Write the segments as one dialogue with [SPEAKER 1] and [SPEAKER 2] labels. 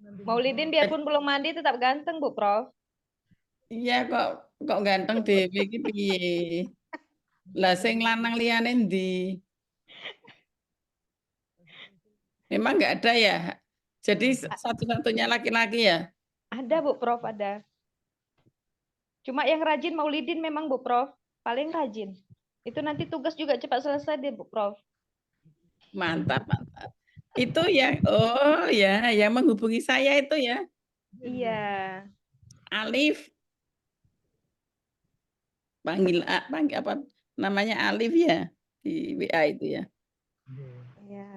[SPEAKER 1] Maulidin biarpun belum mandi tetap ganteng, Bu Prof.
[SPEAKER 2] Iya kok ganteng dhewe iki piye? Lah sing lanang liyane ndi? Memang nggak ada ya. Jadi satu-satunya laki-laki ya.
[SPEAKER 1] Ada, Bu Prof, ada. Cuma yang rajin Maulidin memang, Bu Prof. Paling rajin. Itu nanti tugas juga cepat selesai deh, Bu Prof.
[SPEAKER 2] Mantap, mantap. Itu yang oh ya, yang menghubungi saya itu ya.
[SPEAKER 1] Iya.
[SPEAKER 2] Alif. Panggil apa namanya Alif ya di WA itu ya.
[SPEAKER 1] Iya.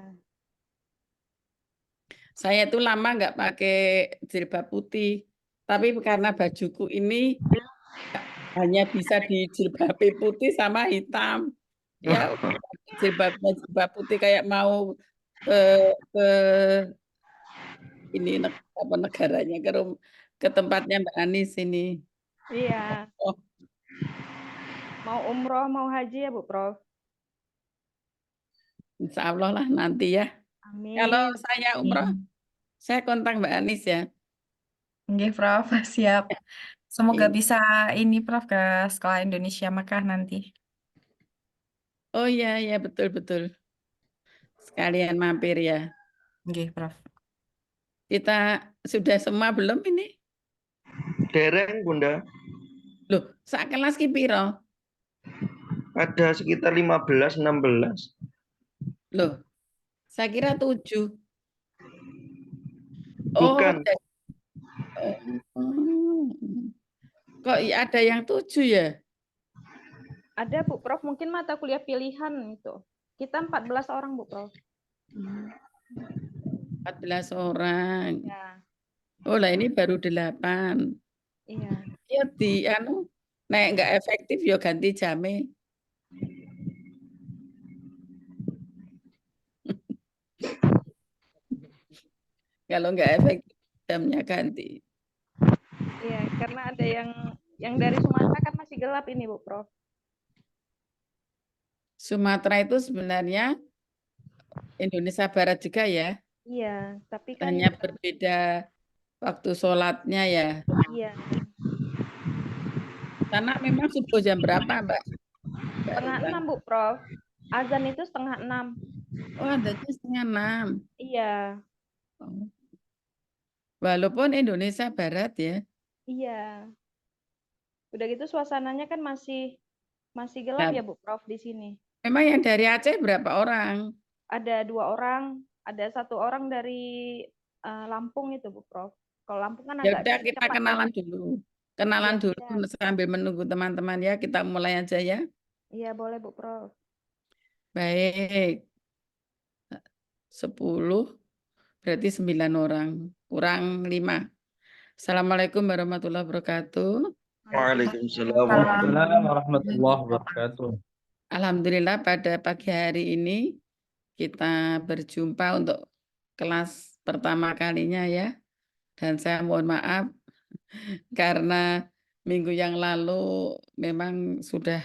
[SPEAKER 2] Saya itu lama nggak pakai jilbab putih, tapi karena bajuku ini hanya bisa dijilbabi putih sama hitam. Ya, jilbab putih kayak mau ke ke ini apa negaranya ke tempatnya Mbak Anis ini.
[SPEAKER 1] Iya.
[SPEAKER 2] Oh,
[SPEAKER 1] Mau umroh, mau haji ya, Bu Prof.
[SPEAKER 2] insya Allah lah nanti ya. Kalau
[SPEAKER 1] Amin.
[SPEAKER 2] saya umroh, saya kontak Mbak Anis ya.
[SPEAKER 3] Oke, Prof, siap. Semoga
[SPEAKER 2] Iya.
[SPEAKER 3] bisa ini, Prof, ke Sekolah Indonesia Mekah nanti.
[SPEAKER 2] Oh iya, ya betul-betul. Sekalian mampir ya.
[SPEAKER 3] Oke, Prof.
[SPEAKER 2] Kita sudah semua belum ini?
[SPEAKER 4] Dereng, Bunda.
[SPEAKER 2] Loh, sak kelas ki piro?
[SPEAKER 4] Ada sekitar 15-16.
[SPEAKER 2] Loh, saya kira 7. Oh,
[SPEAKER 4] Bukan.
[SPEAKER 2] oh. Kok ada yang 7 ya?
[SPEAKER 1] Ada, Bu Prof. Mungkin mata kuliah pilihan itu. Kita 14 orang, Bu Prof.
[SPEAKER 2] 14 orang.
[SPEAKER 1] Ya.
[SPEAKER 2] Oh lah ini baru 8.
[SPEAKER 1] Iya.
[SPEAKER 2] Ya nek nggak efektif ya ganti jamnya. Kalau nggak efektif jamnya ganti.
[SPEAKER 1] Iya, karena ada yang dari Sumatera kan masih gelap ini, Bu Prof.
[SPEAKER 2] Sumatera itu sebenarnya Indonesia Barat juga ya.
[SPEAKER 1] Iya, tapi kan
[SPEAKER 2] Hanya berbeda waktu sholatnya ya.
[SPEAKER 1] iya,
[SPEAKER 2] Karena memang subuh jam berapa, Mbak?
[SPEAKER 1] 5:30, Bu Prof. Azan itu 5:30.
[SPEAKER 2] Oh, adanya 5:30.
[SPEAKER 1] Iya,
[SPEAKER 2] Oh. Walaupun Indonesia Barat ya.
[SPEAKER 1] iya. Udah gitu suasananya kan masih gelap
[SPEAKER 2] Nah,
[SPEAKER 1] ya, Bu Prof, di sini.
[SPEAKER 2] memang yang dari Aceh berapa orang?
[SPEAKER 1] Ada 2 orang, ada 1 orang dari Lampung itu, Bu Prof. Kalau Lampung kan
[SPEAKER 2] Ya
[SPEAKER 1] agak
[SPEAKER 2] udah kita
[SPEAKER 1] cepat ya.
[SPEAKER 2] kenalan dulu. Kenalan
[SPEAKER 1] Iya,
[SPEAKER 2] dulu
[SPEAKER 1] siap.
[SPEAKER 2] sambil menunggu teman-teman ya. Kita mulai aja ya.
[SPEAKER 1] Iya, boleh, Bu Prof.
[SPEAKER 2] Baik. 10 berarti 9 orang. Kurang 5. Assalamualaikum warahmatullahi wabarakatuh.
[SPEAKER 4] Waalaikumsalam
[SPEAKER 5] warahmatullahi wabarakatuh.
[SPEAKER 2] Alhamdulillah pada pagi hari ini kita berjumpa untuk kelas pertama kalinya ya. Dan saya mohon maaf karena minggu yang lalu memang sudah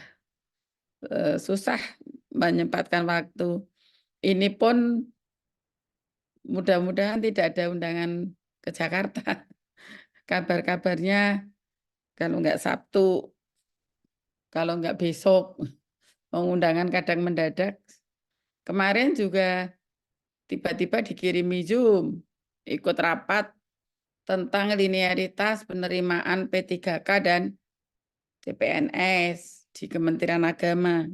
[SPEAKER 2] susah menyempatkan waktu. Ini pun mudah-mudahan tidak ada undangan ke Jakarta. Kabar-kabarnya kalau nggak Sabtu, kalau nggak besok, undangan kadang mendadak. Kemarin juga tiba-tiba dikirimi Zoom, ikut rapat tentang linearitas penerimaan P3K dan CPNS di Kementerian Agama.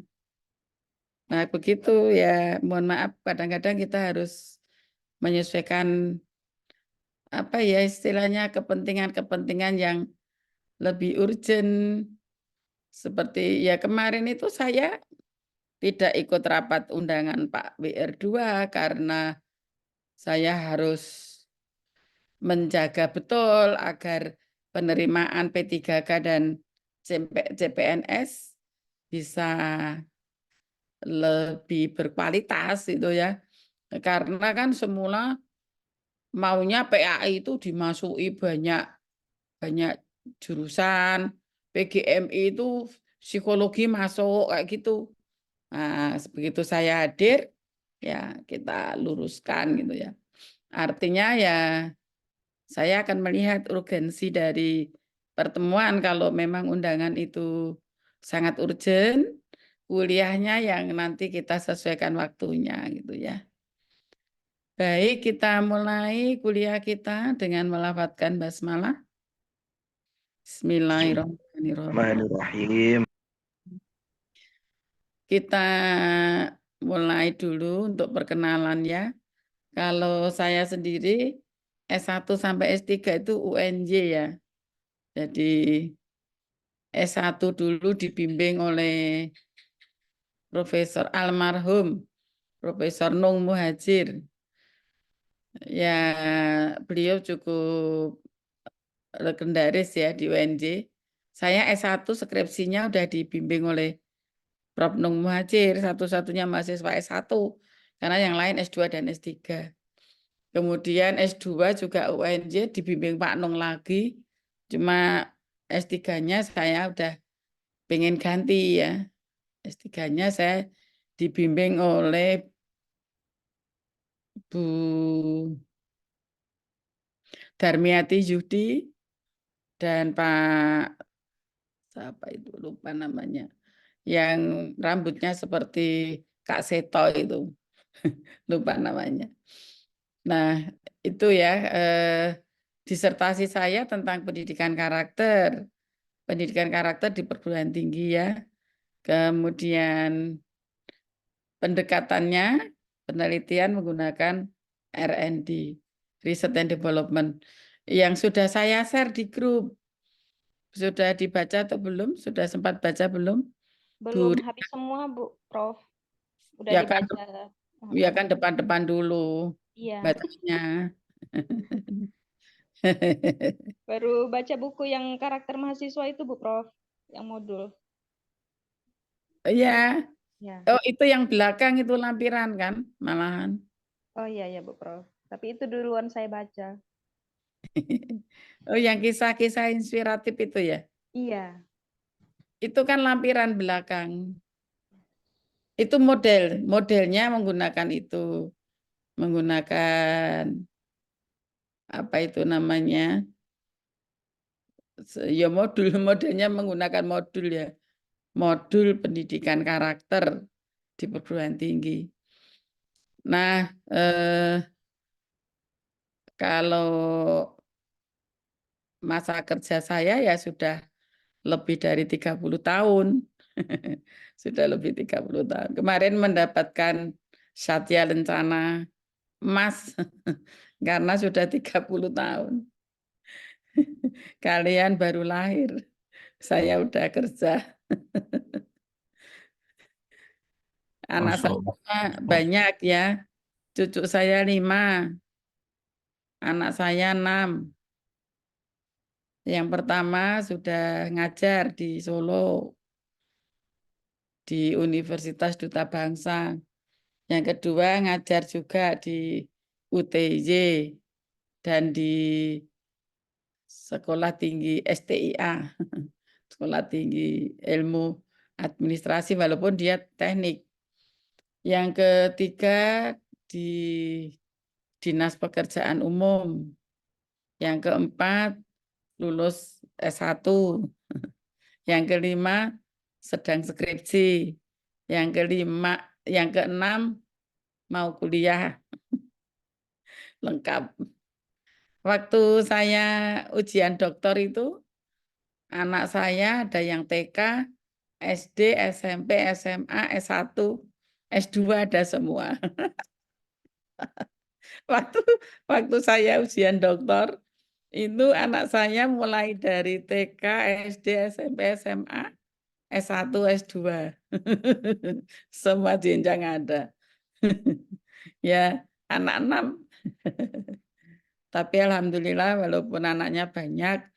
[SPEAKER 2] Nah, begitu ya, mohon maaf kadang-kadang kita harus menyesuaikan apa ya istilahnya kepentingan-kepentingan yang lebih urgent. Seperti ya kemarin itu saya tidak ikut rapat undangan Pak WR2 karena saya harus menjaga betul agar penerimaan P3K dan CPNS bisa lebih berkualitas itu ya. Karena kan semula maunya PAI itu dimasuki banyak jurusan, PGMI itu psikologi masuk kayak gitu. Nah, begitu saya hadir ya kita luruskan gitu ya. Artinya ya saya akan melihat urgensi dari pertemuan. Kalau memang undangan itu sangat urgent, kuliahnya yang nanti kita sesuaikan waktunya gitu ya. Baik, kita mulai kuliah kita dengan melafadzkan basmalah. Bismillahirrahmanirrahim.
[SPEAKER 4] Bismillahirrahmanirrahim.
[SPEAKER 2] Kita mulai dulu untuk perkenalan ya. Kalau saya sendiri S1 sampai S3 itu UNJ ya. Jadi S1 dulu dibimbing oleh Profesor almarhum Profesor Nung Muhajir. Ya, beliau cukup legendaris ya di UNJ. Saya S1 skripsinya udah dibimbing oleh Prof. Nung Muhajir, satu-satunya mahasiswa S1, karena yang lain S2 dan S3. Kemudian S2 juga UNJ dibimbing Pak Nung lagi, cuma S3-nya saya udah pengen ganti ya. S3-nya saya dibimbing oleh Bu Darmiati Yudi dan Pak siapa itu lupa namanya, yang rambutnya seperti Kak Seto itu lupa namanya. Nah itu ya disertasi saya tentang pendidikan karakter di perguruan tinggi ya. Kemudian pendekatannya penelitian menggunakan R&D, Research and Development, yang sudah saya share di grup. Sudah dibaca atau belum? Sudah sempat baca belum?
[SPEAKER 1] Belum
[SPEAKER 2] Bu,
[SPEAKER 1] habis semua, Bu, Prof. Udah
[SPEAKER 2] ya kan,
[SPEAKER 1] dibaca.
[SPEAKER 2] ya kan depan-depan dulu
[SPEAKER 1] Iya,
[SPEAKER 2] bacanya.
[SPEAKER 1] baru baca buku yang karakter mahasiswa itu, Bu, Prof. Yang modul.
[SPEAKER 2] Ya,
[SPEAKER 1] Ya.
[SPEAKER 2] oh itu yang belakang itu lampiran kan, malahan.
[SPEAKER 1] Oh iya ya, Bu, Prof. Tapi itu duluan saya baca.
[SPEAKER 2] Oh yang kisah-kisah inspiratif itu ya?
[SPEAKER 1] Iya.
[SPEAKER 2] Itu kan lampiran belakang. Itu modelnya menggunakan itu. Menggunakan apa itu namanya? Ya modelnya menggunakan modul ya. Modul pendidikan karakter di perguruan tinggi. Nah, kalau masa kerja saya ya sudah lebih dari 30 tahun. Sudah lebih 30 tahun. Kemarin mendapatkan Satya Lencana Emas karena sudah 30 tahun. Kalian baru lahir. Saya udah kerja. Anak
[SPEAKER 5] Masya
[SPEAKER 2] saya
[SPEAKER 5] Allah.
[SPEAKER 2] banyak ya. Cucu saya 5. Anak saya 6. Yang pertama sudah ngajar di Solo, di Universitas Duta Bangsa. Yang kedua ngajar juga di UTJ dan di Sekolah Tinggi STIA, Sekolah Tinggi Ilmu Administrasi, walaupun dia teknik. Yang ketiga di Dinas Pekerjaan Umum. Yang keempat lulus S1. Yang kelima sedang skripsi. Yang keenam mau kuliah. Lengkap. Waktu saya ujian doktor itu, anak saya ada yang TK, SD, SMP, SMA, S1, S2 ada semua. Waktu saya ujian doktor, itu anak saya mulai dari TK, SD, SMP, SMA, S1, S2. Semua jenjang ada. Ya, anak 6. Tapi alhamdulillah walaupun anaknya banyak,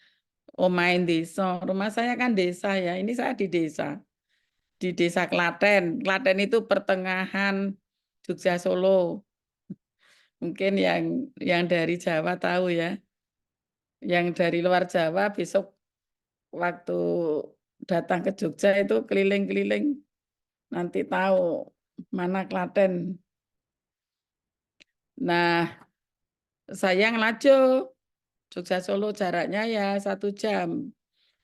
[SPEAKER 2] main desa. Rumah saya kan desa ya. Ini saya di desa. Di Desa Klaten. Klaten itu pertengahan Jogja Solo. Mungkin yang dari Jawa tahu ya. Yang dari luar Jawa besok waktu datang ke Jogja itu keliling-keliling nanti tahu mana Klaten. Nah, saya ngelajo Jogja Solo jaraknya ya 1 jam.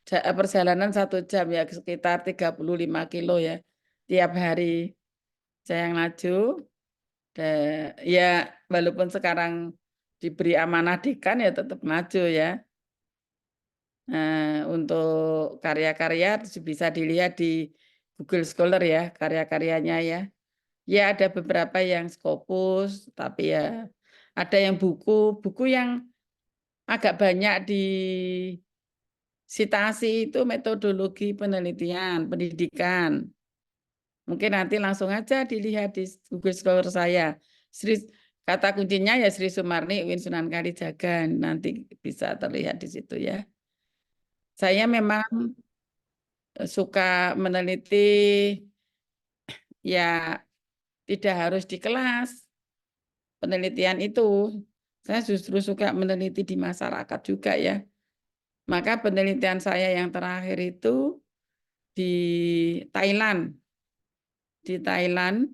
[SPEAKER 2] Perjalanan 1 jam ya sekitar 35 kilo ya tiap hari. Saya yang maju. Ya walaupun sekarang diberi amanah dekan ya tetap maju ya. Untuk karya-karya bisa dilihat di Google Scholar ya karya-karyanya ya. Ya ada beberapa yang Scopus, tapi ya ada yang buku yang agak banyak disitasi itu metodologi penelitian, pendidikan. Mungkin nanti langsung aja dilihat di Google Scholar saya. Kata kuncinya ya Sri Sumarni Uin Sunan Kalijaga, nanti bisa terlihat di situ ya. Saya memang suka meneliti ya tidak harus di kelas penelitian itu. Saya justru suka meneliti di masyarakat juga ya. Maka penelitian saya yang terakhir itu di Thailand. Di Thailand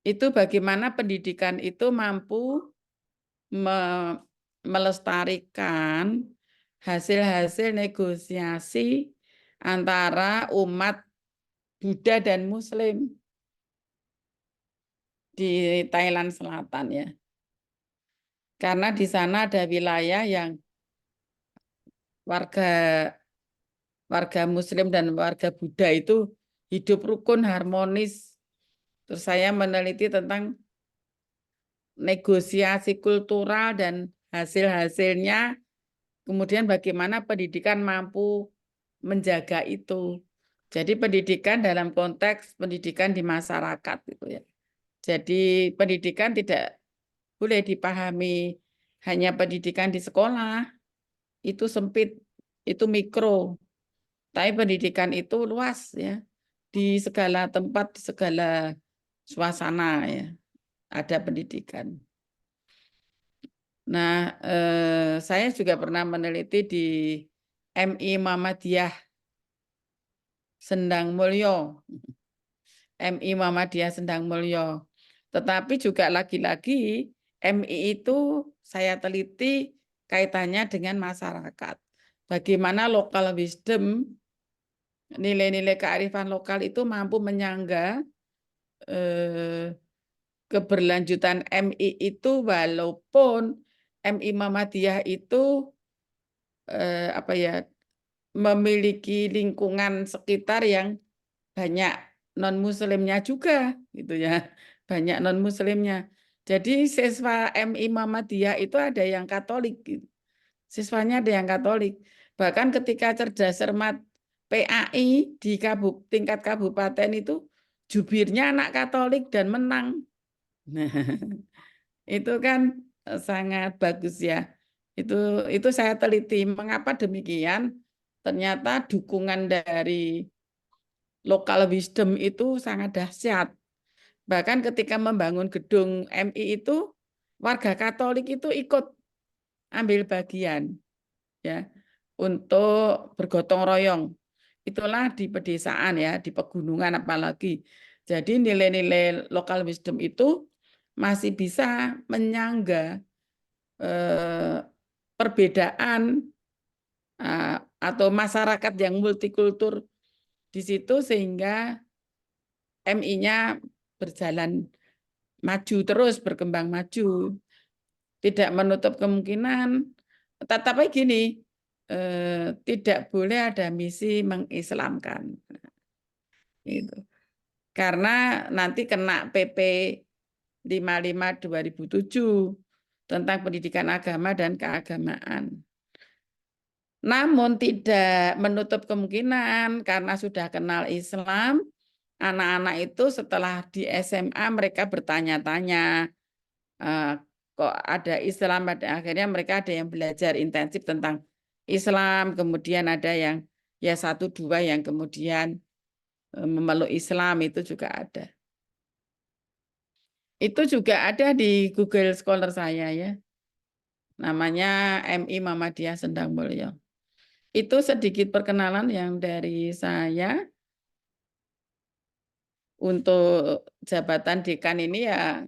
[SPEAKER 2] itu bagaimana pendidikan itu mampu melestarikan hasil-hasil negosiasi antara umat Buddha dan Muslim di Thailand Selatan ya. Karena di sana ada wilayah yang warga Muslim dan warga Buddha itu hidup rukun harmonis. Terus saya meneliti tentang negosiasi kultural dan hasil-hasilnya, kemudian bagaimana pendidikan mampu menjaga itu. Jadi pendidikan dalam konteks pendidikan di masyarakat gitu ya. Jadi pendidikan tidak boleh dipahami hanya pendidikan di sekolah, itu sempit, itu mikro. Tapi pendidikan itu luas ya, di segala tempat, di segala suasana ya, ada pendidikan. Nah, saya juga pernah meneliti di MI Muhammadiyah Sendang Mulyo. MI Muhammadiyah Sendang Mulyo. Tetapi juga lagi-lagi MI itu saya teliti kaitannya dengan masyarakat. Bagaimana local wisdom, nilai-nilai kearifan lokal itu mampu menyangga keberlanjutan MI itu, walaupun MI Muhammadiyah itu memiliki lingkungan sekitar yang banyak non-muslimnya juga gitu ya, banyak non-muslimnya. Jadi siswa MI Muhammadiyah itu ada yang Katolik gitu. Siswanya ada yang Katolik. Bahkan ketika cerdas cermat PAI di tingkat kabupaten itu jubirnya anak Katolik dan menang. Nah, itu kan sangat bagus ya. Itu saya teliti mengapa demikian. Ternyata dukungan dari local wisdom itu sangat dahsyat. Bahkan ketika membangun gedung MI itu, warga Katolik itu ikut ambil bagian ya untuk bergotong royong. Itulah di pedesaan ya, di pegunungan apalagi. Jadi nilai-nilai local wisdom itu masih bisa menyangga perbedaan atau masyarakat yang multikultur di situ, sehingga MI-nya berjalan maju terus, berkembang maju, tidak menutup kemungkinan. Tetapi gini, tidak boleh ada misi mengislamkan, itu karena nanti kena PP 55/2007 tentang pendidikan agama dan keagamaan. Namun tidak menutup kemungkinan karena sudah kenal Islam, anak-anak itu setelah di SMA mereka bertanya-tanya, kok ada Islam, akhirnya mereka ada yang belajar intensif tentang Islam, kemudian ada yang ya 1-2 yang kemudian memeluk Islam, itu juga ada. Itu juga ada di Google Scholar saya ya. Namanya MI Muhammadiyah Sendang Mulyo. Itu sedikit perkenalan yang dari saya. Untuk jabatan dekan ini ya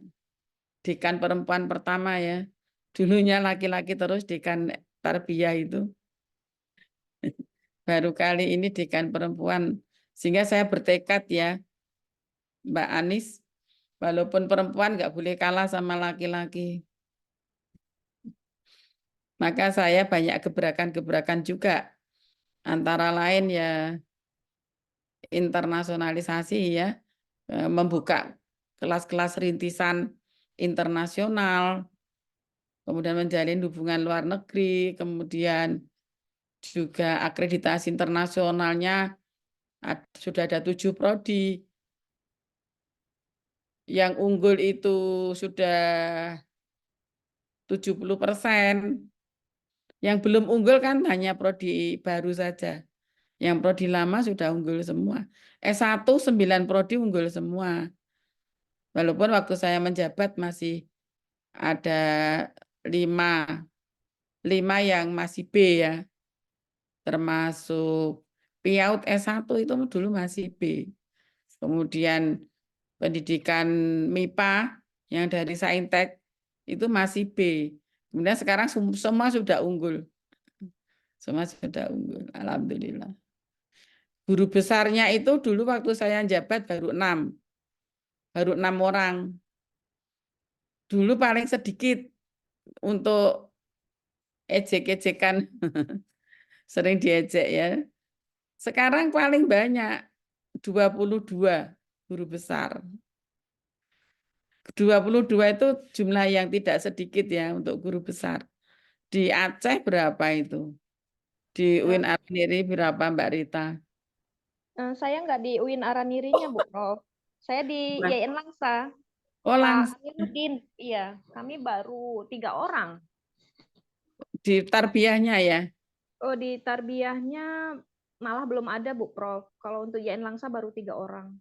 [SPEAKER 2] dekan perempuan pertama ya. Dulunya laki-laki terus dekan tarbiyah itu. Baru kali ini dekan perempuan. Sehingga saya bertekad ya, Mbak Anis, walaupun perempuan nggak boleh kalah sama laki-laki. Maka saya banyak gebrakan-gebrakan juga. Antara lain ya internasionalisasi ya, membuka kelas-kelas rintisan internasional, kemudian menjalin hubungan luar negeri, kemudian juga akreditasi internasionalnya sudah ada 7 prodi. Yang unggul itu sudah 70%. Yang belum unggul kan hanya prodi baru saja. Yang prodi lama sudah unggul semua. S1 9 prodi unggul semua. Walaupun waktu saya menjabat masih ada 5 yang masih B ya. Termasuk PIAUD S1 itu dulu masih B. Kemudian pendidikan MIPA yang dari Saintek itu masih B. Kemudian sekarang semua sudah unggul. Semua sudah unggul. Alhamdulillah. Guru besarnya itu dulu waktu saya jabat baru 6. Baru 6 orang. Dulu paling sedikit untuk ejek-ejekan. Sering diejek ya. Sekarang paling banyak 22 guru besar. 22 itu jumlah yang tidak sedikit ya untuk guru besar. Di Aceh berapa itu? Di UIN Araniri berapa Mbak Rita?
[SPEAKER 1] Saya nggak di UIN Aranirinya, Bu Prof. Saya di
[SPEAKER 2] Mas-
[SPEAKER 1] IAIN Langsa.
[SPEAKER 2] Oh langsung
[SPEAKER 1] Pak Amiruddin, iya, kami baru 3 orang.
[SPEAKER 2] di tarbiyahnya ya.
[SPEAKER 1] Oh, di tarbiyahnya malah belum ada, Bu Prof. Kalau untuk IAIN Langsa baru 3 orang.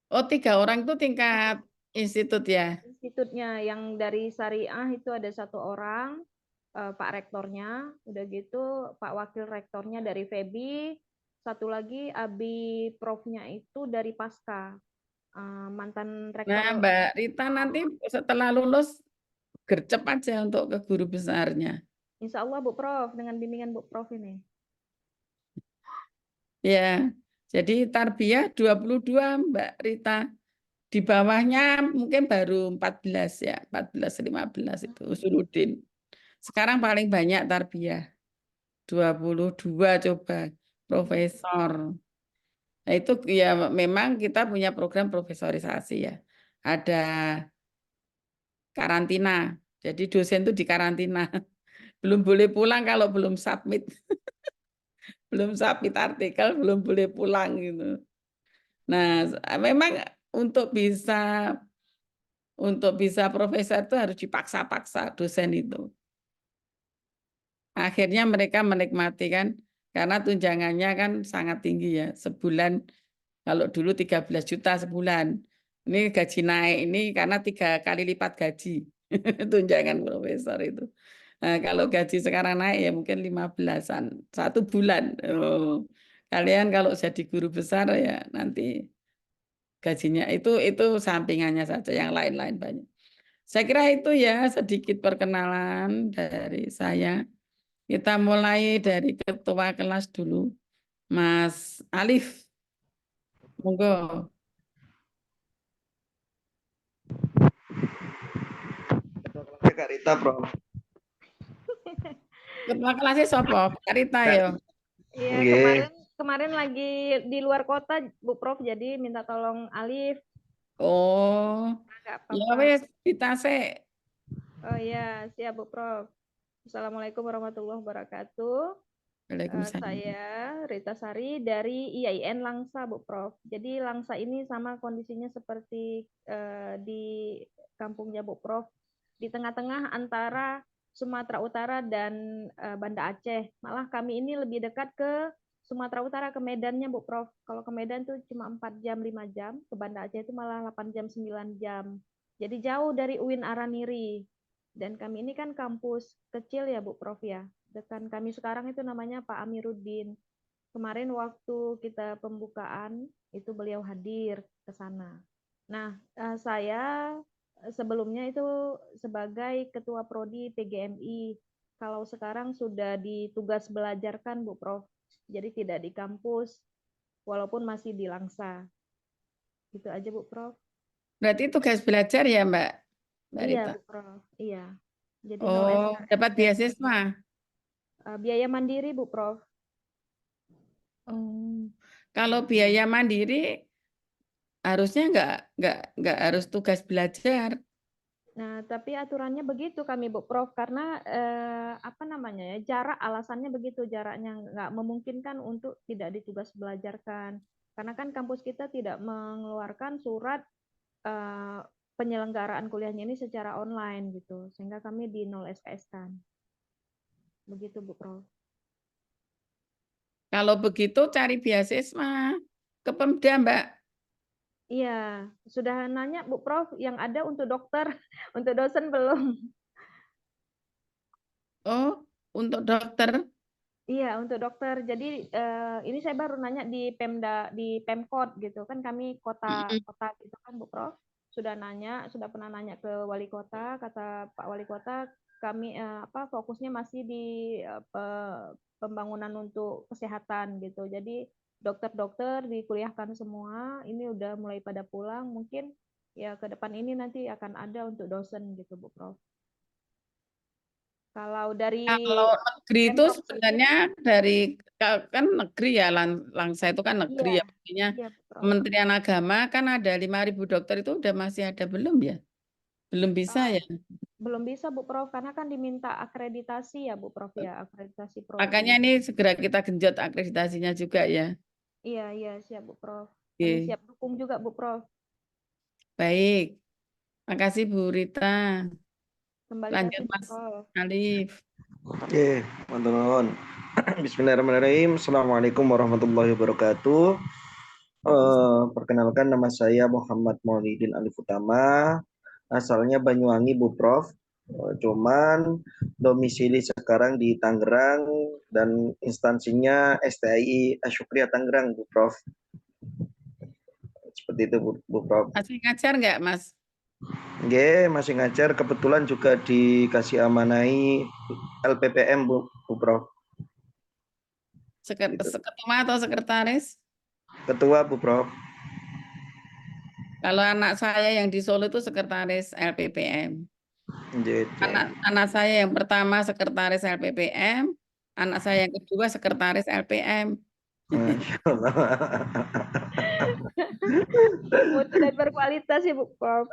[SPEAKER 2] Oh 3 orang itu tingkat institut ya.
[SPEAKER 1] Institutnya yang dari Syariah itu ada 1 orang, Pak Rektornya, udah gitu Pak Wakil Rektornya dari FEBI, satu lagi Abi Profnya itu dari Pasca, mantan
[SPEAKER 2] Nah
[SPEAKER 1] rektor.
[SPEAKER 2] Mbak Rita nanti setelah lulus gercep aja untuk ke guru besarnya.
[SPEAKER 1] Insya Allah Bu Prof, dengan bimbingan Bu Prof ini.
[SPEAKER 2] Ya, jadi tarbiyah 22 Mbak Rita. Di bawahnya mungkin baru 14 ya, 14-15 itu Usuluddin. Sekarang paling banyak tarbiyah. 22 coba profesor. Nah, itu ya memang kita punya program profesorisasi ya. Ada karantina. Jadi dosen itu dikarantina. Belum boleh pulang kalau belum submit. Belum submit artikel, belum boleh pulang gitu. Nah, memang untuk bisa profesor itu harus dipaksa-paksa dosen itu. Akhirnya mereka menikmati kan, karena tunjangannya kan sangat tinggi ya. Sebulan, kalau dulu 13 juta sebulan. Ini gaji naik ini karena 3 kali lipat gaji. Tunjangan profesor itu. Nah, kalau gaji sekarang naik ya mungkin 15-an. 1 bulan. Oh. Kalian kalau jadi guru besar ya nanti gajinya itu sampingannya saja, yang lain-lain banyak. Saya kira itu ya sedikit perkenalan dari saya. Kita mulai dari ketua kelas dulu, Mas Alif. Monggo.
[SPEAKER 4] Kak Rita, Prof.
[SPEAKER 2] Ketua kelasnya siapa? Kak Rita ya.
[SPEAKER 1] Iya,
[SPEAKER 4] Nggih.
[SPEAKER 1] kemarin lagi di luar kota Bu Prof, jadi minta tolong Alif.
[SPEAKER 2] Oh,
[SPEAKER 1] Nggak
[SPEAKER 2] ya
[SPEAKER 1] apa-apa.
[SPEAKER 2] wes ditase.
[SPEAKER 1] Oh iya, siap Bu Prof. Assalamualaikum warahmatullahi wabarakatuh.
[SPEAKER 2] Waalaikumsalam.
[SPEAKER 1] Saya Rita Sari dari IAIN Langsa, Bu Prof. Jadi Langsa ini sama kondisinya seperti di kampungnya Bu Prof, di tengah-tengah antara Sumatera Utara dan Banda Aceh. Malah kami ini lebih dekat ke Sumatera Utara, ke Medannya Bu Prof. Kalau ke Medan tuh cuma 4 jam, 5 jam. Ke Banda Aceh itu malah 8 jam, 9 jam. Jadi jauh dari UIN Araniri. Dan kami ini kan kampus kecil ya Bu Prof ya. Dekan kami sekarang itu namanya Pak Amiruddin. Kemarin waktu kita pembukaan itu beliau hadir ke sana. Nah, saya sebelumnya itu sebagai Ketua Prodi PGMI. Kalau sekarang sudah ditugas belajarkan Bu Prof. Jadi tidak di kampus, walaupun masih di Langsa. Gitu aja Bu Prof.
[SPEAKER 2] Berarti tugas belajar ya, Mbak
[SPEAKER 1] Iya
[SPEAKER 2] Rita?
[SPEAKER 1] Bu Prof. Iya. Jadi
[SPEAKER 2] Oh,
[SPEAKER 1] 0 SKS
[SPEAKER 2] dapat
[SPEAKER 1] dan
[SPEAKER 2] beasiswa.
[SPEAKER 1] biaya mandiri Bu Prof.
[SPEAKER 2] Oh, kalau biaya mandiri harusnya nggak harus tugas belajar.
[SPEAKER 1] Nah, tapi aturannya begitu kami Bu Prof karena apa namanya ya, jarak alasannya begitu, jaraknya nggak memungkinkan untuk tidak ditugas belajarkan. Karena kan kampus kita tidak mengeluarkan surat eh, penyelenggaraan kuliahnya ini secara online gitu, sehingga kami di 0 SKS kan. Begitu Bu Prof.
[SPEAKER 2] Kalau begitu cari beasiswa ke Pemda, Mbak.
[SPEAKER 1] Iya, sudah nanya Bu Prof yang ada untuk dokter, untuk dosen belum.
[SPEAKER 2] Oh, untuk dokter.
[SPEAKER 1] Iya, untuk dokter. Jadi ini saya baru nanya di Pemda, di Pemkot gitu kan kami kota
[SPEAKER 2] Mm-mm.
[SPEAKER 1] kota gitu kan Bu Prof. Sudah nanya, sudah pernah nanya ke wali kota, kata Pak Wali Kota kami apa fokusnya masih di pembangunan untuk kesehatan gitu. Jadi dokter-dokter dikuliahkan semua, ini udah mulai pada pulang, mungkin ya ke depan ini nanti akan ada untuk dosen gitu Bu Prof. Kalau dari
[SPEAKER 2] Kalau negeri itu
[SPEAKER 1] Pemprov sendiri,
[SPEAKER 2] sebenarnya dari kan negeri ya, Langsa itu kan
[SPEAKER 1] iya,
[SPEAKER 2] negeri ya. Maksudnya
[SPEAKER 1] iya Bu Prof.
[SPEAKER 2] Kementerian Agama kan ada 5.000 dokter itu udah masih ada belum ya? Belum bisa
[SPEAKER 1] Eh,
[SPEAKER 2] ya.
[SPEAKER 1] belum bisa Bu Prof karena kan diminta akreditasi ya Bu Prof ya, akreditasi
[SPEAKER 2] Makanya
[SPEAKER 1] prodi.
[SPEAKER 2] ini segera kita genjot akreditasinya juga ya.
[SPEAKER 1] Iya, iya siap Bu Prof. Kami
[SPEAKER 2] Oke,
[SPEAKER 1] siap dukung juga Bu Prof.
[SPEAKER 2] baik. Makasih Bu Rita.
[SPEAKER 1] Kembali
[SPEAKER 2] Lanjut
[SPEAKER 1] kasih Bu
[SPEAKER 2] Mas
[SPEAKER 1] Prof.
[SPEAKER 2] Alif.
[SPEAKER 4] Oke, teman-teman. Bismillahirrahmanirrahim. Assalamualaikum warahmatullahi wabarakatuh. Perkenalkan nama saya Muhammad Maulidin Alif Utama. Asalnya Banyuwangi, Bu Prof. Cuman domisili sekarang di Tangerang dan instansinya STII Asyukriya Tangerang, Bu Prof. Seperti itu, Bu Prof.
[SPEAKER 2] Masih ngajar nggak Mas?
[SPEAKER 4] Oke, masih ngajar. Kebetulan juga dikasih amanai LPPM, Bu Prof. Gitu.
[SPEAKER 2] Ketua atau sekretaris?
[SPEAKER 4] Ketua, Bu Prof.
[SPEAKER 2] Kalau anak saya yang di Solo itu sekretaris LPPM.
[SPEAKER 4] Gitu.
[SPEAKER 2] Anak saya yang pertama sekretaris LPPM, anak saya yang kedua sekretaris LPM.
[SPEAKER 4] Masya Allah.
[SPEAKER 1] Mutu dan berkualitas ya Bu Prof.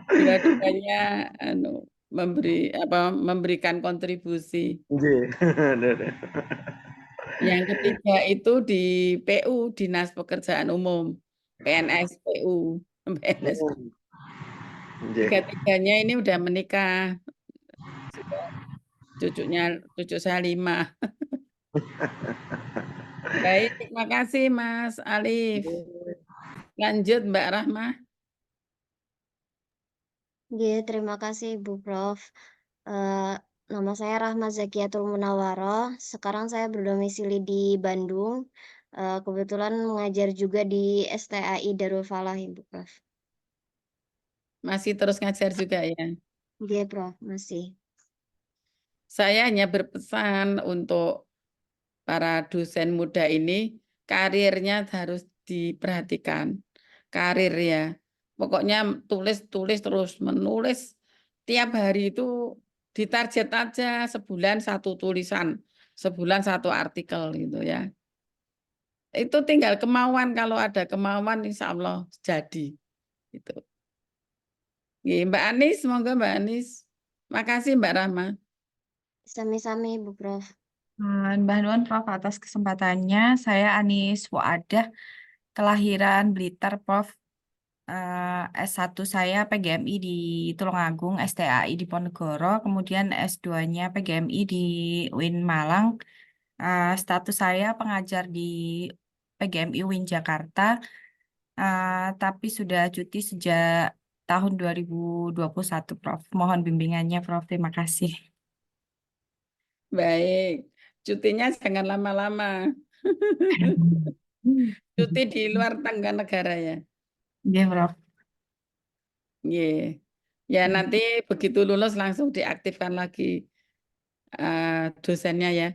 [SPEAKER 2] Dua-duanya memberikan kontribusi. Yang ketiga itu di PU, Dinas Pekerjaan Umum, PNS PU. PNS. Tiga-tiganya ini udah menikah. Cucu saya 5. Baik, terima kasih Mas Alif. Lanjut Mbak Rahmah.
[SPEAKER 6] Terima kasih Bu Prof. Nama saya Rahma Zakiatul Munawaroh. Sekarang saya berdomisili di Bandung. Kebetulan mengajar juga di STAI Darul Falah, Bu Prof.
[SPEAKER 2] Masih terus ngajar juga ya.
[SPEAKER 6] Iya, Prof, masih.
[SPEAKER 2] Saya hanya berpesan untuk para dosen muda ini, karirnya harus diperhatikan. Karir ya. Pokoknya tulis terus, menulis tiap hari itu ditarget aja sebulan 1 tulisan, sebulan 1 artikel gitu ya. Itu tinggal kemauan, kalau ada kemauan insya Allah jadi. Gitu. Mbak Anis, semoga Mbak Anis. Makasih Mbak Rahma.
[SPEAKER 6] Sami-sami, Bu Prof.
[SPEAKER 3] Mbah Nuwun Prof atas kesempatannya. Saya Anis Waadah, kelahiran Blitar Prof. S1 saya PGMI di Tulungagung, STAI di Ponegoro, kemudian S2-nya PGMI di UIN Malang. Status saya pengajar di PGMI UIN Jakarta, tapi sudah cuti sejak tahun 2021, Prof. Mohon bimbingannya, Prof. Terima kasih.
[SPEAKER 2] Baik, cutinya jangan lama-lama. Cuti di luar tangga negara ya.
[SPEAKER 3] Iya, Prof.
[SPEAKER 2] Nggih. Ya nanti begitu lulus langsung diaktifkan lagi dosennya ya.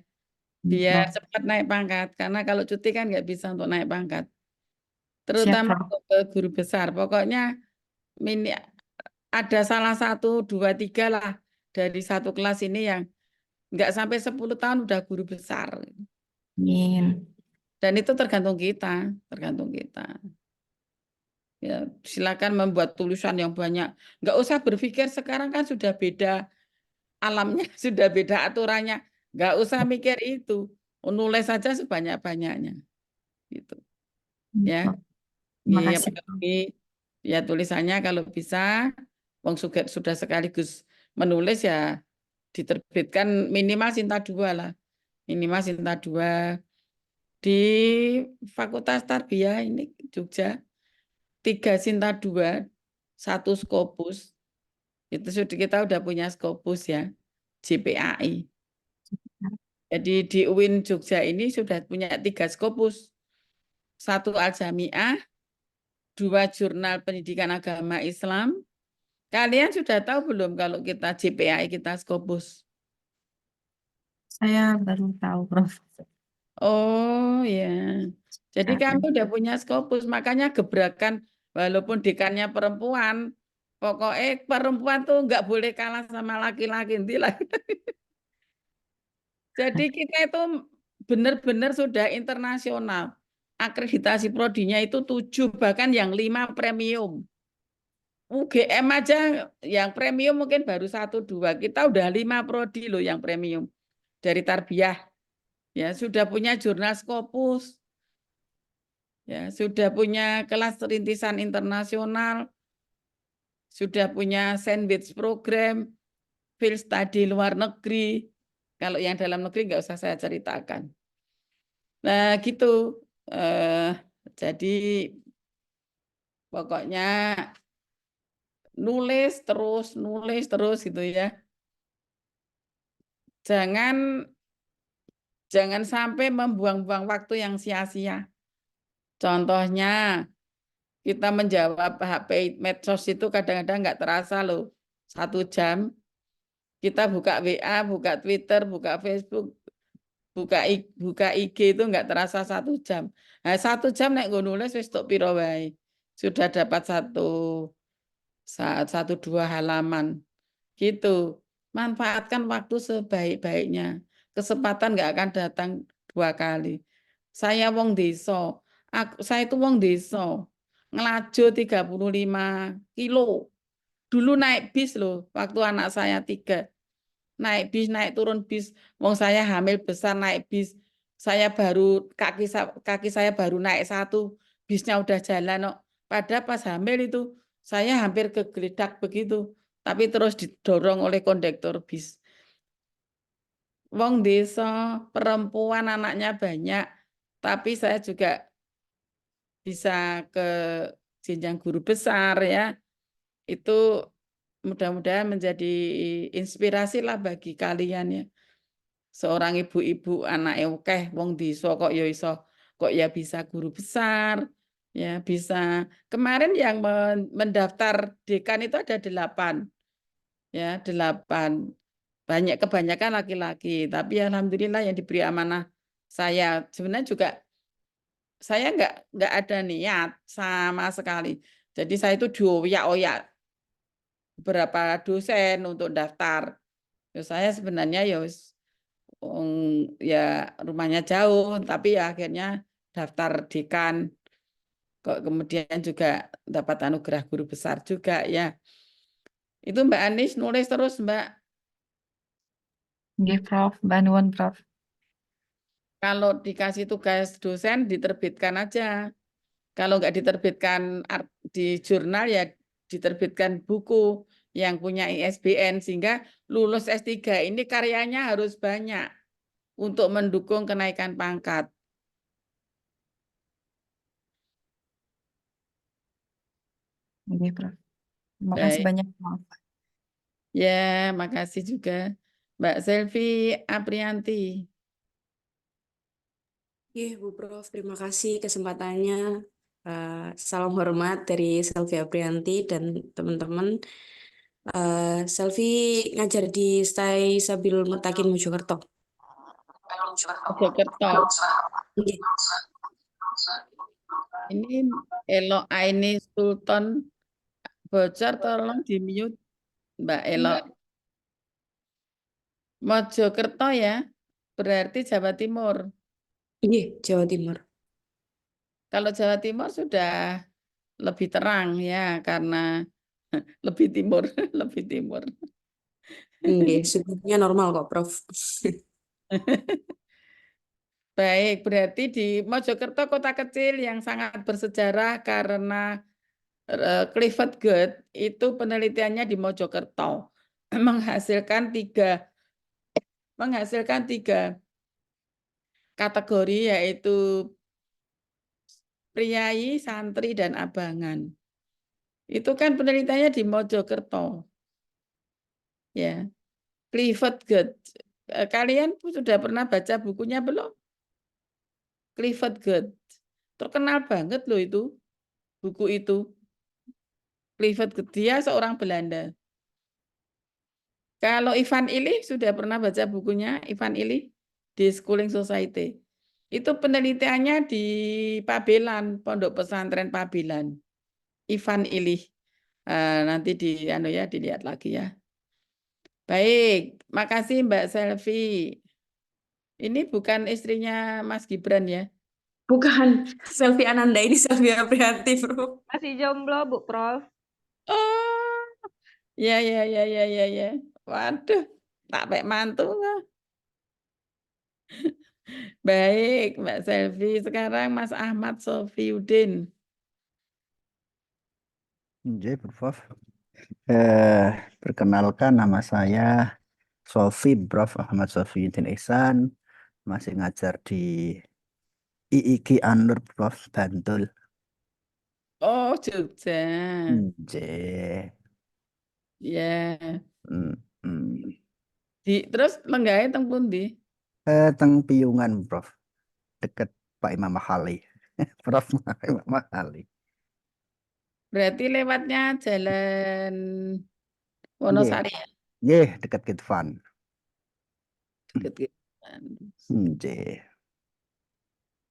[SPEAKER 2] Biar
[SPEAKER 3] Prof.
[SPEAKER 2] cepat naik pangkat. Karena kalau cuti kan nggak bisa untuk naik pangkat.
[SPEAKER 3] Siap,
[SPEAKER 2] Terutama
[SPEAKER 3] Prof.
[SPEAKER 2] untuk ke guru besar. Pokoknya ada salah 1, 2, 3 lah dari satu kelas ini yang nggak sampai 10 tahun udah guru besar.
[SPEAKER 3] Amin.
[SPEAKER 2] Dan itu tergantung kita, tergantung kita. Ya, silakan membuat tulisan yang banyak. Nggak usah berpikir sekarang kan sudah beda alamnya, sudah beda aturannya. Nggak usah mikir itu. Nulis saja sebanyak-banyaknya. Gitu. Ya.
[SPEAKER 3] Prof. Terima
[SPEAKER 2] Iya,
[SPEAKER 3] kasih, Prof.
[SPEAKER 2] apalagi ya tulisannya kalau bisa, wong sudah sekaligus menulis ya diterbitkan minimal Sinta 2 lah. Minimal Sinta 2 di Fakultas Tarbiyah ini Jogja 3 Sinta 2, 1 Scopus. Itu sudah kita udah punya Scopus ya, JPAI. Jadi di UIN Jogja ini sudah punya 3 Scopus. 1 Al-Jami'ah, 2 Jurnal Pendidikan Agama Islam. Kalian sudah tahu belum kalau kita JPAI kita Scopus?
[SPEAKER 3] Saya baru tahu, Prof.
[SPEAKER 2] Oh ya. Jadi kami
[SPEAKER 3] Sekarang.
[SPEAKER 2] udah punya Scopus, makanya gebrakan walaupun dekannya perempuan, pokoknya perempuan tuh nggak boleh kalah sama laki-laki. Jadi kita itu benar-benar sudah internasional. Akreditasi prodinya itu 7, bahkan yang 5 premium. UGM aja yang premium mungkin baru 1, 2. Kita udah 5 prodi loh yang premium. Dari Tarbiyah. Ya, sudah punya jurnal Scopus. Ya, sudah punya kelas rintisan internasional. Sudah punya sandwich program, field study luar negeri. Kalau yang dalam negeri nggak usah saya ceritakan. Nah, gitu. Jadi pokoknya nulis terus gitu ya. Jangan sampai membuang-buang waktu yang sia-sia. Contohnya, kita menjawab HP medsos itu kadang-kadang nggak terasa loh. 1 jam. Kita buka WA, buka Twitter, buka Facebook, buka IG itu nggak terasa 1 jam. Nah, 1 jam nek nggo nulis wis tok piro wae. Sudah dapat 1-2 halaman. Gitu. Manfaatkan waktu sebaik-baiknya. Kesempatan nggak akan datang 2 kali. Saya wong desa. Saya itu wong desa. Ngelajo 35 kilo. Dulu naik bis loh, waktu anak saya 3. Naik bis, naik turun bis. Wong saya hamil besar naik bis. Saya baru, kaki saya baru naik 1. Bisnya udah jalan. No. Padahal pas hamil itu, saya hampir kegeledak begitu. Tapi terus didorong oleh kondektor bis. Wong desa, perempuan anaknya banyak. Tapi saya juga bisa ke jenjang guru besar ya. Itu mudah-mudahan menjadi inspirasi lah bagi kalian ya. Seorang ibu-ibu anak akeh wong desa kok ya iso kok ya bisa guru besar ya bisa. Kemarin yang mendaftar dekan itu ada 8 ya 8. Kebanyakan laki-laki, tapi alhamdulillah yang diberi amanah saya sebenarnya juga saya nggak ada niat sama sekali. Jadi saya itu dioyak-oyak beberapa dosen untuk daftar. Ya, saya sebenarnya ya rumahnya jauh, tapi ya akhirnya daftar dekan. Kok kemudian juga dapat anugerah guru besar juga ya. Itu Mbak Anis nulis terus Mbak.
[SPEAKER 3] Nggih, Prof. Bantuan, Prof.
[SPEAKER 2] Kalau dikasih tugas dosen diterbitkan aja. Kalau nggak diterbitkan di jurnal ya diterbitkan buku yang punya ISBN sehingga lulus S3 ini karyanya harus banyak untuk mendukung kenaikan pangkat.
[SPEAKER 3] Nggih, Prof. Terima kasih
[SPEAKER 2] Baik.
[SPEAKER 3] banyak, Prof.
[SPEAKER 2] Ya, makasih juga Mbak Selvi Aprianti.
[SPEAKER 7] Bu Prof, terima kasih kesempatannya. Salam hormat dari Selvi Aprianti dan teman-teman. Selvi ngajar di Stai Sabilul Mutakin Mojokerto.
[SPEAKER 2] Mojokerto.
[SPEAKER 7] Nggih.
[SPEAKER 2] Ini Elo Aini Sultan bocor, tolong di mute Mbak Elo. Mojokerto ya, berarti Jawa Timur.
[SPEAKER 7] Nggih, Jawa Timur.
[SPEAKER 2] Kalau Jawa Timur sudah lebih terang ya, karena lebih timur, lebih timur.
[SPEAKER 7] Nggih, suhunya normal kok, Prof.
[SPEAKER 2] Baik, berarti di Mojokerto kota kecil yang sangat bersejarah karena Clifford Geertz itu penelitiannya di Mojokerto menghasilkan tiga kategori, yaitu priai, santri, dan abangan. Itu kan penelitiannya di Mojokerto. Ya, Clifford Geertz. Kalian sudah pernah baca bukunya belum? Clifford Geertz. Terkenal banget loh itu, buku itu. Clifford Geertz, dia seorang Belanda. Kalau Ivan Illich sudah pernah baca bukunya, Ivan Illich di Schooling Society. Itu penelitiannya di Pabelan, Pondok Pesantren Pabelan. Ivan Illich. Nanti dilihat lagi ya. Baik, makasih Mbak Selvi. Ini bukan istrinya Mas Gibran ya?
[SPEAKER 7] Bukan, Selvi Ananda, ini Selvi Aprianti, Bro.
[SPEAKER 1] Masih jomblo, Bu Prof.
[SPEAKER 2] Oh, ya. Waduh, tak baik mantu. Baik, Mbak Selvi. Sekarang Mas Ahmad Sofiuddin.
[SPEAKER 8] Nggih, Prof. Perkenalkan, nama saya Sofi, Prof. Ahmad Sofiuddin Ihsan. Masih ngajar di IIG Anur, Prof. Bantul.
[SPEAKER 2] Oh, Jogja.
[SPEAKER 8] Nggih.
[SPEAKER 2] Ya.
[SPEAKER 8] Mm.
[SPEAKER 2] Terus lenggahe teng pundi?
[SPEAKER 8] Teng Piyungan, Prof. Deket Pak Imam Mahali. Prof. Imam Mahali.
[SPEAKER 2] Berarti lewatnya jalan Wonosari ya?
[SPEAKER 8] Nggih, deket Kitvan.
[SPEAKER 2] Deket gitu.
[SPEAKER 8] Nggih.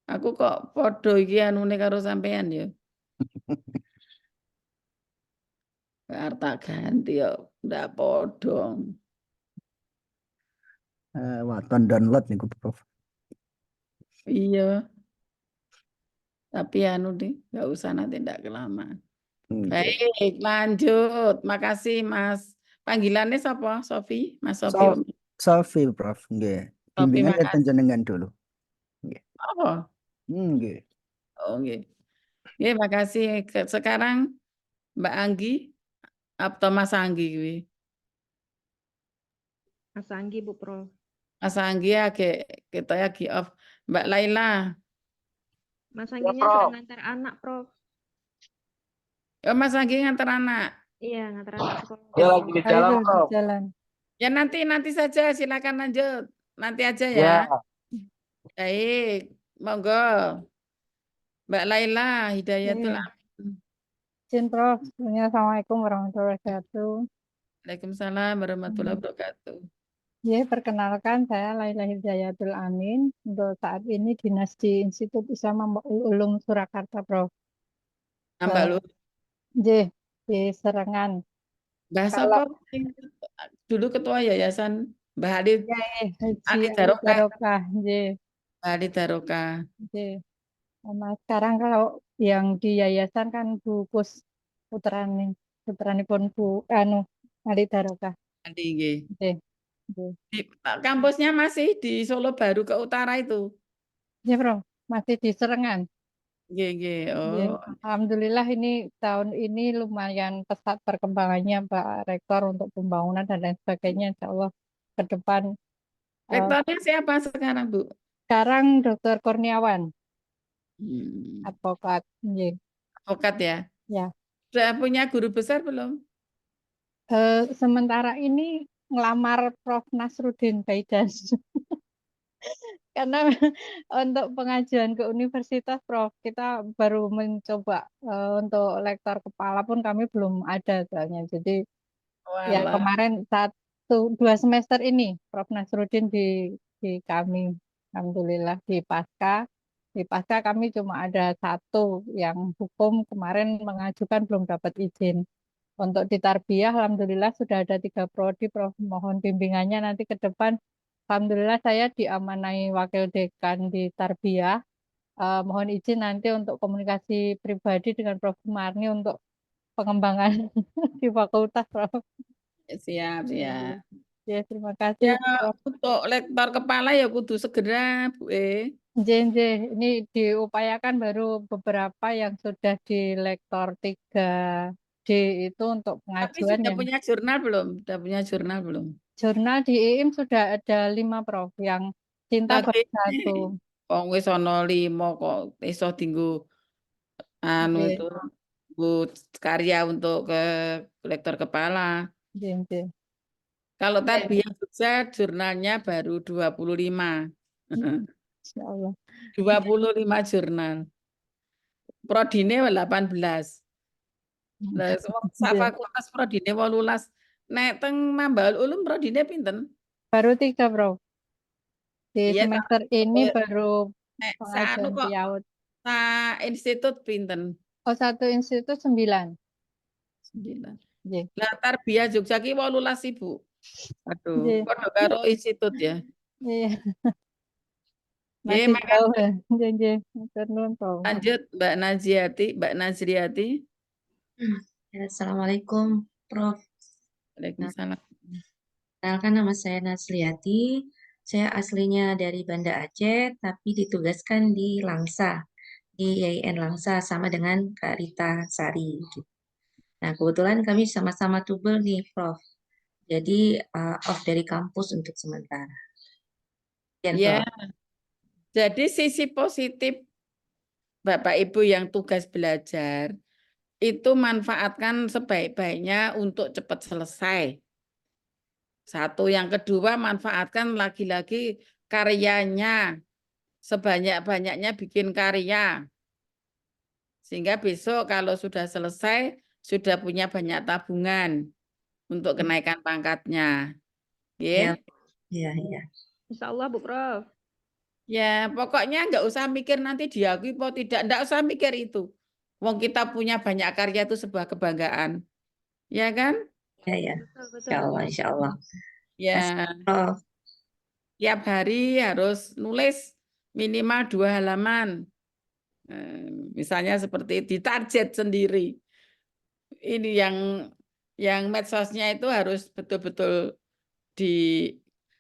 [SPEAKER 2] Aku kok podo iki anune karo sampean ya. Harta ganti ya ndak podo.
[SPEAKER 8] Waton download niku, Prof.
[SPEAKER 2] Iya. Tapi deh, nggak usah nanti ndak kelamaan.
[SPEAKER 8] Nggih.
[SPEAKER 2] Baik, lanjut. Makasih Mas. Panggilannya siapa? Sofi? Mas Sofi.
[SPEAKER 8] Sofi, Prof. Nggih.
[SPEAKER 2] Sofi,
[SPEAKER 8] Bimbingan
[SPEAKER 2] makasih.
[SPEAKER 8] jenengan dulu. Nggih.
[SPEAKER 2] Apa?
[SPEAKER 8] Nggih.
[SPEAKER 2] Oh, nggih. Nggih, makasih. Sekarang Mbak Anggi atau Mas Anggi kuwi?
[SPEAKER 1] Mas Anggi, Bu Prof.
[SPEAKER 2] Mas Anggi ya kita ya off. Mbak Laila.
[SPEAKER 1] Mas Angginya sedang ngantar anak, Prof.
[SPEAKER 2] Oh, Mas Anggi ngantar anak.
[SPEAKER 1] Iya, ngantar anak sekolah.
[SPEAKER 5] Dia lagi di jalan, Prof.
[SPEAKER 2] Ya nanti saja, silakan lanjut. Nanti aja ya.
[SPEAKER 5] Ya.
[SPEAKER 2] Baik, monggo. Mbak Laila Hidayatul Amin.
[SPEAKER 9] Izin Prof, Assalamualaikum warahmatullahi wabarakatuh.
[SPEAKER 2] Waalaikumsalam warahmatullahi wabarakatuh.
[SPEAKER 9] Ya, perkenalkan saya Laila Hidayatul Amin. Untuk saat ini dinas di Institut Islam Ulum Surakarta, Prof.
[SPEAKER 2] Mbak Lu.
[SPEAKER 9] J di Serengan.
[SPEAKER 2] Bahasa apa? Dulu ketua yayasan Mbak Halid.
[SPEAKER 9] Ya,
[SPEAKER 2] Ali
[SPEAKER 9] Haji
[SPEAKER 2] Daroka.
[SPEAKER 9] Barokah, J.
[SPEAKER 2] Ali Daroka.
[SPEAKER 9] J. Nah, sekarang kalau yang di yayasan kan Bu Pus putrani pun Bu Ali Daroka.
[SPEAKER 2] Ali nggih.
[SPEAKER 9] J.
[SPEAKER 2] Di kampusnya masih di Solo Baru ke Utara itu.
[SPEAKER 9] Ya, Prof. Masih di Serengan.
[SPEAKER 2] Nggih.
[SPEAKER 9] Ya,
[SPEAKER 2] Oh.
[SPEAKER 9] Alhamdulillah ini tahun ini lumayan pesat perkembangannya Pak Rektor untuk pembangunan dan lain sebagainya. Insya Allah ke depan.
[SPEAKER 2] Rektornya siapa sekarang, Bu?
[SPEAKER 9] Sekarang Dr. Kurniawan,
[SPEAKER 2] Hmm.
[SPEAKER 9] advokat. Ya.
[SPEAKER 2] Advokat ya?
[SPEAKER 9] Ya.
[SPEAKER 2] Sudah punya guru besar belum?
[SPEAKER 9] Sementara ini ngelamar Prof. Nasruddin Baidan. karena untuk pengajuan ke universitas, Prof, kita baru mencoba untuk lektor kepala pun kami belum ada soalnya. Jadi ya
[SPEAKER 2] Walah.
[SPEAKER 9] kemarin 2 semester ini Prof Nasruddin di kami, alhamdulillah di Pasca kami cuma ada 1 yang hukum kemarin mengajukan belum dapat izin. Untuk di Tarbiyah, alhamdulillah sudah ada 3 prodi, Prof. Mohon bimbingannya nanti ke depan. Alhamdulillah saya diamanai wakil dekan di Tarbiyah. Mohon izin nanti untuk komunikasi pribadi dengan Prof. Marni untuk pengembangan di fakultas, Prof.
[SPEAKER 2] Siap, siap.
[SPEAKER 9] Ya, terima
[SPEAKER 2] Ya,
[SPEAKER 9] kasih, Prof.
[SPEAKER 2] untuk lektor kepala ya kudu segera, Bu.
[SPEAKER 9] JNJ, ini diupayakan baru beberapa yang sudah di lektor 3D itu untuk
[SPEAKER 2] Tapi
[SPEAKER 9] pengajuan
[SPEAKER 2] sudah
[SPEAKER 9] yang
[SPEAKER 2] punya jurnal belum? Sudah punya jurnal belum?
[SPEAKER 9] jurnal di IIM sudah ada 5, Prof. Yang cinta baru
[SPEAKER 2] Lagi
[SPEAKER 9] 1.
[SPEAKER 2] wong wis ana 5 kok iso dienggo anu
[SPEAKER 9] Oke,
[SPEAKER 2] itu bu karya untuk ke lektor kepala.
[SPEAKER 9] JNJ.
[SPEAKER 2] Kalau
[SPEAKER 9] Ya,
[SPEAKER 2] Tarbiyah Jogja jurnalnya baru 25.
[SPEAKER 9] Insya Allah.
[SPEAKER 2] 25 jurnal. Prodine 18. Lah sak
[SPEAKER 9] Ya,
[SPEAKER 2] fakultas prodine 18. Nek teng Mambaul Ulum prodine pinten?
[SPEAKER 9] baru 3, Prof. Di
[SPEAKER 2] Iya,
[SPEAKER 9] semester ini baru
[SPEAKER 2] nek
[SPEAKER 9] pengajuan
[SPEAKER 2] kok
[SPEAKER 9] PIAUD.
[SPEAKER 2] sa institut pinten?
[SPEAKER 9] Oh, 1 institut 9.
[SPEAKER 2] 9.
[SPEAKER 9] J.
[SPEAKER 2] Lah Tarbiyah Jogja ki 18, Ibu. Aduh,
[SPEAKER 9] J.
[SPEAKER 2] padha karo institut ya.
[SPEAKER 9] Iya,
[SPEAKER 2] Nggih,
[SPEAKER 9] masih jauh
[SPEAKER 2] makasih.
[SPEAKER 9] ya. JNJ. Matur nuwun, Prof.
[SPEAKER 2] Lanjut Mbak Nazriati.
[SPEAKER 10] Ya, Assalamualaikum, Prof.
[SPEAKER 2] Waalaikumsalam.
[SPEAKER 10] Perkenalkan nama saya Nasliati. Saya aslinya dari Banda Aceh, tapi ditugaskan di Langsa, di IAIN Langsa sama dengan Kak Rita Sari. Nah, kebetulan kami sama-sama tubel nih, Prof. Jadi off dari kampus untuk sementara.
[SPEAKER 2] Ya, jadi sisi positif Bapak Ibu yang tugas belajar itu manfaatkan sebaik-baiknya untuk cepat selesai. Satu, yang kedua manfaatkan lagi-lagi karyanya, sebanyak-banyaknya bikin karya. Sehingga besok kalau sudah selesai, sudah punya banyak tabungan untuk kenaikan pangkatnya.
[SPEAKER 10] Iya, iya.
[SPEAKER 1] Insya Allah, Bu Prof.
[SPEAKER 2] Ya, pokoknya nggak usah mikir nanti diakui atau tidak. Nggak usah mikir itu. Wong kita punya banyak karya itu sebuah kebanggaan. Ya kan?
[SPEAKER 10] Iya.
[SPEAKER 1] Betul.
[SPEAKER 10] Insya Allah, insya Allah.
[SPEAKER 2] Ya,
[SPEAKER 10] Prof.
[SPEAKER 2] tiap hari harus nulis minimal 2 halaman. Misalnya seperti ditarget sendiri. Ini yang medsosnya itu harus betul-betul di.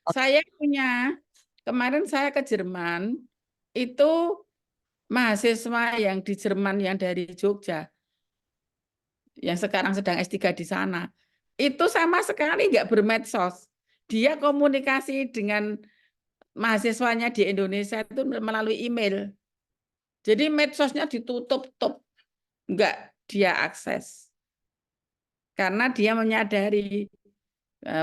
[SPEAKER 2] Saya punya, kemarin saya ke Jerman, itu mahasiswa yang di Jerman yang dari Jogja, yang sekarang sedang S3 di sana, itu sama sekali nggak bermedsos. Dia komunikasi dengan mahasiswanya di Indonesia itu melalui email. Jadi medsosnya ditutup, nggak dia akses. Karena dia menyadari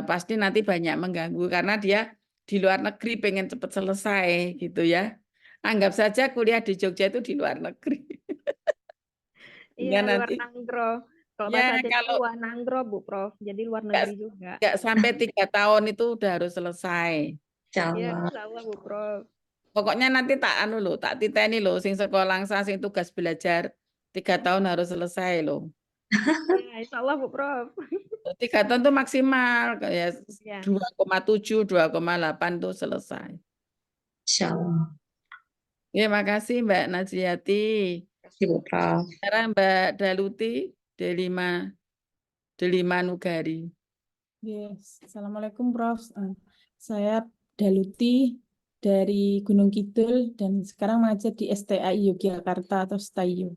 [SPEAKER 2] pasti nanti banyak mengganggu, karena dia di luar negeri pengen cepat selesai gitu ya. Anggap saja kuliah di Jogja itu di luar negeri.
[SPEAKER 1] Iya, luar
[SPEAKER 2] nanti
[SPEAKER 1] Nanggro. Kalau
[SPEAKER 2] ya,
[SPEAKER 1] bahasa Aceh
[SPEAKER 2] kalau
[SPEAKER 1] luar Nanggro, Bu Prof. Jadi luar negeri juga.
[SPEAKER 2] nggak sampai 3 tahun itu udah harus selesai.
[SPEAKER 1] Iya, insya Allah, Bu Prof.
[SPEAKER 2] Pokoknya nanti tak anu loh, tak titeni loh, sing sekolah Langsa, sing tugas belajar 3 tahun harus selesai loh.
[SPEAKER 1] Ya, insya Allah, Bu Prof.
[SPEAKER 2] 3 tahun itu maksimal, kayak
[SPEAKER 1] Ya.
[SPEAKER 2] 2,7, 2,8 tuh selesai.
[SPEAKER 10] Insya Allah.
[SPEAKER 2] Terima kasih Mbak Najriati.
[SPEAKER 10] Terima kasih, Bu Prof.
[SPEAKER 2] Sekarang Mbak Daluti, Delima Nugari.
[SPEAKER 11] Yes. Assalamualaikum Prof. Saya Daluti dari Gunung Kidul dan sekarang mengajar di STAI Yogyakarta atau STAIYO.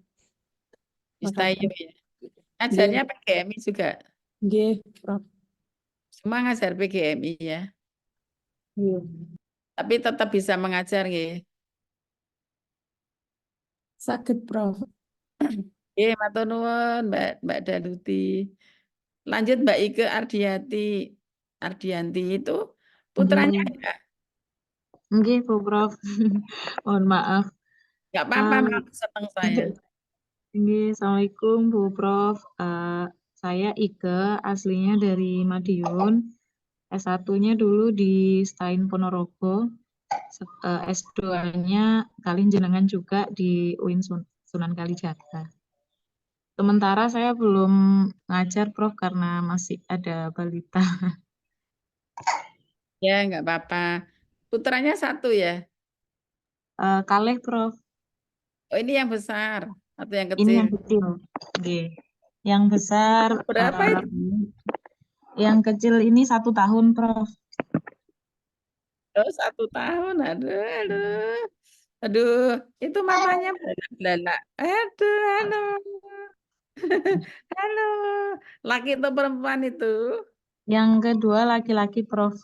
[SPEAKER 2] STAIYO ya. Ngajarnya PGMI juga.
[SPEAKER 11] Nggih, Prof.
[SPEAKER 2] Semua ngajar PGMI ya.
[SPEAKER 11] Iya.
[SPEAKER 2] Tapi tetap bisa mengajar nggih.
[SPEAKER 11] Saged, Prof.
[SPEAKER 2] Matur nuwun Mbak Daluti. Lanjut Mbak Ike Ardianti itu putranya ya?
[SPEAKER 10] Nggih, Bu Prof. Mohon maaf.
[SPEAKER 2] Nggak apa-apa,
[SPEAKER 10] Eh,
[SPEAKER 2] maaf seneng saya.
[SPEAKER 10] Nggih, Assalamualaikum Bu Prof. Saya Ike, aslinya dari Madiun. S1-nya dulu di STAIN Ponorogo. S2-nya kalian jenengan juga di UIN Sunan Kalijaga. Sementara saya belum ngajar Prof karena masih ada balita.
[SPEAKER 2] Ya, nggak apa-apa. Putranya satu ya?
[SPEAKER 10] Kalih Prof.
[SPEAKER 2] Oh, ini yang besar atau yang
[SPEAKER 10] Ini
[SPEAKER 2] kecil?
[SPEAKER 10] yang kecil. Nggih. Yang besar,
[SPEAKER 2] Berapa itu?
[SPEAKER 10] yang kecil ini 1 tahun Prof.
[SPEAKER 2] Oh, 1 tahun. Aduh. Aduh, itu mamanya Lala. Aduh, halo. Halo. Laki atau perempuan itu?
[SPEAKER 10] Yang kedua laki-laki Prof.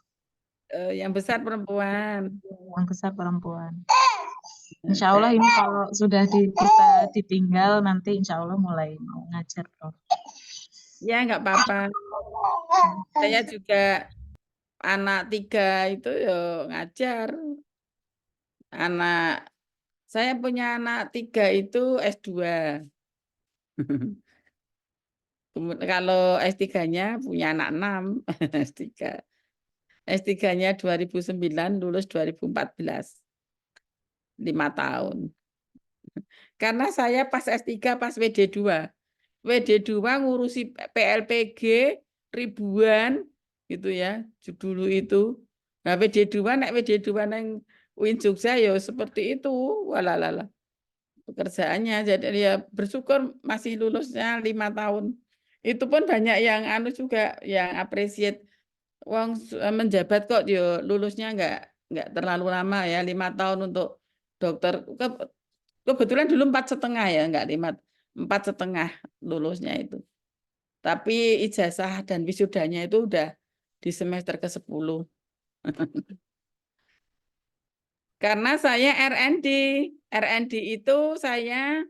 [SPEAKER 2] Yang besar perempuan.
[SPEAKER 10] Yang besar perempuan. Insya Allah ini kalau sudah kita ditinggal nanti insya Allah mulai mau ngajar Prof.
[SPEAKER 2] Ya, nggak apa-apa. Saya juga anak 3 itu ya ngajar. Saya punya anak 3 itu S2. Kalau S3-nya punya anak 6. S3. S3-nya 2009, lulus 2014. 5 tahun. Karena saya pas S3, pas WD2. WD2 ngurusi PLPG ribuan gitu ya, dulu itu. Nah, WD2 nang UIN Jogja ya seperti itu. Walalala. Pekerjaannya jadi ya bersyukur masih lulusnya 5 tahun. Itu pun banyak yang juga yang appreciate wong menjabat kok yo lulusnya nggak terlalu lama ya, 5 tahun untuk dokter. Kebetulan dulu 4,5 ya, nggak 5, 4,5 lulusnya itu. Tapi ijazah dan wisudanya itu udah di semester ke-10. Karena saya RND itu saya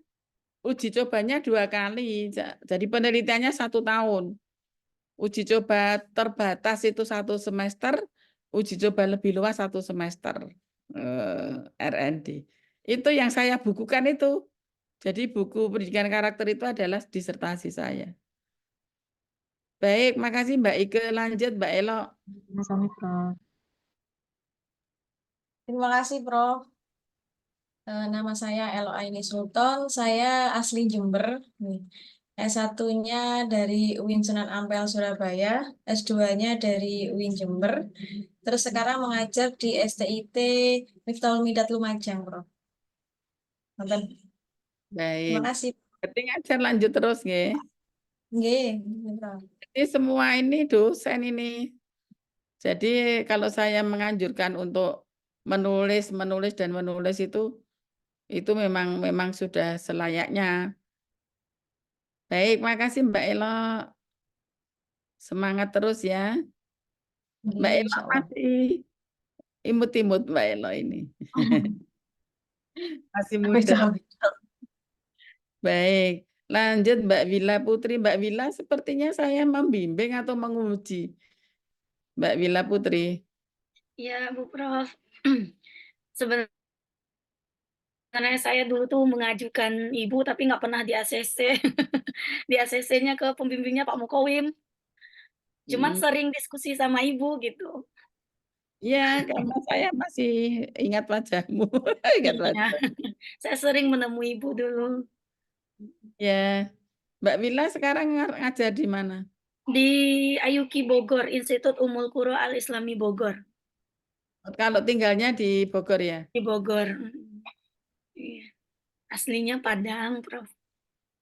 [SPEAKER 2] uji cobanya 2 kali. Jadi penelitiannya 1 tahun. Uji coba terbatas itu 1 semester, uji coba lebih luas 1 semester. RND. Itu yang saya bukukan itu. Jadi buku pendidikan karakter itu adalah disertasi saya. Baik, makasih Mbak Ike. Lanjut Mbak Elo.
[SPEAKER 10] Sama Prof.
[SPEAKER 12] Terima kasih, Prof. Nama saya Elo Aini Sultan, saya asli Jember. S1-nya dari UIN Sunan Ampel, Surabaya, S2-nya dari UIN Jember, terus sekarang mengajar di STIT Miftahul Midat Lumajang, Prof.
[SPEAKER 2] Baik.
[SPEAKER 12] Terima kasih.
[SPEAKER 2] Berarti ngajar lanjut terus, nggih.
[SPEAKER 12] Nggih, Prof.
[SPEAKER 2] Jadi semua ini dosen ini. Jadi kalau saya menganjurkan untuk menulis itu memang sudah selayaknya. Baik, makasih Mbak Elo. Semangat terus ya. Mbak Elo masih imut-imut Mbak Elo ini. Masih muda. Baik, lanjut Mbak Wila Putri. Mbak Wila sepertinya saya membimbing atau menguji. Mbak Wila Putri.
[SPEAKER 13] Ya, Bu Prof. Sebenarnya saya dulu tuh mengajukan Ibu tapi nggak pernah di ACC. Di ACC-nya ke pembimbingnya Pak Mukowim. Cuman sering diskusi sama Ibu gitu.
[SPEAKER 2] Iya, karena saya masih ingat wajahmu. Ingat wajah.
[SPEAKER 13] Saya sering menemui Ibu dulu.
[SPEAKER 2] Ya, Mbak Wila sekarang ngajar di mana?
[SPEAKER 13] Di Ayuki Bogor, Institut Ummul Qura Al Islami Bogor.
[SPEAKER 2] Kalau tinggalnya di Bogor ya?
[SPEAKER 13] Di Bogor. Aslinya Padang, Prof.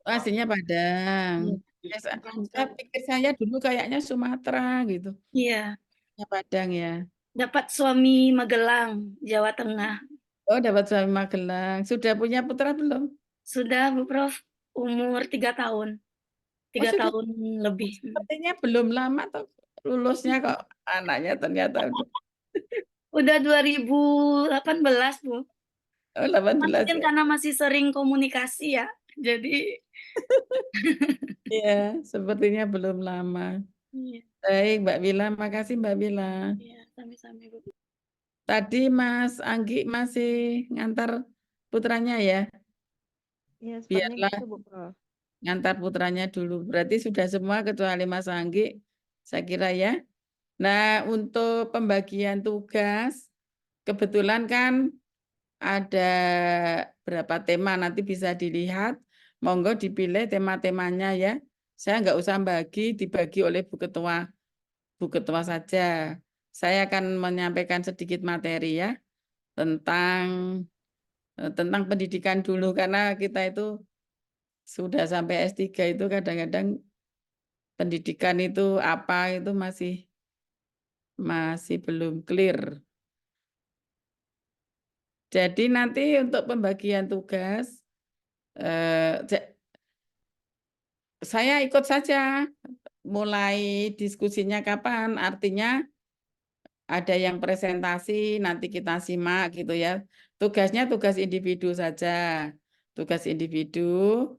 [SPEAKER 2] Aslinya Padang. Saya pikir saya dulu kayaknya Sumatera gitu.
[SPEAKER 13] Iya.
[SPEAKER 2] Padang ya.
[SPEAKER 13] Dapat suami Magelang, Jawa Tengah.
[SPEAKER 2] Oh, dapat suami Magelang. Sudah punya putra belum?
[SPEAKER 13] Sudah, Bu Prof. Umur 3 tahun. 3 tahun lebih.
[SPEAKER 2] Sepertinya belum lama tuh lulusnya kok anaknya ternyata
[SPEAKER 13] udah 2018, Bu.
[SPEAKER 2] Oh, 18
[SPEAKER 13] Mungkin
[SPEAKER 2] ya.
[SPEAKER 13] karena masih sering komunikasi ya. Jadi
[SPEAKER 2] ya, sepertinya belum lama.
[SPEAKER 13] Iya.
[SPEAKER 2] Baik, Mbak Wila, makasih Mbak Wila.
[SPEAKER 13] Iya, sami-sami, Bu.
[SPEAKER 2] Tadi Mas Anggi masih ngantar putranya ya?
[SPEAKER 1] Ya, sepertinya
[SPEAKER 2] Biarlah
[SPEAKER 1] gitu, Bu Prof.
[SPEAKER 2] ngantar putranya dulu. Berarti sudah semua kecuali Mas Anggi, saya kira ya. Nah, untuk pembagian tugas, kebetulan kan ada berapa tema, nanti bisa dilihat. Monggo dipilih tema-temanya ya. Saya nggak usah dibagi oleh Bu Ketua saja. Saya akan menyampaikan sedikit materi ya tentang pendidikan dulu, karena kita itu sudah sampai S3 itu kadang-kadang pendidikan itu apa itu masih belum clear. Jadi nanti untuk pembagian tugas, saya ikut saja. Mulai diskusinya kapan? Artinya ada yang presentasi, nanti kita simak gitu ya. Tugasnya tugas individu saja. Tugas individu,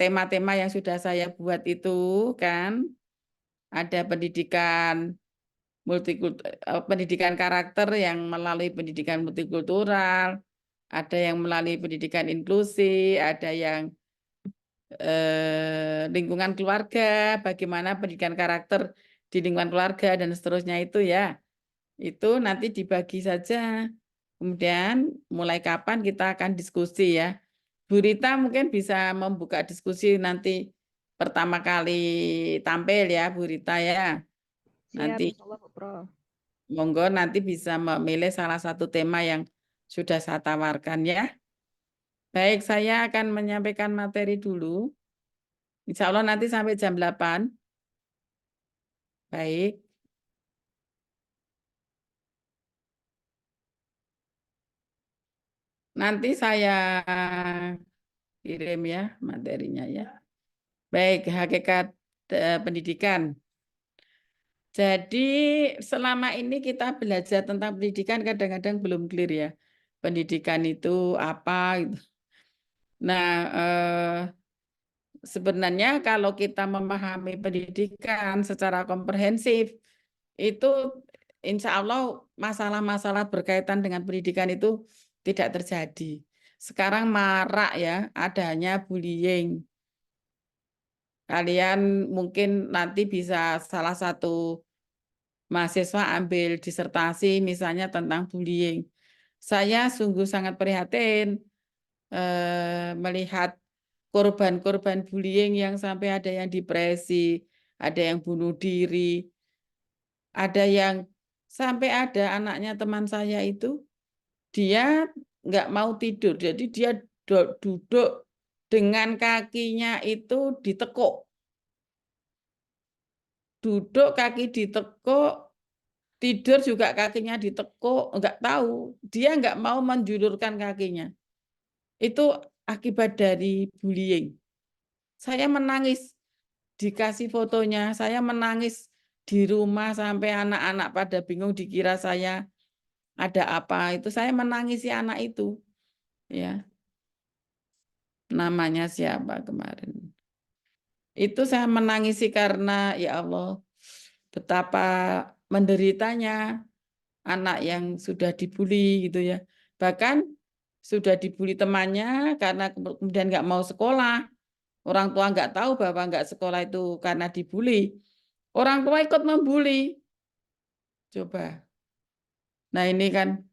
[SPEAKER 2] tema-tema yang sudah saya buat itu kan, ada pendidikan karakter yang melalui pendidikan multikultural, ada yang melalui pendidikan inklusi, ada yang lingkungan keluarga, bagaimana pendidikan karakter di lingkungan keluarga dan seterusnya itu ya. Itu nanti dibagi saja. Kemudian mulai kapan kita akan diskusi ya. Bu Rita mungkin bisa membuka diskusi nanti pertama kali tampil ya Bu Rita ya.
[SPEAKER 1] Siap,
[SPEAKER 2] Nanti
[SPEAKER 1] insya Allah, Bu Prof.
[SPEAKER 2] monggo nanti bisa memilih salah satu tema yang sudah saya tawarkan ya. Baik, saya akan menyampaikan materi dulu. Insya Allah nanti sampai jam 8. Baik. Nanti saya kirim ya materinya ya. Baik, hakikat pendidikan. Jadi selama ini kita belajar tentang pendidikan kadang-kadang belum clear ya. Pendidikan itu apa gitu. Nah, sebenarnya kalau kita memahami pendidikan secara komprehensif, itu insya Allah masalah-masalah berkaitan dengan pendidikan itu tidak terjadi. Sekarang marak ya adanya bullying. Kalian mungkin nanti bisa salah satu mahasiswa ambil disertasi misalnya tentang bullying. Saya sungguh sangat prihatin melihat korban-korban bullying yang sampai ada yang depresi, ada yang bunuh diri, ada yang sampai ada anaknya teman saya itu, dia nggak mau tidur, jadi dia duduk dengan kakinya itu ditekuk. Duduk kaki ditekuk, tidur juga kakinya ditekuk, nggak tahu. Dia nggak mau menjulurkan kakinya. Itu akibat dari bullying. Saya menangis, dikasih fotonya, saya menangis di rumah sampai anak-anak pada bingung dikira saya ada apa. Itu saya menangisi anak itu. Ya. Namanya siapa kemarin? Itu saya menangisi karena ya Allah, betapa menderitanya anak yang sudah dibully gitu ya. Bahkan sudah dibully temannya karena kemudian nggak mau sekolah. Orang tua nggak tahu bahwa nggak sekolah itu karena dibully. Orang tua ikut membuli. Coba. Nah ini kan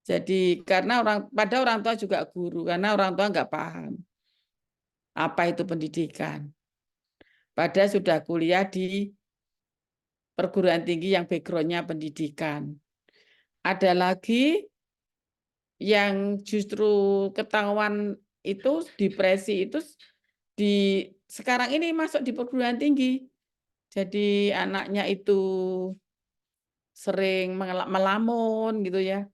[SPEAKER 2] jadi karena orang tua juga guru, karena orang tua nggak paham apa itu pendidikan. Padahal sudah kuliah di perguruan tinggi yang background-nya pendidikan. Ada lagi yang justru ketahuan itu depresi itu sekarang ini masuk di perguruan tinggi. Jadi anaknya itu sering melamun gitu ya.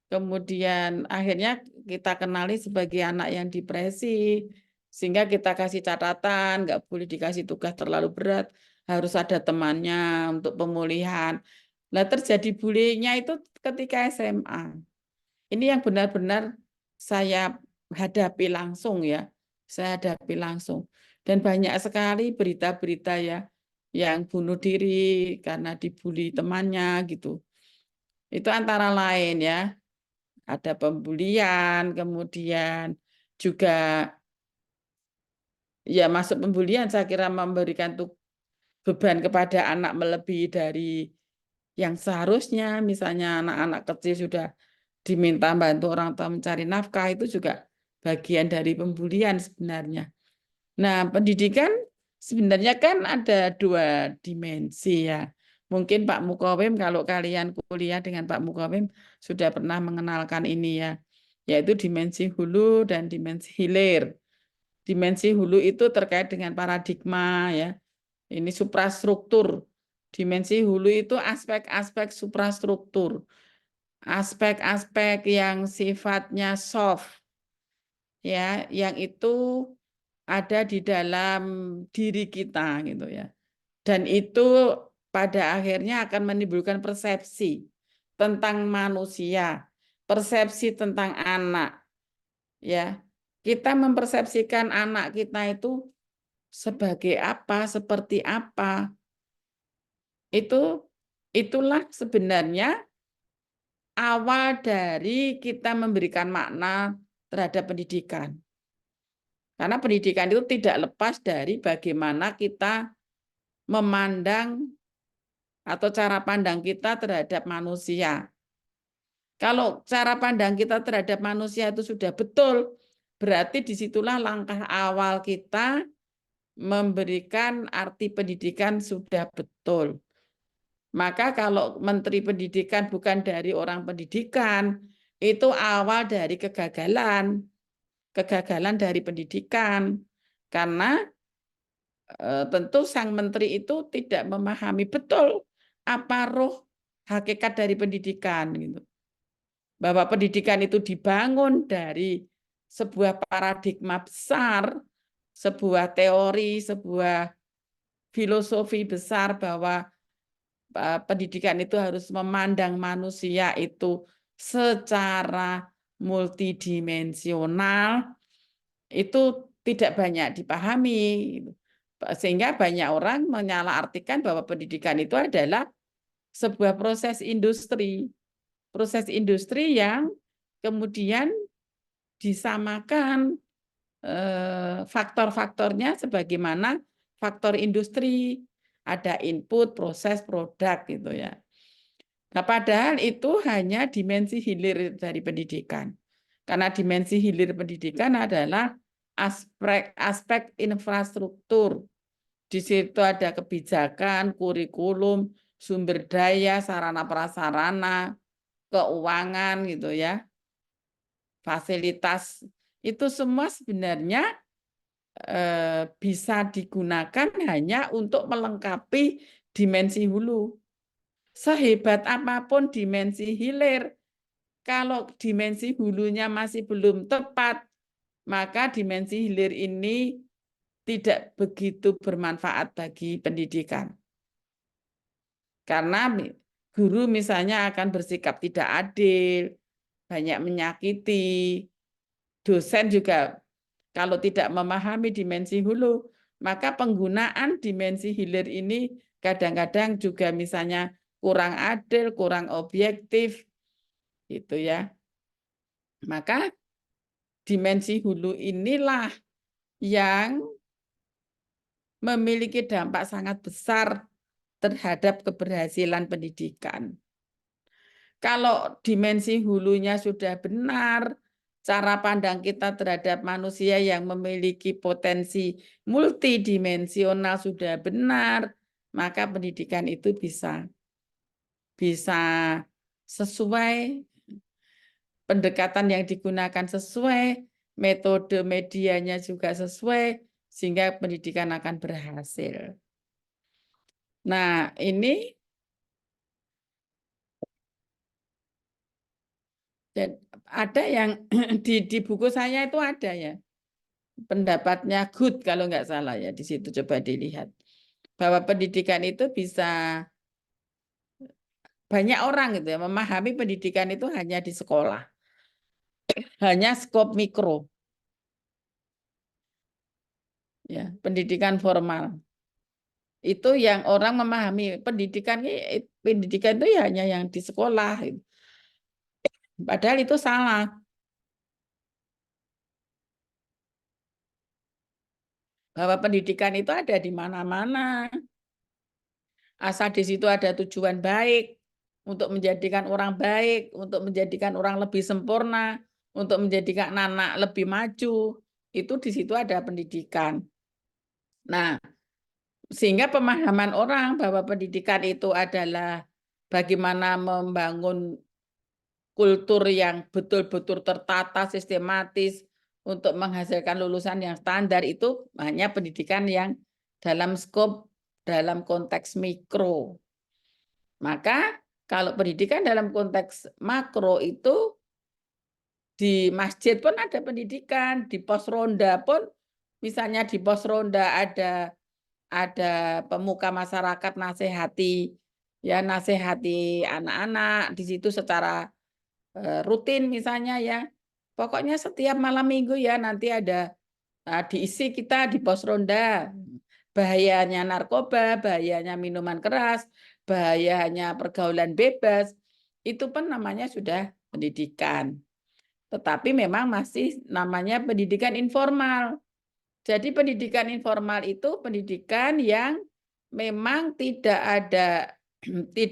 [SPEAKER 2] Kemudian akhirnya kita kenali sebagai anak yang depresi, sehingga kita kasih catatan, nggak boleh dikasih tugas terlalu berat, harus ada temannya untuk pemulihan. Nah, terjadi bullying-nya itu ketika SMA. Ini yang benar-benar saya hadapi langsung ya, saya hadapi langsung. Dan banyak sekali berita-berita ya, yang bunuh diri karena dibully temannya gitu. Itu antara lain ya. Ada pembulian, kemudian juga ya masuk pembulian saya kira memberikan beban kepada anak melebihi dari yang seharusnya. Misalnya anak-anak kecil sudah diminta bantu orang tua mencari nafkah, itu juga bagian dari pembulian sebenarnya. Nah, pendidikan sebenarnya kan ada 2 dimensi ya. Mungkin Pak Mukawim kalau kalian kuliah dengan Pak Mukawim sudah pernah mengenalkan ini ya, yaitu dimensi hulu dan dimensi hilir. Dimensi hulu itu terkait dengan paradigma ya. Ini suprastruktur. Dimensi hulu itu aspek-aspek suprastruktur. Aspek-aspek yang sifatnya soft ya, yang itu ada di dalam diri kita gitu ya. Dan itu pada akhirnya akan menimbulkan persepsi tentang manusia, persepsi tentang anak ya. Kita mempersepsikan anak kita itu sebagai apa, seperti apa. Itulah sebenarnya awal dari kita memberikan makna terhadap pendidikan. Karena pendidikan itu tidak lepas dari bagaimana kita memandang atau cara pandang kita terhadap manusia. Kalau cara pandang kita terhadap manusia itu sudah betul, berarti disitulah langkah awal kita memberikan arti pendidikan sudah betul. Maka kalau Menteri Pendidikan bukan dari orang pendidikan, itu awal dari kegagalan dari pendidikan. Karena tentu sang menteri itu tidak memahami betul apa roh hakikat dari pendidikan gitu. Bahwa pendidikan itu dibangun dari sebuah paradigma besar, sebuah teori, sebuah filosofi besar bahwa pendidikan itu harus memandang manusia itu secara multidimensional. Itu tidak banyak dipahami. Sehingga banyak orang menyalahartikan bahwa pendidikan itu adalah sebuah proses industri. Proses industri yang kemudian disamakan faktor-faktornya sebagaimana faktor industri, ada input, proses, produk gitu ya. Nah, padahal itu hanya dimensi hilir dari pendidikan. Karena dimensi hilir pendidikan adalah aspek infrastruktur. Di situ ada kebijakan, kurikulum, sumber daya, sarana prasarana, keuangan gitu ya. Fasilitas itu semua sebenarnya bisa digunakan hanya untuk melengkapi dimensi hulu. Sehebat apapun dimensi hilir, kalau dimensi hulunya masih belum tepat, maka dimensi hilir ini tidak begitu bermanfaat bagi pendidikan. Karena guru misalnya akan bersikap tidak adil, banyak menyakiti. Dosen juga kalau tidak memahami dimensi hulu, maka penggunaan dimensi hilir ini kadang-kadang juga misalnya kurang adil, kurang objektif, gitu ya. Maka dimensi hulu inilah yang memiliki dampak sangat besar terhadap keberhasilan pendidikan. Kalau dimensi hulunya sudah benar, cara pandang kita terhadap manusia yang memiliki potensi multidimensional sudah benar, maka pendidikan itu bisa sesuai, pendekatan yang digunakan sesuai, metode medianya juga sesuai, sehingga pendidikan akan berhasil. Nah, ini ada yang di buku saya itu ada ya, pendapatnya Good kalau nggak salah ya, di situ coba dilihat. Bahwa pendidikan itu bisa, banyak orang gitu ya, memahami pendidikan itu hanya di sekolah. Hanya skop mikro. Ya, pendidikan formal. Itu yang orang memahami pendidikan itu ya hanya yang di sekolah. Padahal itu salah. Bahwa pendidikan itu ada di mana-mana. Asal di situ ada tujuan baik untuk menjadikan orang baik, untuk menjadikan orang lebih sempurna, untuk menjadikan anak lebih maju, itu di situ ada pendidikan. Nah, sehingga pemahaman orang bahwa pendidikan itu adalah bagaimana membangun kultur yang betul-betul tertata, sistematis untuk menghasilkan lulusan yang standar itu hanya pendidikan yang dalam skop, dalam konteks mikro. Maka kalau pendidikan dalam konteks makro itu di masjid pun ada pendidikan, di pos ronda pun misalnya di pos ronda ada pemuka masyarakat nasihati anak-anak di situ secara rutin misalnya ya. Pokoknya setiap malam minggu ya nanti ada diisi kita di pos ronda. Bahayanya narkoba, bahayanya minuman keras, bahayanya pergaulan bebas, itu pun namanya sudah pendidikan. Tetapi memang masih namanya pendidikan informal. Jadi pendidikan informal itu pendidikan yang memang tidak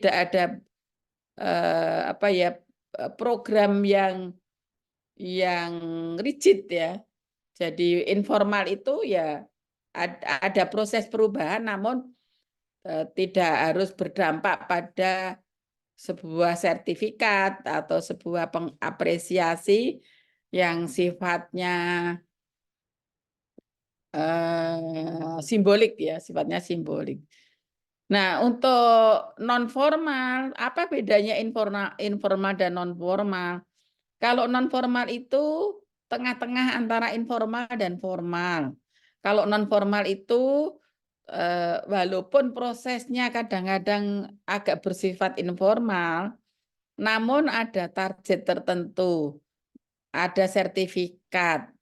[SPEAKER 2] ada program yang rigid ya. Jadi informal itu ya ada proses perubahan namun tidak harus berdampak pada sebuah sertifikat atau sebuah pengapresiasi yang sifatnya simbolik ya, sifatnya simbolik. Nah, untuk non formal, apa bedanya informal dan non formal? Kalau non formal itu tengah-tengah antara informal dan formal. Kalau non formal itu walaupun prosesnya kadang-kadang agak bersifat informal, namun ada target tertentu, ada sertifikat.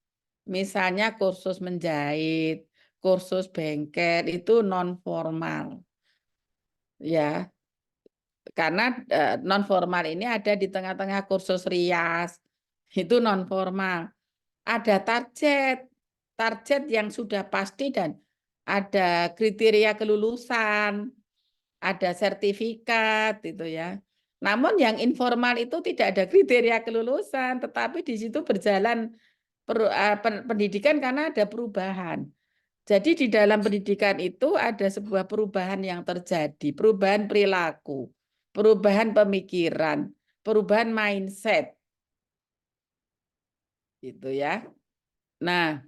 [SPEAKER 2] Misalnya kursus menjahit, kursus bengkel itu non formal. Ya, karena non formal ini ada di tengah-tengah kursus rias, itu non formal. Ada target yang sudah pasti dan ada kriteria kelulusan, ada sertifikat itu ya. Namun yang informal itu tidak ada kriteria kelulusan, tetapi di situ berjalan pendidikan karena ada perubahan. Jadi di dalam pendidikan itu ada sebuah perubahan yang terjadi, perubahan perilaku, perubahan pemikiran, perubahan mindset. Gitu ya. Nah,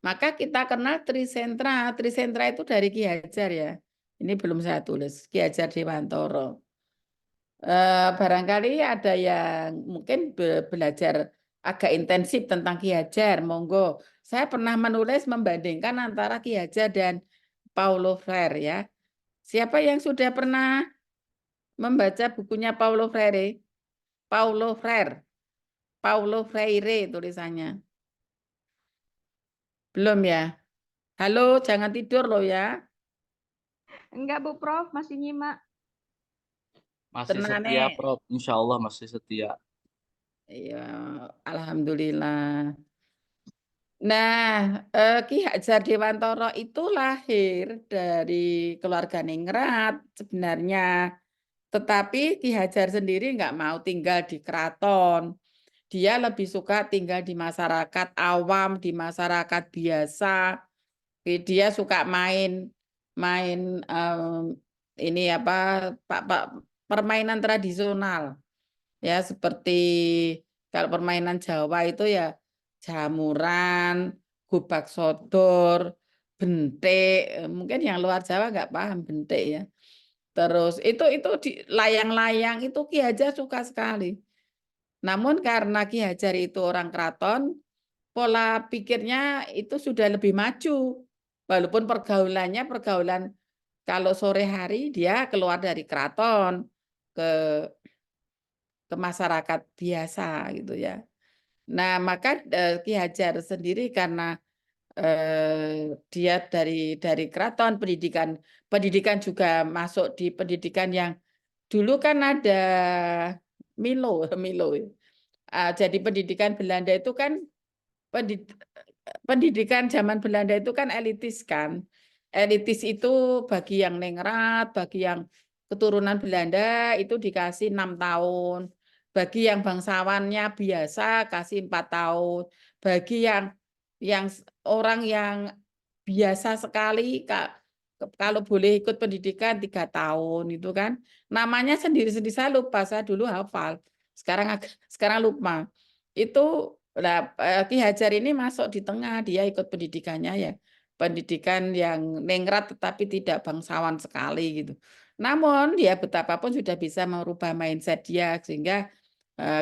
[SPEAKER 2] maka kita kenal Trisentra. Trisentra itu dari Ki Hajar ya. Ini belum saya tulis, Ki Hajar Dewantoro. Barangkali ada yang mungkin belajar agak intensif tentang Ki Hajar, monggo. Saya pernah menulis membandingkan antara Ki Hajar dan Paulo Freire ya. Siapa yang sudah pernah membaca bukunya Paulo Freire? Paulo Freire. Paulo Freire tulisannya. Belum ya? Halo, jangan tidur loh ya.
[SPEAKER 1] Enggak, Bu Prof, masih nyimak.
[SPEAKER 5] Masih setia, Prof. Insya Allah masih setia.
[SPEAKER 2] Iya, alhamdulillah. Nah, Ki Hajar Dewantoro itu lahir dari keluarga ningrat sebenarnya. Tetapi Ki Hajar sendiri nggak mau tinggal di keraton. Dia lebih suka tinggal di masyarakat awam, di masyarakat biasa. Dia suka main ini apa permainan tradisional. Ya, seperti kalau permainan Jawa itu ya jamuran, gubak sodor, bentik. Mungkin yang luar Jawa nggak paham bentik ya. Terus itu di layang-layang itu Ki Hajar suka sekali. Namun karena Ki Hajar itu orang keraton, pola pikirnya itu sudah lebih maju. Walaupun pergaulannya pergaulan kalau sore hari dia keluar dari keraton ke masyarakat biasa gitu ya. Nah, maka Ki Hajar sendiri karena dia dari keraton, pendidikan juga masuk di pendidikan yang dulu kan ada Milo. Jadi pendidikan Belanda itu kan pendidikan zaman Belanda itu kan elitis kan. Elitis itu bagi yang ningrat, bagi yang keturunan Belanda itu dikasih 6 tahun. Bagi yang bangsawannya biasa kasih 4 tahun. Bagi yang orang yang biasa sekali kalau boleh ikut pendidikan 3 tahun itu kan. Namanya sendiri-sendiri, saya lupa, saya dulu hafal. Sekarang lupa. Itu Ki Hajar ini masuk di tengah, dia ikut pendidikannya ya. Pendidikan yang ningrat tetapi tidak bangsawan sekali gitu. Namun dia betapapun sudah bisa merubah mindset dia sehingga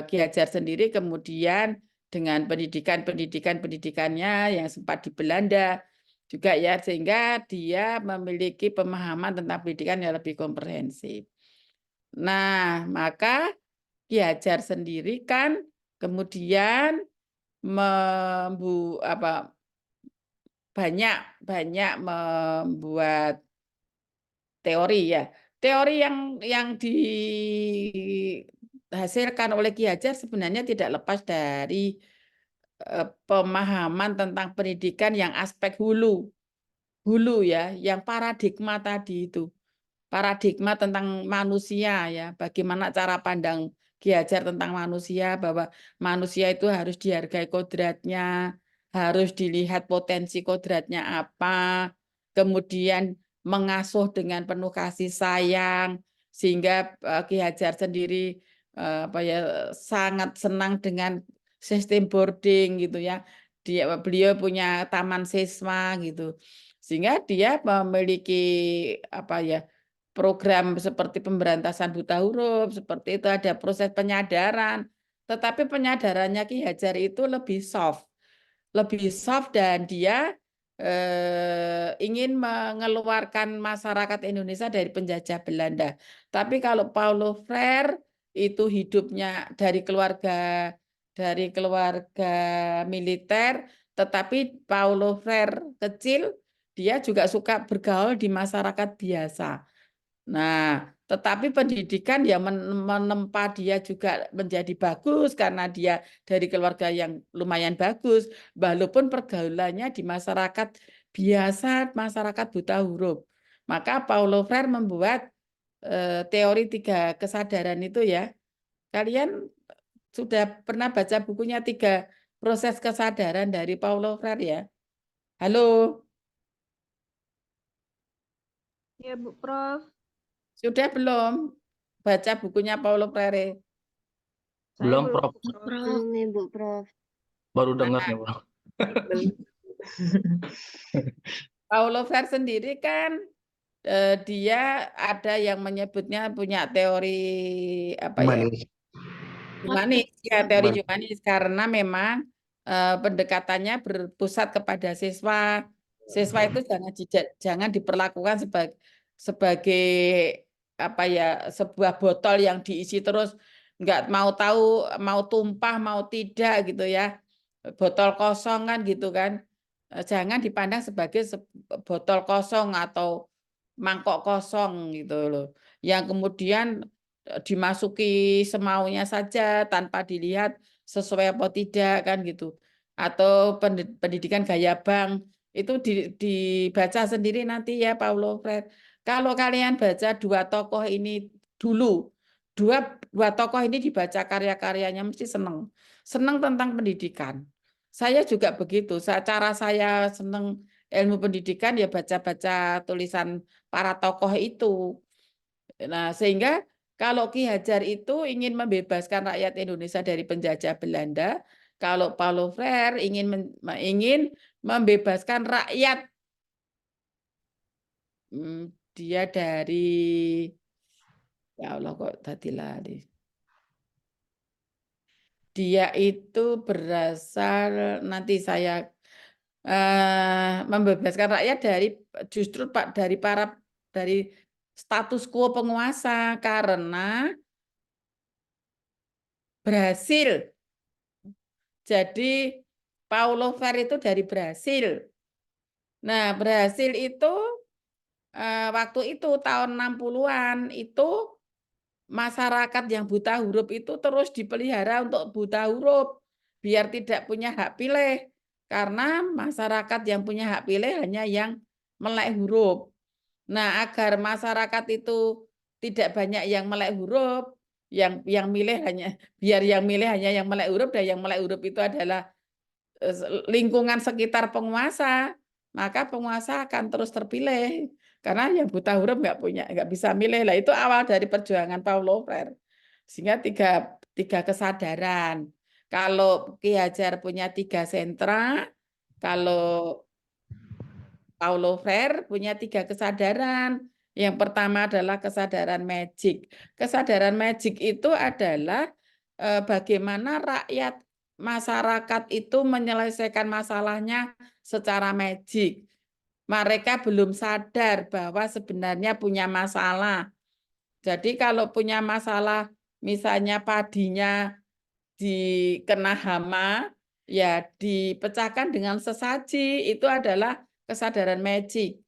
[SPEAKER 2] Ki Hajar sendiri kemudian dengan pendidikannya yang sempat di Belanda juga ya, sehingga dia memiliki pemahaman tentang pendidikan yang lebih komprehensif. Nah, maka Ki Hajar sendiri kan kemudian banyak membuat teori ya. Teori yang dihasilkan oleh Ki Hajar sebenarnya tidak lepas dari pemahaman tentang pendidikan yang aspek hulu ya, yang paradigma tadi itu. Paradigma tentang manusia ya, bagaimana cara pandang Ki Hajar tentang manusia, bahwa manusia itu harus dihargai kodratnya, harus dilihat potensi kodratnya apa, kemudian mengasuh dengan penuh kasih sayang, sehingga Ki Hajar sendiri sangat senang dengan sistem boarding gitu ya. Beliau punya taman siswa gitu, sehingga dia memiliki program seperti pemberantasan buta huruf, seperti itu ada proses penyadaran. Tetapi penyadarannya Ki Hajar itu lebih soft dan dia ingin mengeluarkan masyarakat Indonesia dari penjajah Belanda. Tapi kalau Paulo Freire itu hidupnya dari keluarga militer, tetapi Paulo Freire kecil dia juga suka bergaul di masyarakat biasa. Nah, tetapi pendidikan yang menempa dia juga menjadi bagus karena dia dari keluarga yang lumayan bagus, walaupun pergaulannya di masyarakat biasa, masyarakat buta huruf. Maka Paulo Freire membuat teori 3 kesadaran itu ya. Kalian sudah pernah baca bukunya 3 proses kesadaran dari Paulo Freire ya? Halo?
[SPEAKER 1] Ya, Bu Prof.
[SPEAKER 2] Sudah belum baca bukunya Paulo Freire?
[SPEAKER 5] Belum, Prof.
[SPEAKER 6] Belum, Ibu Prof.
[SPEAKER 5] Baru dengar nih, Prof.
[SPEAKER 2] Paulo Freire sendiri kan dia ada yang menyebutnya punya teori humanis ya, teori humanis karena memang pendekatannya berpusat kepada siswa. Siswa itu jangan diperlakukan sebagai sebuah botol yang diisi terus nggak mau tahu, mau tumpah mau tidak gitu ya, botol kosong kan gitu kan. Jangan dipandang sebagai botol kosong atau mangkok kosong gitu loh, yang kemudian dimasuki semaunya saja tanpa dilihat sesuai apa tidak kan gitu. Atau pendidikan gaya bank itu dibaca sendiri nanti ya Paulo Freire. Kalau kalian baca 2 tokoh ini dulu, dua tokoh ini dibaca karya-karyanya mesti seneng tentang pendidikan. Saya juga begitu. Cara saya seneng ilmu pendidikan ya baca-baca tulisan para tokoh itu. Nah, sehingga kalau Ki Hajar itu ingin membebaskan rakyat Indonesia dari penjajah Belanda, kalau Paulo Freire ingin membebaskan rakyat dia dari ya Allah kok tadi lari. Dia itu berasal nanti saya membebaskan rakyat dari status quo penguasa karena Brasil. Jadi Paulo Freire itu dari Brasil. Nah, berhasil itu waktu itu tahun 60-an itu masyarakat yang buta huruf itu terus dipelihara untuk buta huruf biar tidak punya hak pilih. Karena masyarakat yang punya hak pilih hanya yang melek huruf. Nah, agar masyarakat itu tidak banyak yang melek huruf, yang milih hanya biar yang milih hanya yang melek huruf, dan yang melek huruf itu adalah lingkungan sekitar penguasa, maka penguasa akan terus terpilih karena yang buta huruf nggak bisa milih. Lah itu awal dari perjuangan Paulo Freire. Sehingga tiga kesadaran. Kalau Ki Hajar punya 3 sentra, kalau Paulo Freire punya 3 kesadaran. Yang pertama adalah kesadaran magic. Kesadaran magic itu adalah bagaimana rakyat masyarakat itu menyelesaikan masalahnya secara magic. Mereka belum sadar bahwa sebenarnya punya masalah. Jadi kalau punya masalah, misalnya padinya dikena hama, ya dipecahkan dengan sesaji, itu adalah kesadaran magic.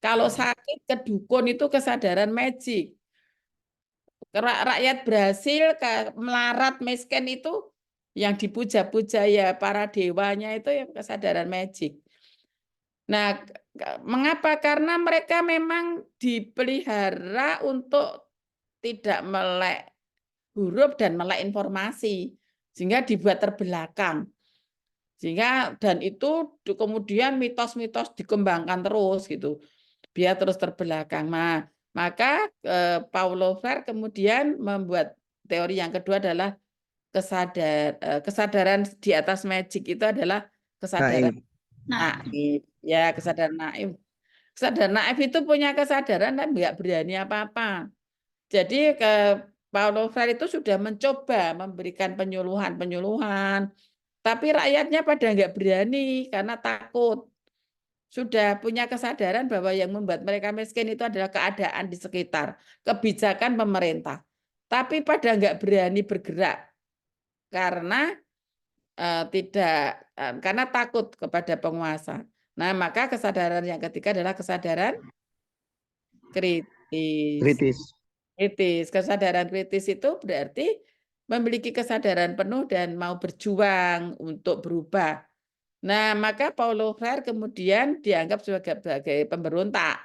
[SPEAKER 2] Kalau sakit ke dukun itu kesadaran magic. Rakyat berhasil melarat miskin itu yang dipuja-puja ya para dewanya itu yang kesadaran magic. Nah, mengapa? Karena mereka memang dipelihara untuk tidak melek huruf dan melek informasi, sehingga dibuat terbelakang. Sehingga dan itu kemudian mitos-mitos dikembangkan terus gitu, biar terus terbelakang. Nah, maka Paulo Freire kemudian membuat teori yang kedua adalah kesadaran di atas magic itu adalah kesadaran naif. Ya, kesadaran naif. Kesadaran naif itu punya kesadaran dan nggak berani apa-apa. Jadi Paulo Freire itu sudah mencoba memberikan penyuluhan, tapi rakyatnya pada nggak berani karena takut. Sudah punya kesadaran bahwa yang membuat mereka miskin itu adalah keadaan di sekitar, kebijakan pemerintah. Tapi pada nggak berani bergerak karena karena takut kepada penguasa. Nah, maka kesadaran yang ketiga adalah kesadaran kritis. Kesadaran kritis itu berarti memiliki kesadaran penuh dan mau berjuang untuk berubah. Nah, maka Paulo Freire kemudian dianggap sebagai pemberontak.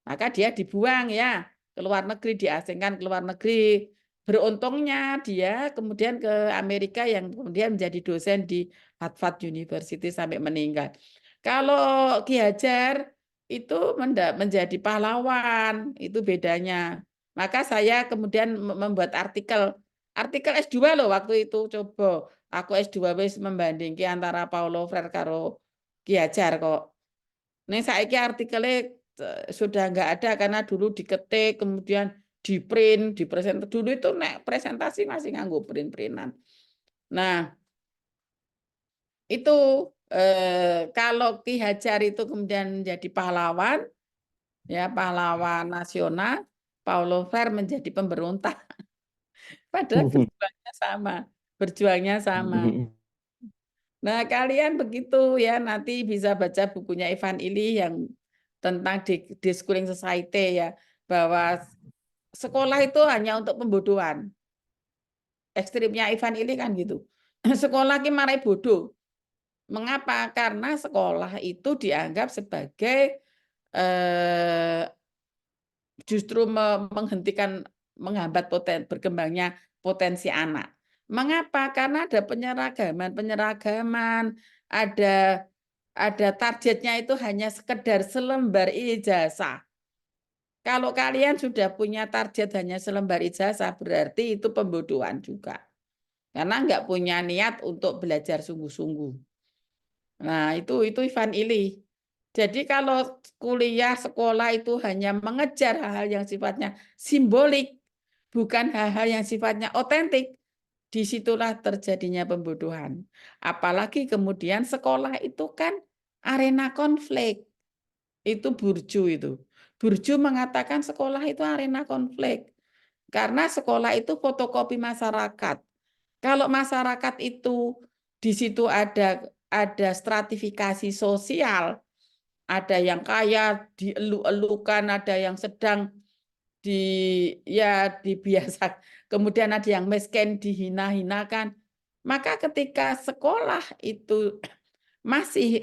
[SPEAKER 2] Maka dia dibuang ya ke luar negeri, diasingkan ke luar negeri. Beruntungnya dia kemudian ke Amerika yang kemudian menjadi dosen di Harvard University sampai meninggal. Kalau Ki Hajar itu menjadi pahlawan, itu bedanya. Maka saya kemudian membuat artikel S2 loh waktu itu. Coba aku S2 wis membandingkan antara Paulo Freire karo Ki Hajar kok. Nih saiki artikelnya sudah nggak ada karena dulu diketik kemudian di print, dipresentasi. Dulu itu nek presentasi masih nganggo print-printan. Nah, itu kalau Ki Hajar itu kemudian menjadi pahlawan, ya pahlawan nasional, Paulo Freire menjadi pemberontak. Padahal berjuangnya sama. Nah, kalian begitu ya, nanti bisa baca bukunya Ivan Illich yang tentang Deschooling Society ya, bahwa sekolah itu hanya untuk pembodohan. Ekstrimnya Ivan Illich kan gitu. Sekolah ki marai bodoh. Mengapa? Karena sekolah itu dianggap sebagai justru menghentikan, menghambat berkembangnya potensi anak. Mengapa? Karena ada penyeragaman, ada targetnya itu hanya sekedar selembar ijazah. Kalau kalian sudah punya target hanya selembar ijazah, berarti itu pembodohan juga. Karena nggak punya niat untuk belajar sungguh-sungguh. Nah, itu Ivan Illich. Jadi kalau kuliah, sekolah itu hanya mengejar hal-hal yang sifatnya simbolik, bukan hal-hal yang sifatnya otentik, disitulah terjadinya pembodohan. Apalagi kemudian sekolah itu kan arena konflik. Itu Bourdieu itu. Bourdieu mengatakan sekolah itu arena konflik. Karena sekolah itu fotokopi masyarakat. Kalau masyarakat itu di situ ada stratifikasi sosial, ada yang kaya dielu-elukan, ada yang sedang dibiasa, kemudian ada yang miskin dihina-hinakan. Maka ketika sekolah itu masih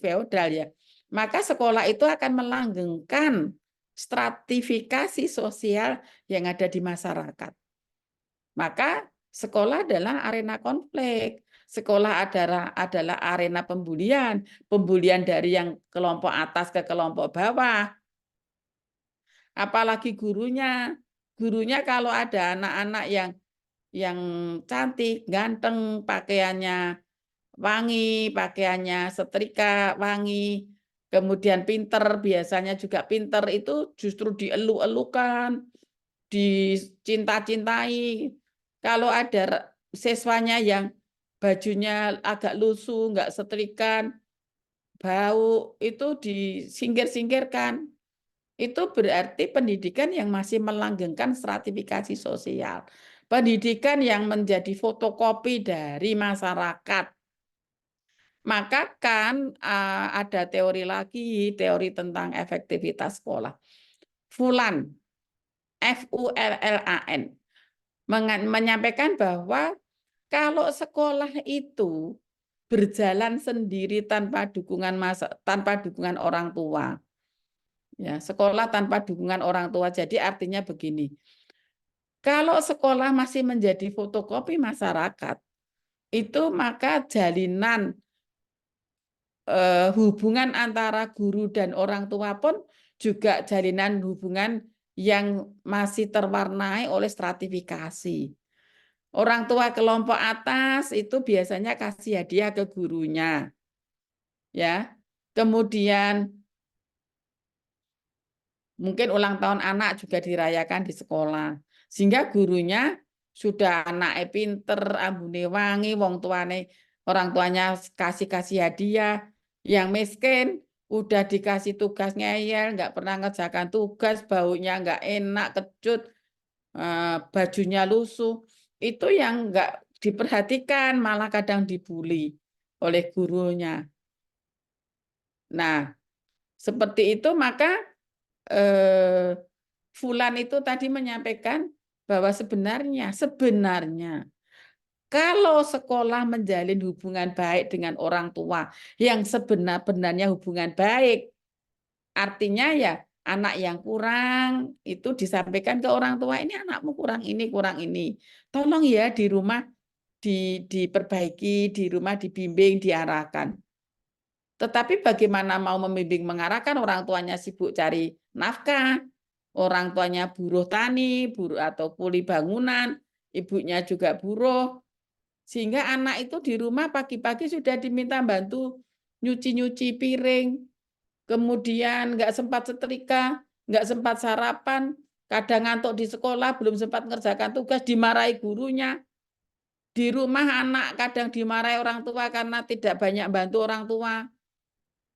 [SPEAKER 2] feodal ya, maka sekolah itu akan melanggengkan stratifikasi sosial yang ada di masyarakat. Maka sekolah adalah arena konflik. Sekolah adalah arena pembulian dari yang kelompok atas ke kelompok bawah. Apalagi gurunya kalau ada anak-anak yang cantik, ganteng, pakaiannya wangi, pakaiannya setrika wangi, kemudian pinter, biasanya juga pinter, itu justru dielu-elukan, dicinta-cintai. Kalau ada siswanya yang bajunya agak lusuh, nggak setrikan, bau, itu disingkir-singkirkan. Itu berarti pendidikan yang masih melanggengkan stratifikasi sosial. Pendidikan yang menjadi fotokopi dari masyarakat. Maka kan ada teori lagi, teori tentang efektivitas sekolah. Fulan, FULLAN, menyampaikan bahwa kalau sekolah itu berjalan sendiri tanpa dukungan orang tua, ya, sekolah tanpa dukungan orang tua. Jadi artinya begini, kalau sekolah masih menjadi fotokopi masyarakat, itu maka jalinan hubungan antara guru dan orang tua pun juga jalinan hubungan yang masih terwarnai oleh stratifikasi. Orang tua kelompok atas itu biasanya kasih hadiah ke gurunya. Ya. Kemudian mungkin ulang tahun anak juga dirayakan di sekolah. Sehingga gurunya sudah anaknya pinter, ambune wangi, orang tuanya kasih hadiah. Yang miskin udah dikasih tugas ngeyel, nggak pernah ngerjakan tugas, baunya nggak enak, kecut, bajunya lusuh. Itu yang nggak diperhatikan, malah kadang dibully oleh gurunya. Nah, seperti itu maka Fulan itu tadi menyampaikan bahwa sebenarnya kalau sekolah menjalin hubungan baik dengan orang tua yang sebenar-benarnya hubungan baik, artinya ya anak yang kurang itu disampaikan ke orang tua, ini anakmu kurang ini. Tolong ya di rumah diperbaiki, di rumah dibimbing, diarahkan. Tetapi bagaimana mau membimbing mengarahkan, orang tuanya sibuk cari nafkah, orang tuanya buruh tani, buruh atau kuli bangunan, ibunya juga buruh. Sehingga anak itu di rumah pagi-pagi sudah diminta bantu nyuci-nyuci piring, kemudian nggak sempat setrika, nggak sempat sarapan, kadang ngantuk di sekolah, belum sempat mengerjakan tugas, dimarahi gurunya. Di rumah anak kadang dimarahi orang tua karena tidak banyak bantu orang tua.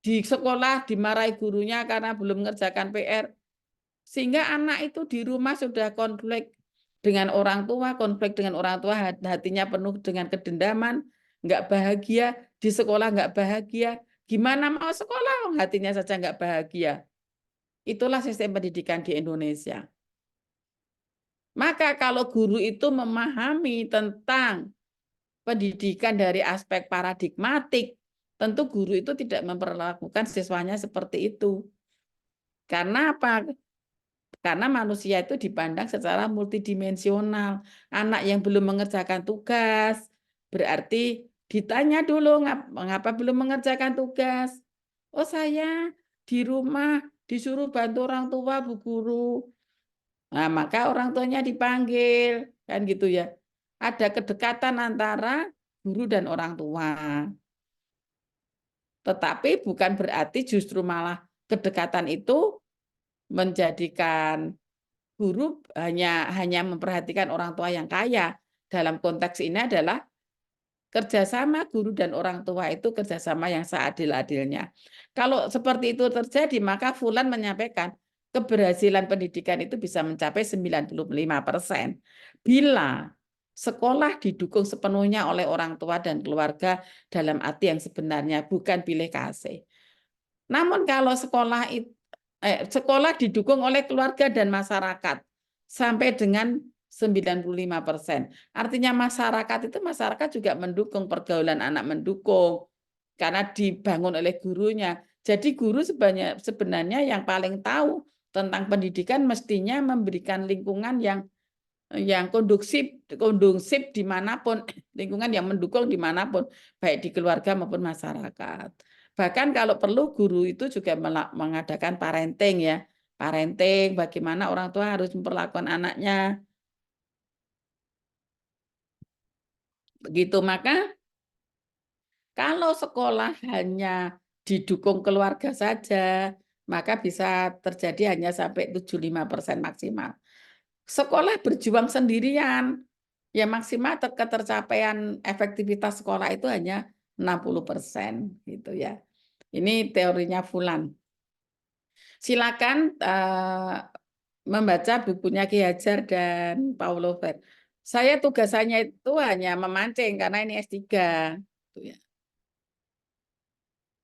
[SPEAKER 2] Di sekolah dimarahi gurunya karena belum mengerjakan PR. Sehingga anak itu di rumah sudah konflik dengan orang tua, hatinya penuh dengan kedendaman, nggak bahagia, di sekolah nggak bahagia. Gimana mau sekolah, hatinya saja nggak bahagia. Itulah sistem pendidikan di Indonesia. Maka kalau guru itu memahami tentang pendidikan dari aspek paradigmatik, tentu guru itu tidak memperlakukan siswanya seperti itu. Karena apa? Karena manusia itu dipandang secara multidimensional. Anak yang belum mengerjakan tugas, berarti ditanya dulu, mengapa belum mengerjakan tugas? Oh, saya di rumah disuruh bantu orang tua, Bu Guru. Nah, maka orang tuanya dipanggil, kan gitu ya. Ada kedekatan antara guru dan orang tua. Tetapi bukan berarti justru malah kedekatan itu menjadikan guru hanya memperhatikan orang tua yang kaya. Dalam konteks ini adalah kerjasama guru dan orang tua itu kerjasama yang seadil-adilnya. Kalau seperti itu terjadi, maka Fulan menyampaikan keberhasilan pendidikan itu bisa mencapai 95% bila sekolah didukung sepenuhnya oleh orang tua dan keluarga dalam arti yang sebenarnya, bukan pilih kasih. Namun kalau sekolah didukung oleh keluarga dan masyarakat sampai dengan 95%. Artinya masyarakat juga mendukung, pergaulan anak mendukung karena dibangun oleh gurunya. Jadi guru sebenarnya yang paling tahu tentang pendidikan mestinya memberikan lingkungan yang kondusif dimanapun, lingkungan yang mendukung dimanapun, baik di keluarga maupun masyarakat. Bahkan kalau perlu guru itu juga mengadakan parenting ya, parenting bagaimana orang tua harus memperlakukan anaknya. Begitu, maka kalau sekolah hanya didukung keluarga saja, maka bisa terjadi hanya sampai 75% maksimal. Sekolah berjuang sendirian, ya maksimal ketercapaian efektivitas sekolah itu hanya 60% gitu ya. Ini teorinya Fulan. Silakan membaca bukunya Ki Hajar dan Paulo Freire. Saya tugasannya itu hanya memancing karena ini S3. Gitu ya.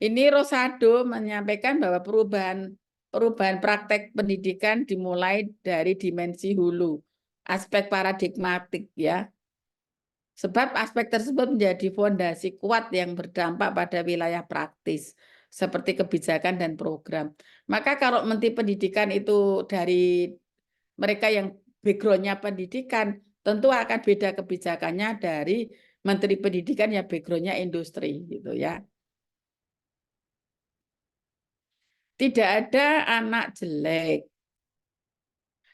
[SPEAKER 2] Ini Rosado menyampaikan bahwa perubahan praktek pendidikan dimulai dari dimensi hulu, aspek paradigmatik ya. Sebab aspek tersebut menjadi fondasi kuat yang berdampak pada wilayah praktis, seperti kebijakan dan program. Maka kalau Menteri Pendidikan itu dari mereka yang background-nya pendidikan, tentu akan beda kebijakannya dari Menteri Pendidikan yang background-nya industri gitu ya. Tidak ada anak jelek,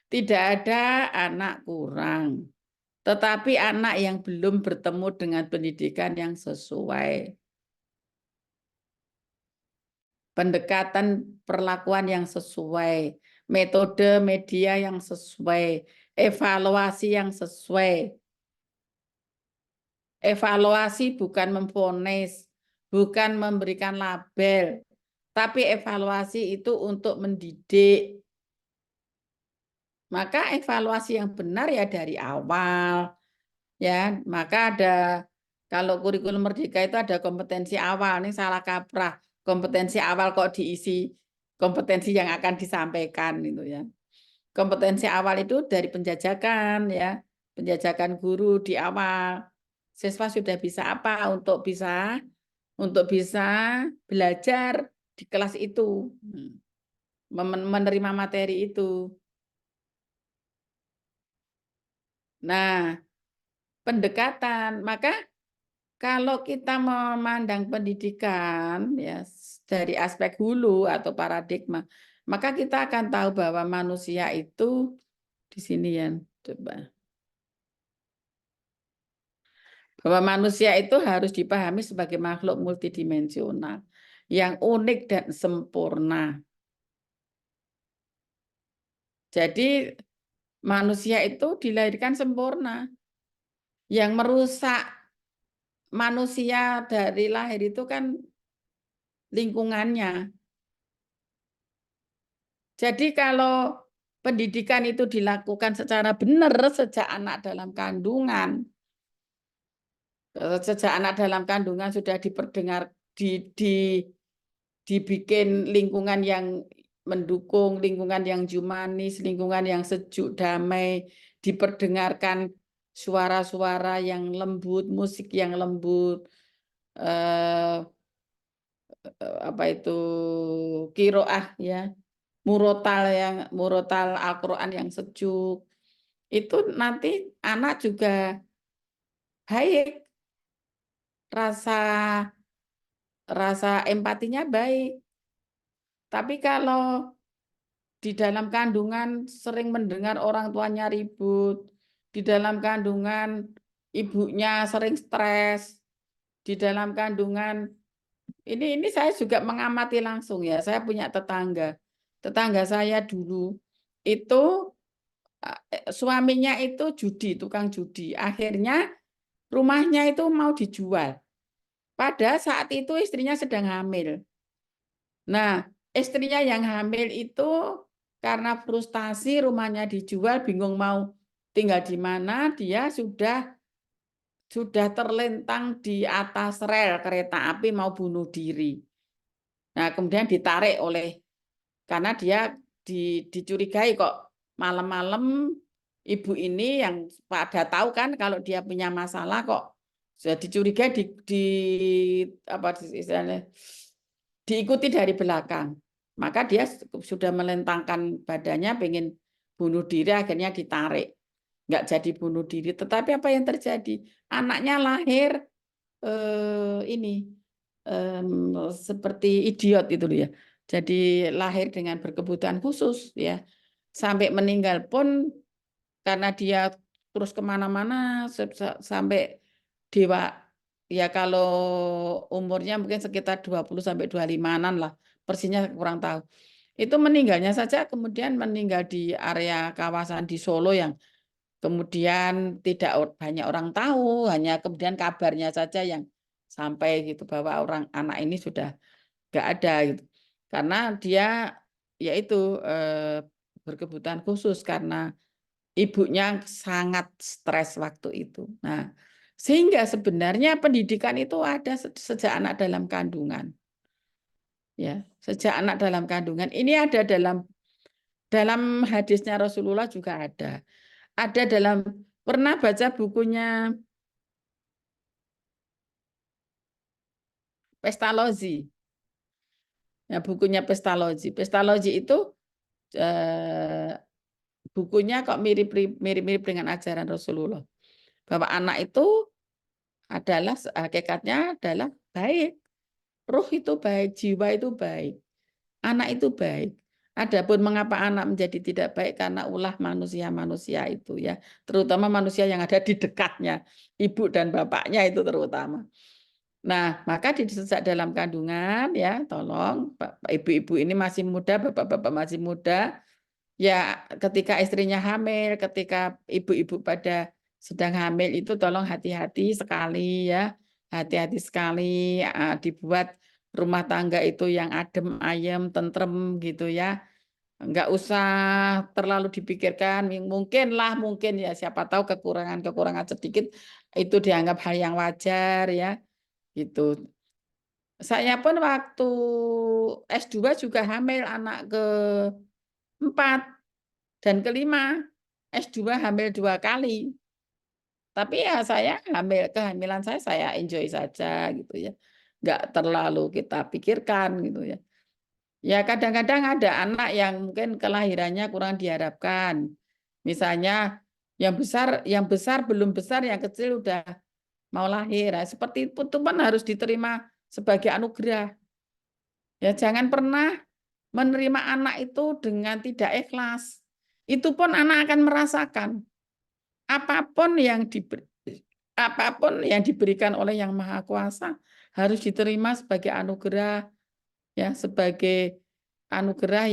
[SPEAKER 2] tidak ada anak kurang, tetapi anak yang belum bertemu dengan pendidikan yang sesuai. Pendekatan perlakuan yang sesuai, metode media yang sesuai, evaluasi yang sesuai. Evaluasi bukan memvonis, bukan memberikan label, tapi evaluasi itu untuk mendidik. Maka evaluasi yang benar ya dari awal. Ya, maka ada kalau kurikulum merdeka itu ada kompetensi awal, ini salah kaprah. Kompetensi awal kok diisi kompetensi yang akan disampaikan itu ya. Kompetensi awal itu dari penjajakan ya, penjajakan guru di awal. Siswa sudah bisa apa untuk bisa belajar di kelas itu, menerima materi itu. Nah, pendekatan, maka kalau kita memandang pendidikan ya dari aspek hulu atau paradigma, maka kita akan tahu bahwa manusia itu di sini ya, coba. Bahwa manusia itu harus dipahami sebagai makhluk multidimensional yang unik dan sempurna. Jadi manusia itu dilahirkan sempurna. Yang merusak manusia dari lahir itu kan lingkungannya. Jadi kalau pendidikan itu dilakukan secara benar sejak anak dalam kandungan, sudah dibikin lingkungan yang mendukung, lingkungan yang humanis, lingkungan yang sejuk, damai, diperdengarkan suara-suara yang lembut, musik yang lembut, apa itu kiroah ya, murotal Al-Quran yang sejuk, itu nanti anak juga baik, rasa empatinya baik. Tapi kalau di dalam kandungan sering mendengar orang tuanya ribut, di dalam kandungan ibunya sering stres, di dalam kandungan ini saya juga mengamati langsung ya. Saya punya tetangga saya dulu itu suaminya itu tukang judi. Akhirnya rumahnya itu mau dijual. Pada saat itu istrinya sedang hamil. Nah, istrinya yang hamil itu karena frustasi rumahnya dijual, bingung mau tinggal di mana, dia sudah terlentang di atas rel kereta api mau bunuh diri. Nah, kemudian ditarik karena dia dicurigai kok malam-malam ibu ini yang pada tahu kan kalau dia punya masalah kok sudah dicurigai apa istilahnya diikuti dari belakang. Maka dia sudah melentangkan badannya pengen bunuh diri, akhirnya ditarik. Nggak jadi bunuh diri. Tetapi apa yang terjadi? Anaknya lahir seperti idiot itu ya. Jadi lahir dengan berkebutuhan khusus ya. Sampai meninggal pun karena dia terus kemana-mana sampai dewa. Ya kalau umurnya mungkin sekitar 20-25-an lah. Persisnya kurang tahu. Itu meninggalnya saja kemudian meninggal di area kawasan di Solo yang kemudian tidak banyak orang tahu, hanya kemudian kabarnya saja yang sampai gitu bahwa anak ini sudah nggak ada gitu. Karena dia yaitu berkebutuhan khusus karena ibunya sangat stres waktu itu. Nah, sehingga sebenarnya pendidikan itu ada sejak anak dalam kandungan. Ya, sejak anak dalam kandungan. Ini ada dalam hadisnya Rasulullah juga ada. Ada pernah baca bukunya Pestalozzi. Ya, bukunya Pestalozzi. Pestalozzi itu bukunya kok mirip-mirip dengan ajaran Rasulullah. Bahwa anak itu adalah hakikatnya adalah baik. Ruh itu baik, jiwa itu baik. Anak itu baik. Adapun mengapa anak menjadi tidak baik karena ulah manusia-manusia itu ya, terutama manusia yang ada di dekatnya, ibu dan bapaknya itu terutama. Nah, maka sejak dalam kandungan ya, tolong ibu-ibu ini masih muda, bapak-bapak masih muda, ya ketika istrinya hamil, ketika ibu-ibu pada sedang hamil itu tolong hati-hati sekali ya, hati-hati sekali dibuat rumah tangga itu yang adem, ayem, tentrem gitu ya. Enggak usah terlalu dipikirkan, mungkin ya siapa tahu kekurangan sedikit itu dianggap hal yang wajar ya. Gitu. Saya pun waktu S2 juga hamil anak ke-4 dan ke-5. S2 hamil 2 kali. Tapi ya kehamilan saya enjoy saja gitu ya. Enggak terlalu kita pikirkan gitu ya. Ya kadang-kadang ada anak yang mungkin kelahirannya kurang diharapkan. Misalnya yang besar belum besar, yang kecil udah mau lahir. Nah, seperti itu pun harus diterima sebagai anugerah. Ya jangan pernah menerima anak itu dengan tidak ikhlas. Itu pun anak akan merasakan apapun yang diberikan oleh Yang Maha Kuasa harus diterima sebagai anugerah, ya sebagai anugerah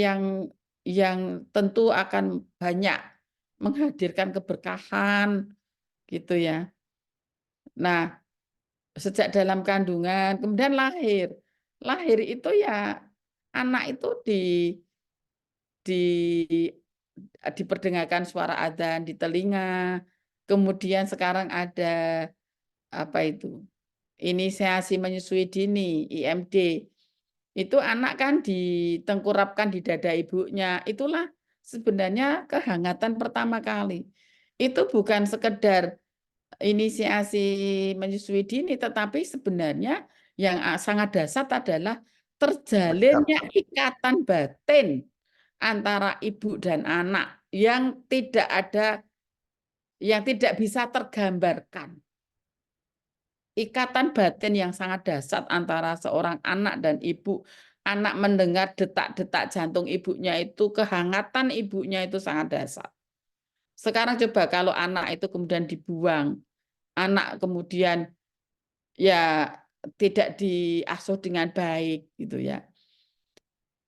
[SPEAKER 2] yang tentu akan banyak menghadirkan keberkahan gitu ya. Nah, sejak dalam kandungan kemudian lahir itu ya anak itu diperdengarkan suara adzan di telinga, kemudian sekarang ada apa itu inisiasi menyusui dini IMD, itu anak kan ditengkurapkan di dada ibunya, itulah sebenarnya kehangatan pertama kali. Itu bukan sekedar inisiasi menyusui dini, tetapi sebenarnya yang sangat dasar adalah terjalinnya ikatan batin antara ibu dan anak yang tidak bisa tergambarkan. Ikatan batin yang sangat dasar antara seorang anak dan ibu. Anak mendengar detak-detak jantung ibunya itu, kehangatan ibunya itu sangat dasar. Sekarang coba kalau anak itu kemudian dibuang, anak kemudian ya tidak diasuh dengan baik gitu ya.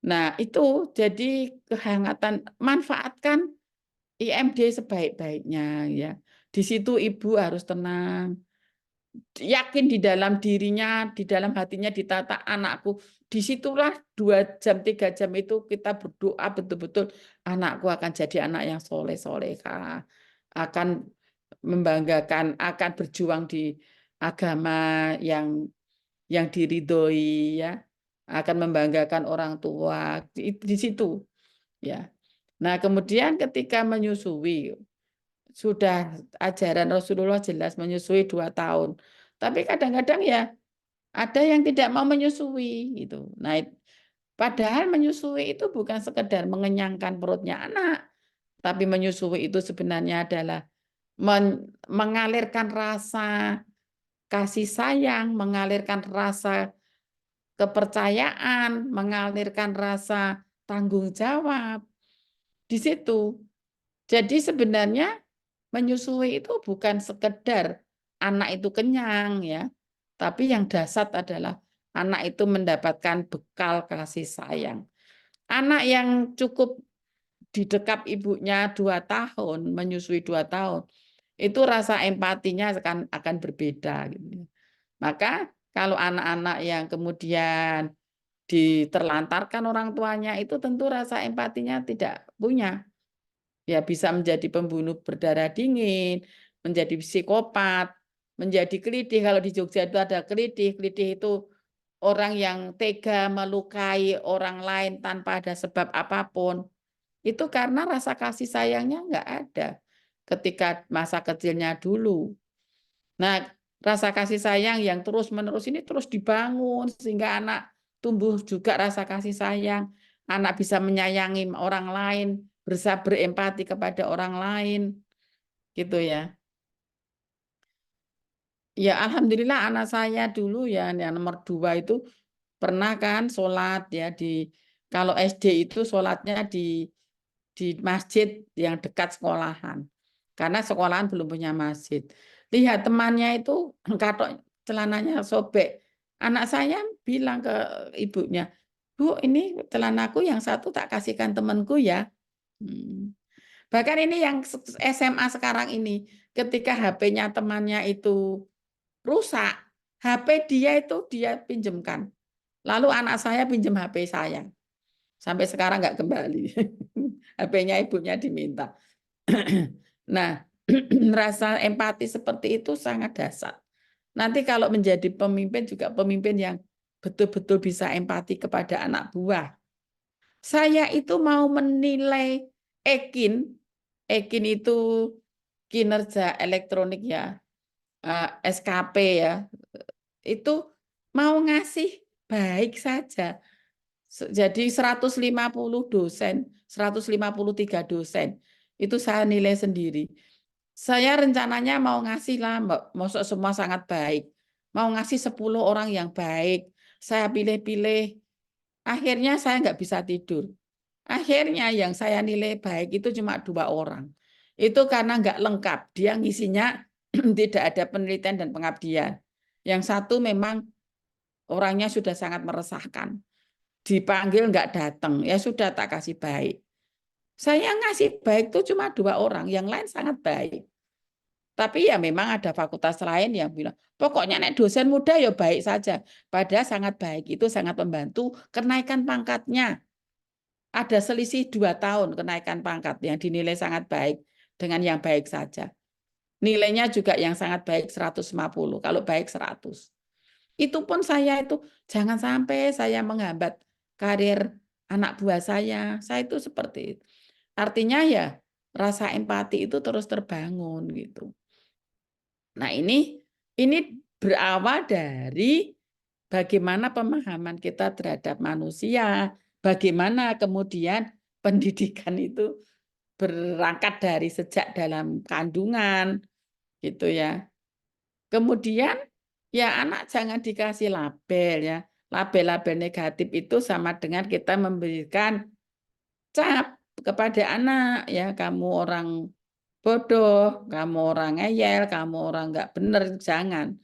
[SPEAKER 2] Nah, itu jadi kehangatan, manfaatkan IMD sebaik-baiknya ya. Di situ ibu harus tenang, yakin di dalam dirinya, di dalam hatinya ditata, anakku. Disitulah 2 jam, 3 jam itu kita berdoa betul-betul anakku akan jadi anak yang soleh-solehah, akan membanggakan, akan berjuang di agama yang diridhoi ya, akan membanggakan orang tua di situ ya. Nah, kemudian ketika menyusui sudah ajaran Rasulullah jelas menyusui 2 tahun. Tapi kadang-kadang ya ada yang tidak mau menyusui gitu. Nah, padahal menyusui itu bukan sekedar mengenyangkan perutnya anak, tapi menyusui itu sebenarnya adalah mengalirkan rasa kasih sayang, mengalirkan rasa kepercayaan, mengalirkan rasa tanggung jawab di situ. Jadi sebenarnya menyusui itu bukan sekedar anak itu kenyang ya, tapi yang dasar adalah anak itu mendapatkan bekal kasih sayang. Anak yang cukup didekap ibunya 2 tahun, menyusui 2 tahun, itu rasa empatinya akan berbeda gitu. Maka kalau anak-anak yang kemudian diterlantarkan orang tuanya itu tentu rasa empatinya tidak punya. Ya bisa menjadi pembunuh berdarah dingin, menjadi psikopat, menjadi kelitih. Kalau di Jogja itu ada kelitih. Kelitih itu orang yang tega melukai orang lain tanpa ada sebab apapun. Itu karena rasa kasih sayangnya nggak ada ketika masa kecilnya dulu. Nah, rasa kasih sayang yang terus-menerus ini terus dibangun sehingga anak tumbuh juga rasa kasih sayang. Anak bisa menyayangi orang lain, berempati kepada orang lain, gitu ya. Ya, alhamdulillah anak saya dulu ya, yang nomor 2 itu pernah kan sholat ya kalau SD itu sholatnya di masjid yang dekat sekolahan. Karena sekolahan belum punya masjid. Lihat temannya itu katok celananya sobek. Anak saya bilang ke ibunya, "Bu, ini celanaku yang satu tak kasihkan temanku ya." Bahkan ini yang SMA sekarang ini, ketika HP-nya temannya itu rusak, HP dia itu dia pinjemkan. Lalu anak saya pinjam HP saya. Sampai sekarang nggak kembali. HP-nya ibunya diminta. Nah, rasa empati seperti itu sangat dasar. Nanti kalau menjadi pemimpin juga pemimpin yang betul-betul bisa empati kepada anak buah. Saya itu mau menilai Ekin itu kinerja elektronik ya, SKP ya, itu mau ngasih baik saja. Jadi 150 dosen, 153 dosen, itu saya nilai sendiri. Saya rencananya mau ngasih lah, masuk semua sangat baik. Mau ngasih 10 orang yang baik. Saya pilih-pilih. Akhirnya saya nggak bisa tidur. Akhirnya yang saya nilai baik itu cuma 2 orang. Itu karena nggak lengkap. Dia ngisinya tidak ada penelitian dan pengabdian. Yang satu memang orangnya sudah sangat meresahkan. Dipanggil nggak datang, ya sudah tak kasih baik. Saya ngasih baik itu cuma 2 orang, yang lain sangat baik. Tapi ya memang ada fakultas lain yang bilang, pokoknya nek dosen muda ya baik saja. Padahal sangat baik itu sangat membantu kenaikan pangkatnya. Ada selisih 2 tahun kenaikan pangkat yang dinilai sangat baik dengan yang baik saja. Nilainya juga yang sangat baik 150, kalau baik 100. Itu pun saya itu jangan sampai saya menghambat karir anak buah saya. Saya itu seperti itu. Artinya ya rasa empati itu terus terbangun gitu. Nah, ini berawal dari bagaimana pemahaman kita terhadap manusia, bagaimana kemudian pendidikan itu berangkat dari sejak dalam kandungan gitu ya. Kemudian ya anak jangan dikasih label ya. Label-label negatif itu sama dengan kita memberikan cap kepada anak ya, kamu orang bodoh, kamu orang ngeyel, kamu orang nggak benar, jangan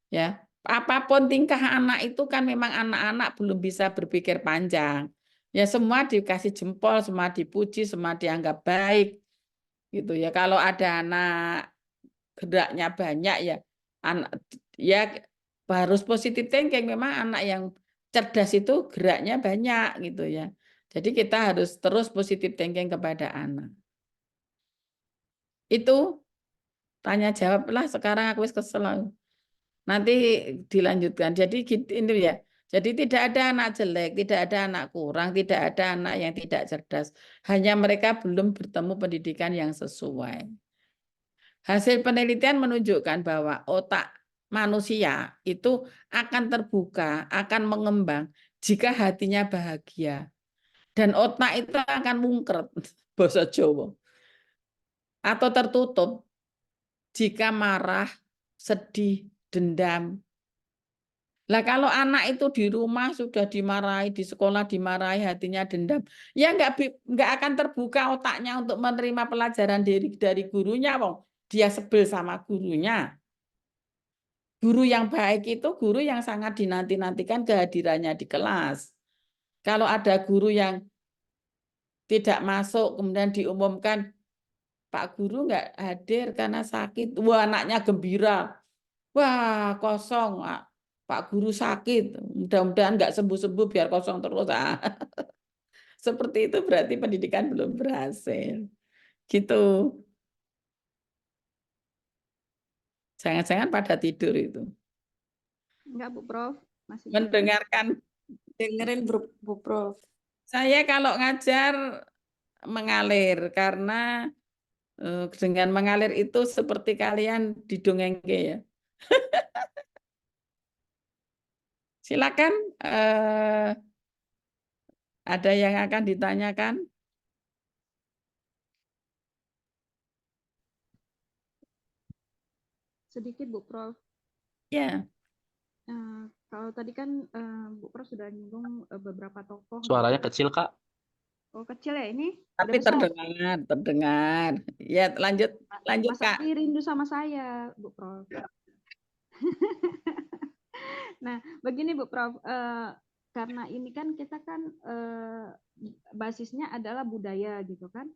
[SPEAKER 2] ya. Apapun tingkah anak itu kan memang anak-anak belum bisa berpikir panjang. Ya semua dikasih jempol, semua dipuji, semua dianggap baik gitu ya. Kalau ada anak geraknya banyak ya anak ya harus positif thinking, memang anak yang cerdas itu geraknya banyak gitu ya. Jadi kita harus terus positif thinking kepada anak. Itu tanya jawab lah, sekarang aku kesel. Nanti dilanjutkan. Jadi ini ya. Jadi tidak ada anak jelek, tidak ada anak kurang, tidak ada anak yang tidak cerdas. Hanya mereka belum bertemu pendidikan yang sesuai. Hasil penelitian menunjukkan bahwa otak manusia itu akan terbuka, akan mengembang jika hatinya bahagia. Dan otak itu akan mungkret, bahasa Jawa, atau tertutup jika marah, sedih, dendam. Lah kalau anak itu di rumah sudah dimarahi, di sekolah dimarahi, hatinya dendam, ya nggak akan terbuka otaknya untuk menerima pelajaran dari gurunya, Wong. Dia sebel sama gurunya. Guru yang baik itu guru yang sangat dinanti-nantikan kehadirannya di kelas. Kalau ada guru yang tidak masuk, kemudian diumumkan, Pak Guru nggak hadir karena sakit. Wah, anaknya gembira. Wah, kosong. Pak Guru sakit. Mudah-mudahan nggak sembuh-sembuh biar kosong terus. Seperti itu berarti pendidikan belum berhasil. Gitu. Jangan-jangan pada tidur itu.
[SPEAKER 1] Enggak, Bu Prof. Masih
[SPEAKER 2] Mendengarkan.
[SPEAKER 7] Dengerin Bu Prof.
[SPEAKER 2] Saya kalau ngajar mengalir karena dengan mengalir itu seperti kalian didongengke ya. Silakan ada yang akan ditanyakan?
[SPEAKER 1] sedikit Bu Prof.
[SPEAKER 2] Ya.
[SPEAKER 1] Kalau tadi kan Bu Prof sudah nyinggung beberapa tokoh.
[SPEAKER 5] Suaranya kecil, Kak.
[SPEAKER 1] Oh, kecil ya ini?
[SPEAKER 2] Tapi
[SPEAKER 1] Udah besar.
[SPEAKER 2] terdengar. Ya, lanjut
[SPEAKER 1] Mas
[SPEAKER 2] Kak.
[SPEAKER 1] Ari rindu sama saya, Bu Prof. Nah, begini Bu Prof, karena ini kan kita kan basisnya adalah budaya gitu kan.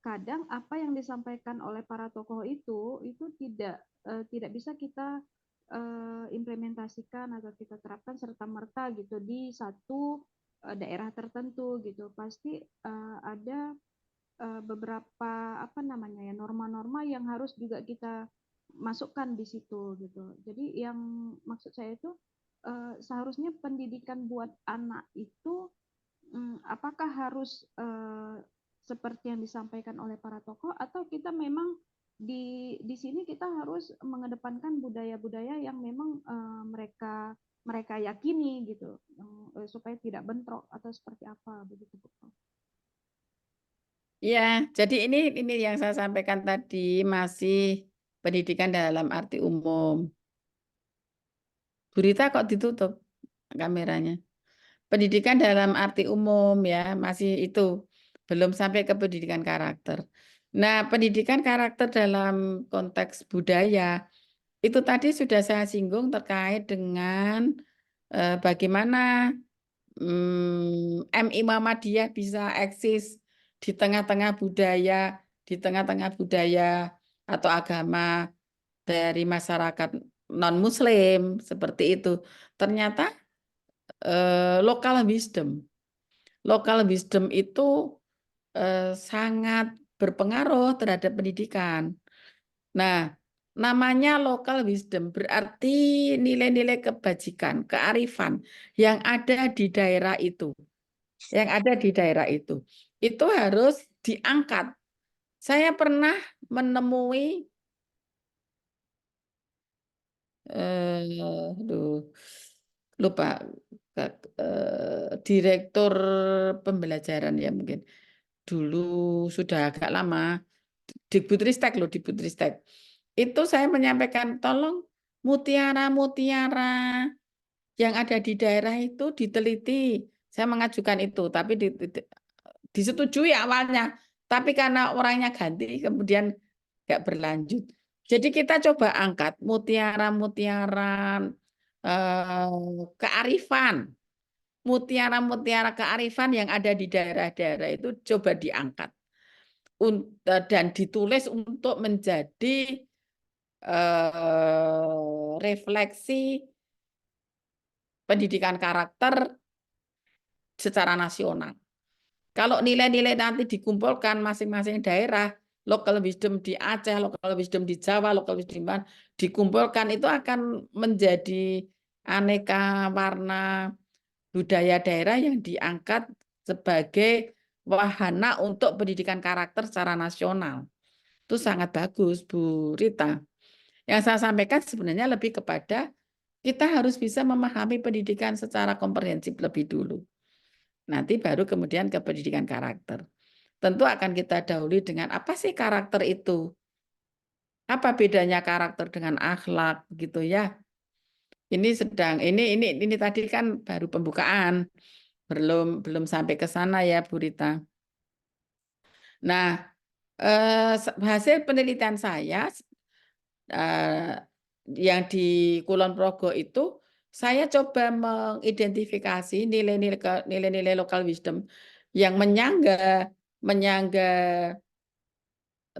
[SPEAKER 1] Kadang apa yang disampaikan oleh para tokoh itu tidak bisa kita implementasikan atau kita terapkan serta-merta gitu di satu daerah tertentu gitu. Pasti ada beberapa norma-norma yang harus juga kita masukkan di situ gitu. Jadi yang maksud saya itu seharusnya pendidikan buat anak itu apakah harus seperti yang disampaikan oleh para tokoh atau kita memang di sini kita harus mengedepankan budaya-budaya yang memang mereka yakini gitu supaya tidak bentrok atau seperti apa begitu Bu.
[SPEAKER 2] Ya, jadi ini yang saya sampaikan tadi masih pendidikan dalam arti umum. Bu Rita kok ditutup kameranya? Pendidikan dalam arti umum ya, masih itu. Belum sampai ke pendidikan karakter. Nah, pendidikan karakter dalam konteks budaya, itu tadi sudah saya singgung terkait dengan bagaimana MI Muhammadiyah bisa eksis di tengah-tengah budaya atau agama dari masyarakat non-Muslim seperti itu. Ternyata local wisdom itu sangat berpengaruh terhadap pendidikan. Nah, namanya local wisdom berarti nilai-nilai kebajikan, kearifan yang ada di daerah itu. Itu harus diangkat. Saya pernah menemui lupa direktur pembelajaran ya mungkin. Dulu sudah agak lama Dikbudristek. Itu saya menyampaikan tolong mutiara-mutiara yang ada di daerah itu diteliti. Saya mengajukan itu, tapi disetujui awalnya. Tapi karena orangnya ganti, kemudian nggak berlanjut. Jadi kita coba angkat mutiara-mutiara kearifan. Mutiara-mutiara kearifan yang ada di daerah-daerah itu coba diangkat. Dan ditulis untuk menjadi refleksi pendidikan karakter secara nasional. Kalau nilai-nilai nanti dikumpulkan masing-masing daerah, local wisdom di Aceh, local wisdom di Jawa, local wisdom di dikumpulkan itu akan menjadi aneka warna budaya daerah yang diangkat sebagai wahana untuk pendidikan karakter secara nasional. Itu sangat bagus, Bu Rita. Yang saya sampaikan sebenarnya lebih kepada kita harus bisa memahami pendidikan secara komprehensif lebih dulu. Nanti baru kemudian ke pendidikan karakter. Tentu akan kita dahului dengan apa sih karakter itu? Apa bedanya karakter dengan akhlak gitu ya? Ini tadi kan baru pembukaan. Belum sampai ke sana ya, Bu Rita. Nah, hasil penelitian saya yang di Kulon Progo itu saya coba mengidentifikasi nilai-nilai local wisdom yang menyangga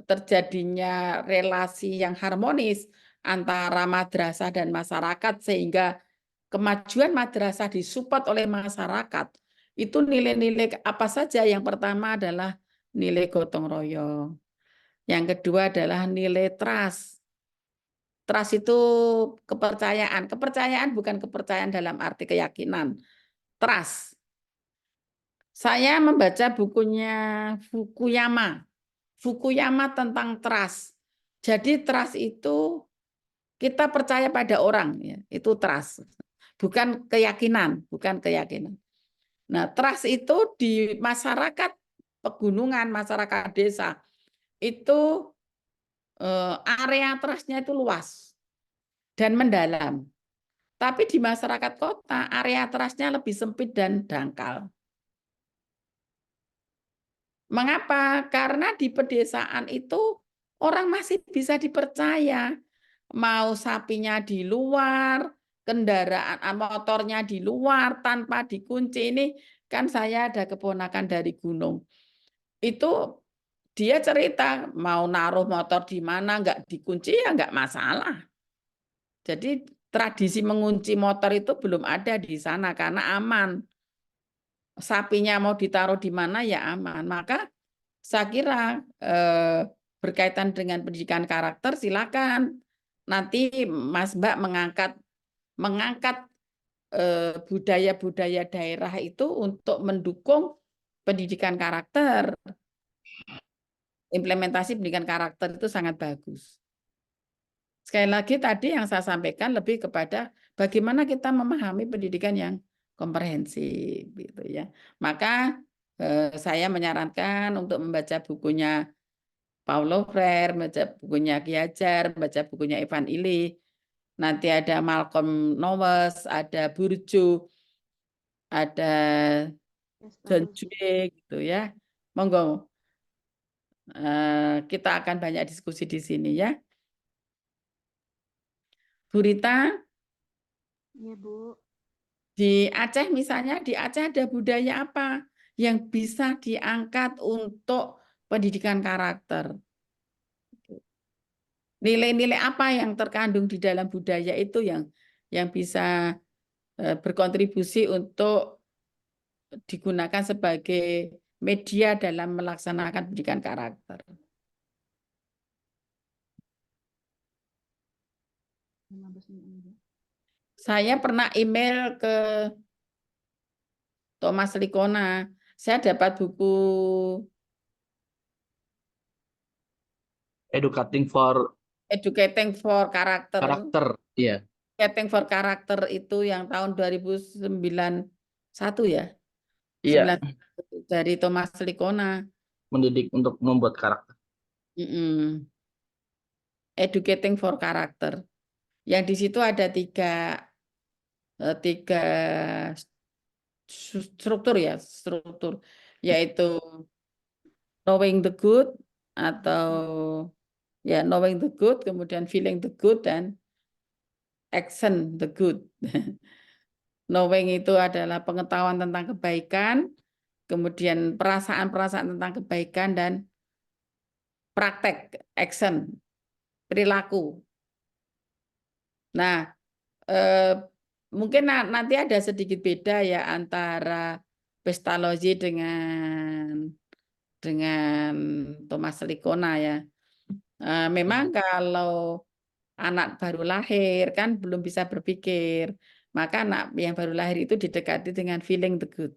[SPEAKER 2] terjadinya relasi yang harmonis antara madrasah dan masyarakat sehingga kemajuan madrasah disupport oleh masyarakat. Itu nilai-nilai apa saja? Yang pertama adalah nilai gotong royong. Yang kedua adalah nilai trust. Trust itu kepercayaan. Kepercayaan bukan kepercayaan dalam arti keyakinan. Trust. Saya membaca bukunya Fukuyama. Fukuyama tentang trust. Jadi trust itu kita percaya pada orang, ya. Itu trust. Bukan keyakinan, Nah, trust itu di masyarakat pegunungan, masyarakat desa itu area trustnya itu luas dan mendalam. Tapi di masyarakat kota area trustnya lebih sempit dan dangkal. Mengapa? Karena di pedesaan itu orang masih bisa dipercaya. Mau sapinya di luar, kendaraan motornya di luar tanpa dikunci. Ini kan saya ada keponakan dari gunung. Itu dia cerita mau naruh motor di mana nggak dikunci ya nggak masalah. Jadi tradisi mengunci motor itu belum ada di sana karena aman. Sapinya mau ditaruh di mana ya aman. Maka saya kira berkaitan dengan pendidikan karakter silakan nanti Mas Mbak mengangkat budaya-budaya daerah itu untuk mendukung pendidikan karakter. Implementasi pendidikan karakter itu sangat bagus. Sekali lagi tadi yang saya sampaikan lebih kepada bagaimana kita memahami pendidikan yang komprehensif gitu ya. Maka saya menyarankan untuk membaca bukunya Paulo Freire, membaca bukunya Ki Hajar, membaca bukunya Ivan Illich. Nanti ada Malcolm Knowles, ada Bourdieu, ada John Dewey gitu ya. Monggo. Kita akan banyak diskusi di sini ya. Bu Rita,
[SPEAKER 1] Iya, Bu.
[SPEAKER 2] di Aceh misalnya, di Aceh ada budaya apa yang bisa diangkat untuk pendidikan karakter? Nilai-nilai apa yang terkandung di dalam budaya itu yang bisa berkontribusi untuk digunakan sebagai media dalam melaksanakan pendidikan karakter? Saya pernah email ke Thomas Likona. Saya dapat buku
[SPEAKER 5] Educating for
[SPEAKER 2] Karakter.
[SPEAKER 5] Iya.
[SPEAKER 2] Educating for Karakter itu yang tahun 2091 ya.
[SPEAKER 5] Iya.
[SPEAKER 2] 91, dari Thomas Likona.
[SPEAKER 5] Mendidik untuk membuat karakter.
[SPEAKER 2] Educating for Karakter. Yang di situ ada tiga struktur ya, yaitu knowing the good atau ya knowing the good, kemudian feeling the good dan action the good. Knowing itu adalah pengetahuan tentang kebaikan, kemudian perasaan-perasaan tentang kebaikan dan praktek action perilaku. Nah, mungkin nanti ada sedikit beda ya antara Pestalozzi dengan Thomas Likona ya. Memang kalau anak baru lahir kan belum bisa berpikir, Maka anak yang baru lahir itu didekati dengan feeling the good.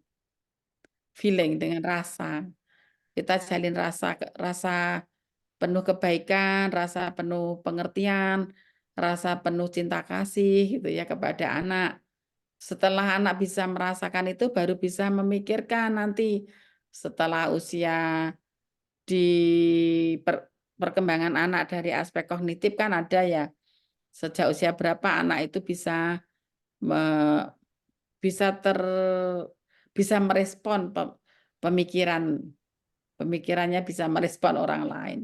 [SPEAKER 2] Feeling dengan rasa. Kita jalin rasa penuh kebaikan, rasa penuh pengertian, rasa penuh cinta kasih gitu ya kepada anak. Setelah anak bisa merasakan itu baru bisa memikirkan nanti setelah usia di perkembangan anak dari aspek kognitif kan ada ya. Sejak usia berapa anak itu bisa bisa merespon pemikirannya bisa merespon orang lain.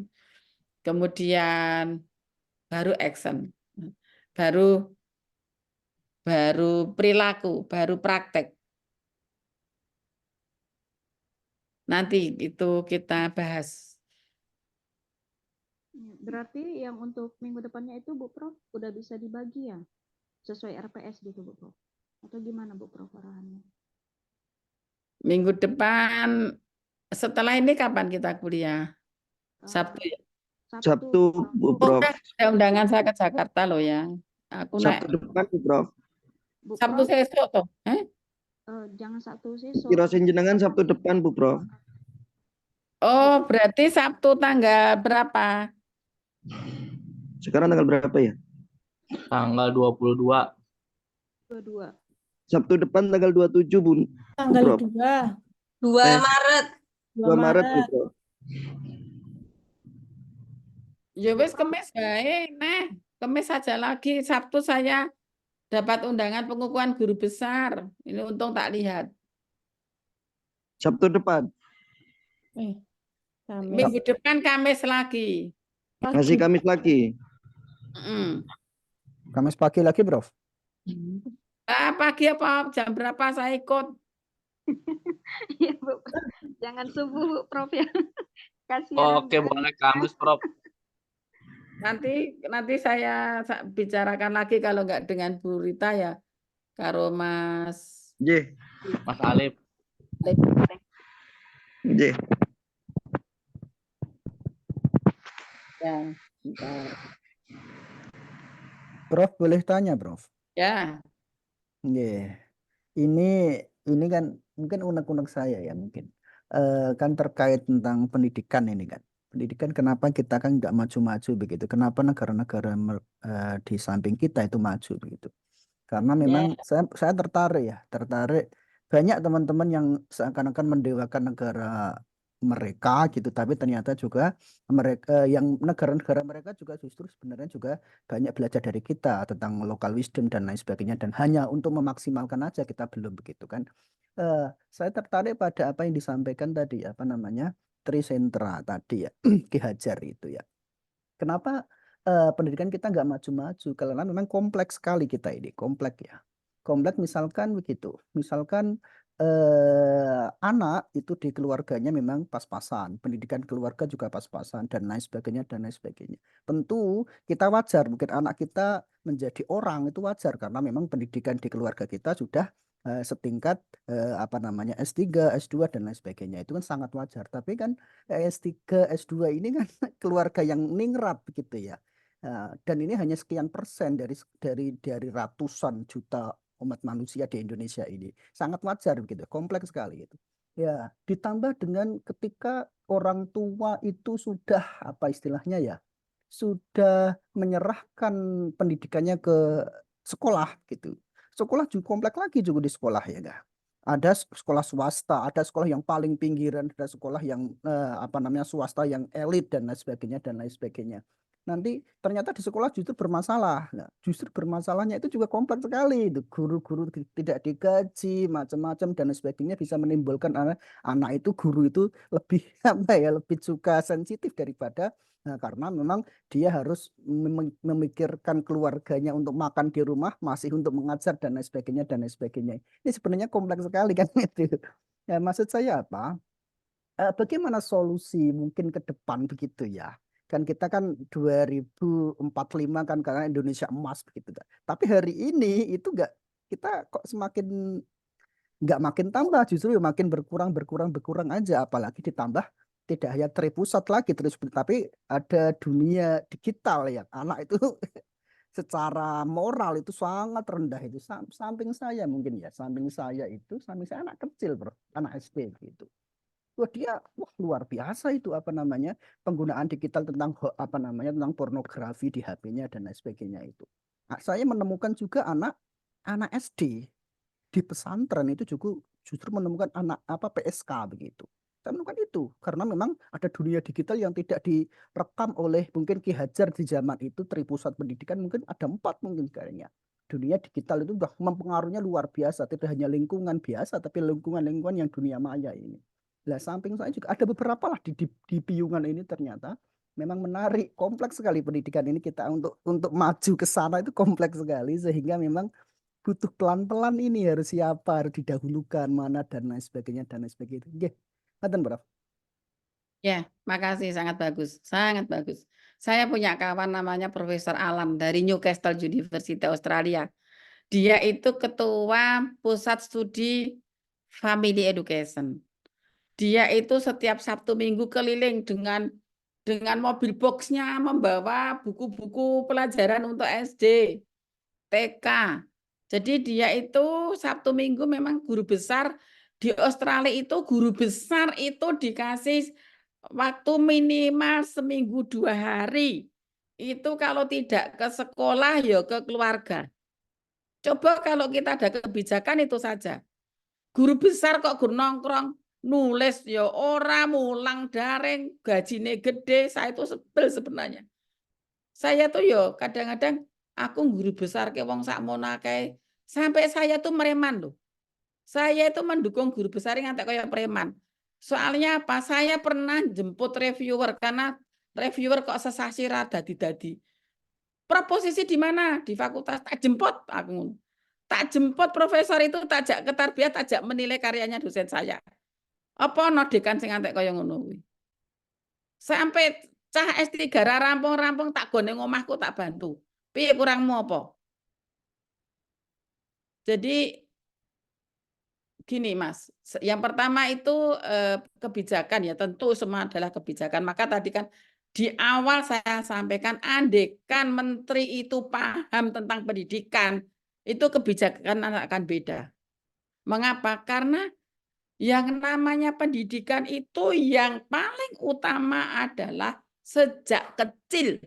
[SPEAKER 2] Kemudian baru action, baru perilaku, baru praktek. Nanti itu kita bahas.
[SPEAKER 1] Berarti yang untuk minggu depannya itu Bu Prof udah bisa dibagi ya sesuai RPS gitu Bu Prof. Atau gimana Bu Prof arahannya?
[SPEAKER 2] Minggu depan setelah ini kapan kita kuliah? Sabtu ya?
[SPEAKER 4] Sabtu Bu
[SPEAKER 2] Oh,
[SPEAKER 4] Prof.
[SPEAKER 2] ada undangan saya ke Jakarta loh ya. Aku
[SPEAKER 4] Sabtu
[SPEAKER 2] naik
[SPEAKER 4] depan Bu Prof.
[SPEAKER 2] Sabtu sesuk toh.
[SPEAKER 1] Jangan Sabtu sesuk.
[SPEAKER 4] Kirasin jenengan Sabtu depan Bu Prof.
[SPEAKER 2] Oh, berarti Sabtu tanggal berapa?
[SPEAKER 4] Sekarang tanggal berapa ya?
[SPEAKER 5] Tanggal 22.
[SPEAKER 1] 22.
[SPEAKER 4] Sabtu depan tanggal 27 Bu.
[SPEAKER 11] Tanggal
[SPEAKER 4] Prof.
[SPEAKER 11] 2
[SPEAKER 10] Maret.
[SPEAKER 4] 2 Maret Bu Prof.
[SPEAKER 2] Ya wis Kemis baik, nah. Kemis saja lagi. Sabtu saya dapat undangan pengukuhan guru besar. Ini untung tak lihat.
[SPEAKER 4] Sabtu depan.
[SPEAKER 2] Minggu depan Kamis lagi.
[SPEAKER 4] Masih Kamis lagi.
[SPEAKER 8] Kamis pagi lagi, Prof.
[SPEAKER 2] Pagi apa jam berapa saya ikut?
[SPEAKER 1] Iya Bu. Jangan subuh Bu Prof ya. Kasihan.
[SPEAKER 5] Oke, boleh Kamis, Prof.
[SPEAKER 2] Nanti saya bicarakan lagi kalau nggak dengan Bu Rita ya, karo Mas
[SPEAKER 5] Mas Alif.
[SPEAKER 2] Ya, bentar.
[SPEAKER 8] Prof, boleh tanya, Prof?
[SPEAKER 2] Ya.
[SPEAKER 8] Ini kan mungkin unek-unek saya ya mungkin. Kan terkait tentang pendidikan ini kan. Pendidikan kenapa kita kan nggak maju-maju begitu? Kenapa negara-negara di samping kita itu maju begitu? Karena memang saya tertarik banyak teman-teman yang seakan-akan mendewakan negara mereka gitu, tapi ternyata juga mereka yang negara-negara mereka juga justru sebenarnya juga banyak belajar dari kita tentang local wisdom dan lain sebagainya, dan hanya untuk memaksimalkan aja kita belum begitu kan. Saya tertarik pada apa yang disampaikan tadi, apa namanya, Trisentra tadi ya, Ki Hajar itu ya. Kenapa pendidikan kita nggak maju-maju? Karena memang kompleks sekali kita ini, kompleks ya. Kompleks misalkan begitu, misalkan anak itu di keluarganya memang pas-pasan, pendidikan keluarga juga pas-pasan dan lain sebagainya dan lain sebagainya. Tentu kita wajar, mungkin anak kita menjadi orang itu wajar karena memang pendidikan di keluarga kita sudah setingkat apa namanya S3, S2 dan lain sebagainya, itu kan sangat wajar. Tapi kan S3, S2 ini kan keluarga yang ningrat begitu ya. Dan ini hanya sekian persen dari ratusan juta umat manusia di Indonesia ini. Sangat wajar begitu, kompleks sekali itu. Ya, ditambah dengan ketika orang tua itu sudah apa istilahnya ya, sudah menyerahkan pendidikannya ke sekolah gitu. Sekolah juga kompleks lagi juga di sekolah ya enggak. Ada sekolah swasta, ada sekolah yang paling pinggiran, ada sekolah yang apa namanya swasta yang elit dan lain sebagainya dan lain sebagainya. Nanti ternyata di sekolah justru bermasalah. Nah, justru bermasalahnya itu juga kompleks sekali. Itu guru-guru tidak digaji, macam-macam dan lain sebagainya, bisa menimbulkan anak itu, guru itu lebih apa ya, lebih suka sensitif daripada karena memang dia harus memikirkan keluarganya untuk makan di rumah, masih untuk mengajar dan lain sebagainya dan lain sebagainya. Ini sebenarnya kompleks sekali kan itu. Ya, maksud saya apa? Bagaimana solusi mungkin ke depan begitu ya? Kan kita kan 2045 kan karena Indonesia emas begitu kan. Tapi hari ini itu kita kok semakin nggak makin tambah, justru makin berkurang aja, apalagi ditambah tidak hanya terpusat lagi terus, tapi ada dunia digital ya, anak itu secara moral itu sangat rendah itu. Samping saya mungkin ya, samping saya anak kecil bro, anak SD gitu. Wah dia luar biasa itu apa namanya penggunaan digital tentang tentang pornografi di HP-nya dan lain sebagainya itu. Nah, saya menemukan juga anak SD di pesantren itu juga justru menemukan anak PSK begitu. Saya menemukan itu karena memang ada dunia digital yang tidak direkam oleh mungkin Ki Hajar di zaman itu Tripusat Pendidikan mungkin ada 4 mungkin sekarang ya. Dunia digital itu sudah mempengaruhinya luar biasa, tidak hanya lingkungan biasa tapi lingkungan yang dunia maya ini. Nah, samping saya juga ada beberapa lah di Piungan ini ternyata memang menarik, kompleks sekali pendidikan ini kita untuk maju ke sana itu kompleks sekali sehingga memang butuh pelan-pelan ini harus siapa harus didahulukan mana dan lain sebagainya dan lain sebagainya. Nggih. Ngaten, Prof.
[SPEAKER 2] Ya, makasih sangat bagus, sangat bagus. Saya punya kawan namanya Profesor Alam dari Newcastle University Australia. Dia itu ketua pusat studi Family Education. Dia itu setiap Sabtu Minggu keliling dengan mobil boxnya membawa buku-buku pelajaran untuk SD, TK. Jadi dia itu Sabtu Minggu memang guru besar di Australia itu guru besar itu dikasih waktu minimal seminggu 2 hari. Itu kalau tidak ke sekolah ya ke keluarga. Coba kalau kita ada kebijakan itu saja. Guru besar kok guru nongkrong nulis ya ora mulang daring gajine gede, saya itu sebel sebenarnya. Saya tuh yo kadang-kadang aku guru besar ke wong sakmono akeh sampai saya tuh mereman loh. Saya itu mendukung guru besar yang ngantek kayak preman. Soalnya apa? Saya pernah jemput reviewer karena reviewer kok sesasi ra dadi-dadi. Proposisi di mana? Di fakultas. Tak jemput aku. Tak jemput profesor itu tajak ke tarbiyah, tajak menilai karyanya dosen saya. Apa ono dekan sing ngantek kaya ngono kuwi. Sampai cah S3 ra rampung-rampung tak gone ngomahku tak bantu. Piye kurangmu apa? Jadi gini Mas, yang pertama itu kebijakan ya, tentu semua adalah kebijakan. Maka tadi kan di awal saya sampaikan andekan menteri itu paham tentang pendidikan, itu kebijakan akan beda. Mengapa? Karena yang namanya pendidikan itu yang paling utama adalah sejak kecil.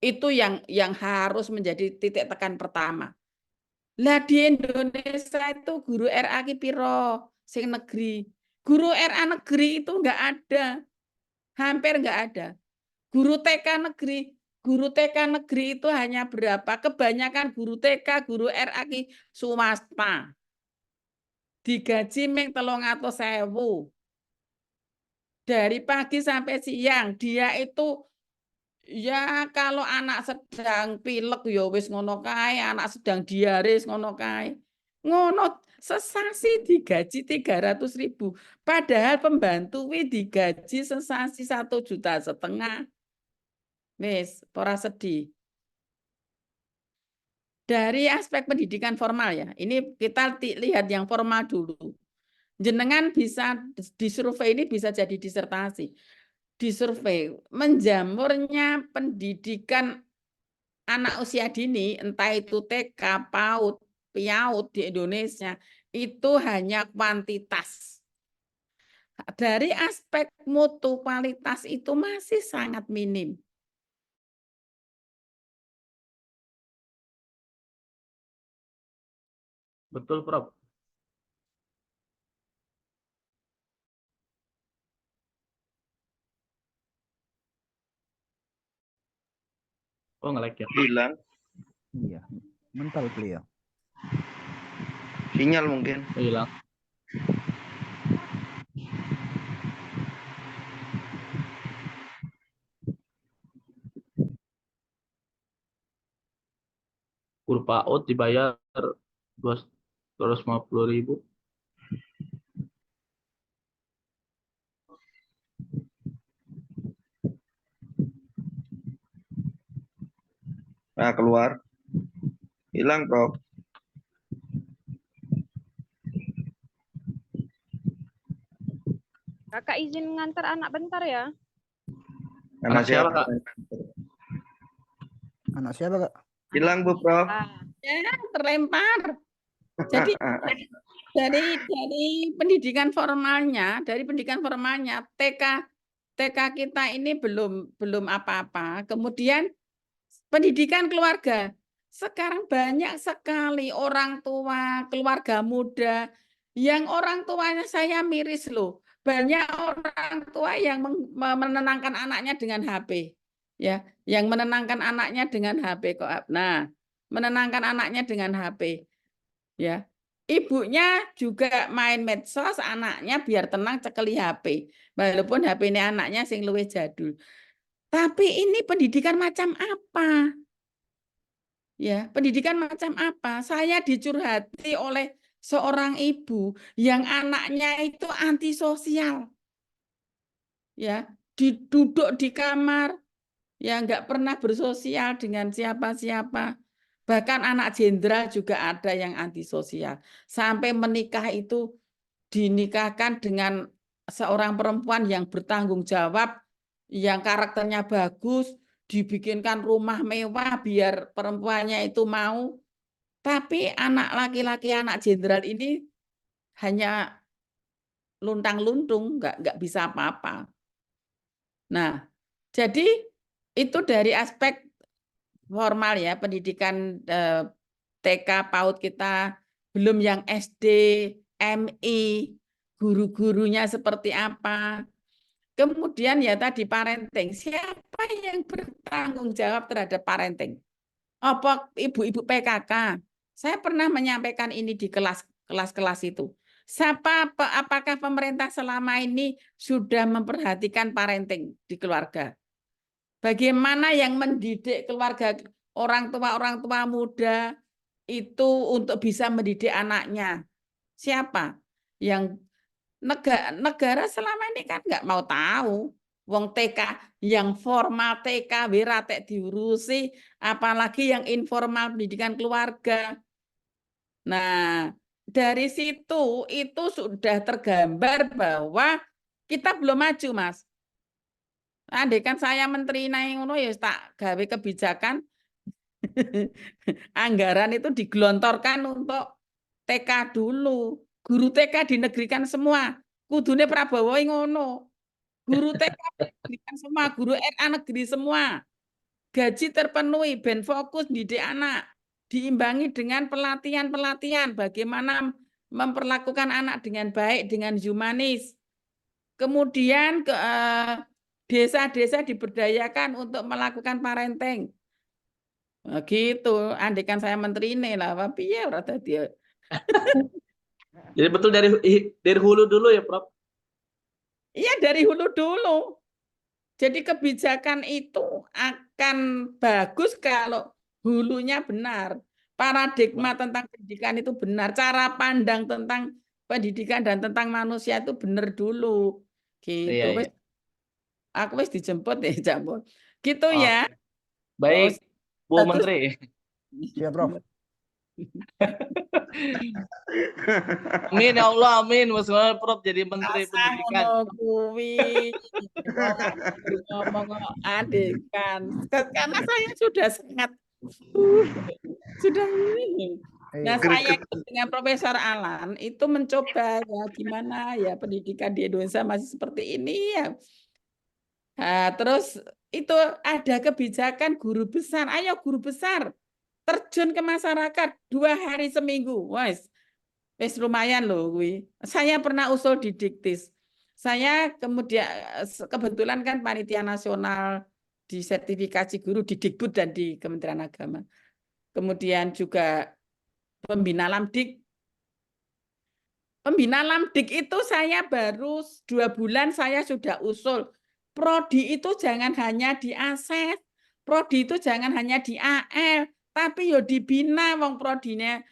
[SPEAKER 2] Itu yang harus menjadi titik tekan pertama. Lah di Indonesia itu guru RA ki piro sing negeri. Guru RA negeri itu enggak ada. Hampir enggak ada. Guru TK negeri itu hanya berapa? Kebanyakan guru TK, guru RA ki swasta. Digaji ming 300.000. Dari pagi sampai siang dia itu ya kalau anak sedang pilek ya wis ngono kae, anak sedang diare ngono kae. Ngono sesasi digaji 300.000. Padahal pembantu wi digaji sesasi 1,5 juta. Wis, ora sedih. Dari aspek pendidikan formal ya. Ini kita lihat yang formal dulu. Jenengan bisa disurvei ini bisa jadi disertasi. Disurvei menjamurnya pendidikan anak usia dini, entah itu TK, PAUD, PIAUD di Indonesia, itu hanya kuantitas. Dari aspek mutu kualitas itu masih sangat minim.
[SPEAKER 5] Betul, Prof. Oh, nge-lag ya.
[SPEAKER 4] Hilang
[SPEAKER 8] Iya, mental beliau.
[SPEAKER 4] sinyal mungkin.
[SPEAKER 5] Hilang. Guru PAUD dibayar 250.000.
[SPEAKER 4] Nah, keluar. Hilang, Prof.
[SPEAKER 1] Kakak izin ngantar anak bentar ya.
[SPEAKER 4] Anak
[SPEAKER 5] Siapa,
[SPEAKER 4] siapa?
[SPEAKER 5] Kak?
[SPEAKER 8] Anak siapa, Kak?
[SPEAKER 4] Hilang, Bu Prof.
[SPEAKER 2] Ya, terlempar. Jadi dari pendidikan formalnya, TK kita ini belum apa-apa. Kemudian pendidikan keluarga. Sekarang banyak sekali orang tua, keluarga muda yang orang tuanya saya miris loh. Banyak orang tua yang menenangkan anaknya dengan HP. Ya, yang menenangkan anaknya dengan HP kok. Nah, menenangkan anaknya dengan HP. Ya. Ibunya juga main medsos, anaknya biar tenang cekeli HP. Walaupun HP ini anaknya sing luwih jadul. Tapi ini pendidikan macam apa? Ya, pendidikan macam apa? Saya dicurhati oleh seorang ibu yang anaknya itu antisosial. Ya, duduk di kamar, ya nggak pernah bersosial dengan siapa-siapa. Bahkan anak jenderal juga ada yang antisosial. Sampai menikah itu dinikahkan dengan seorang perempuan yang bertanggung jawab, yang karakternya bagus, dibikinkan rumah mewah biar perempuannya itu mau. Tapi anak laki-laki, anak jenderal ini hanya luntang-luntung, nggak bisa apa-apa. Nah, jadi itu dari aspek formal ya, pendidikan TK PAUD kita, belum yang SD, MI, guru-gurunya seperti apa. Kemudian ya tadi parenting, siapa yang bertanggung jawab terhadap parenting? Apa ibu-ibu PKK? Saya pernah menyampaikan ini di kelas-kelas itu. Apakah pemerintah selama ini sudah memperhatikan parenting di keluarga? Bagaimana yang mendidik keluarga orang tua muda itu untuk bisa mendidik anaknya? Siapa? Yang negara selama ini kan nggak mau tahu. Wong TK yang formal TK wiratek diurusi, apalagi yang informal pendidikan keluarga. Nah, dari situ itu sudah tergambar bahwa kita belum maju, Mas. Andai kan saya menteri naik ngono ya tak gawe kebijakan anggaran itu digelontorkan untuk TK dulu. Guru TK dinegerikan semua. Kudune Prabowo ngono. Guru TK dinegerikan semua, guru RA negeri semua. Gaji terpenuhi, ben fokus didik anak. Diimbangi dengan pelatihan-pelatihan bagaimana memperlakukan anak dengan baik, dengan humanis. Kemudian desa-desa diberdayakan untuk melakukan parenting. Nah, gitu. Andai kan saya menteri ini lah, tapi ya ora dadi.
[SPEAKER 5] Jadi betul dari hulu dulu ya, Prof.
[SPEAKER 2] Iya, dari hulu dulu. Jadi kebijakan itu akan bagus kalau hulunya benar. Paradigma tentang pendidikan itu benar. Cara pandang tentang pendidikan dan tentang manusia itu benar dulu. Gitu.
[SPEAKER 5] Iya, iya.
[SPEAKER 2] Aku wis dijemput ya, Jambon. Gitu
[SPEAKER 5] Oh,
[SPEAKER 2] ya.
[SPEAKER 5] baik, Bu Menteri.
[SPEAKER 8] Siap, Prof.
[SPEAKER 5] Amin ya Allah, amin. Semoga Prof jadi Menteri Pendidikan.
[SPEAKER 2] Kuwi ngomong adekan. Karena saya sudah sangat sudah ini. Nah, saya dengan Profesor Alan itu mencoba ya gimana ya pendidikan di Indonesia masih seperti ini ya. Nah, terus itu ada kebijakan guru besar. Ayo guru besar terjun ke masyarakat 2 hari seminggu. Wes lumayan loh gue. Saya pernah usul di Diktis. Saya kemudian kebetulan kan panitia nasional di sertifikasi guru di Dikbud dan di Kementerian Agama. Kemudian juga Pembina Lamdik. Pembina Lamdik itu saya baru 2 bulan saya sudah usul. Prodi itu jangan hanya di ASES, prodi itu jangan hanya di AL, tapi yo dibina wong prodine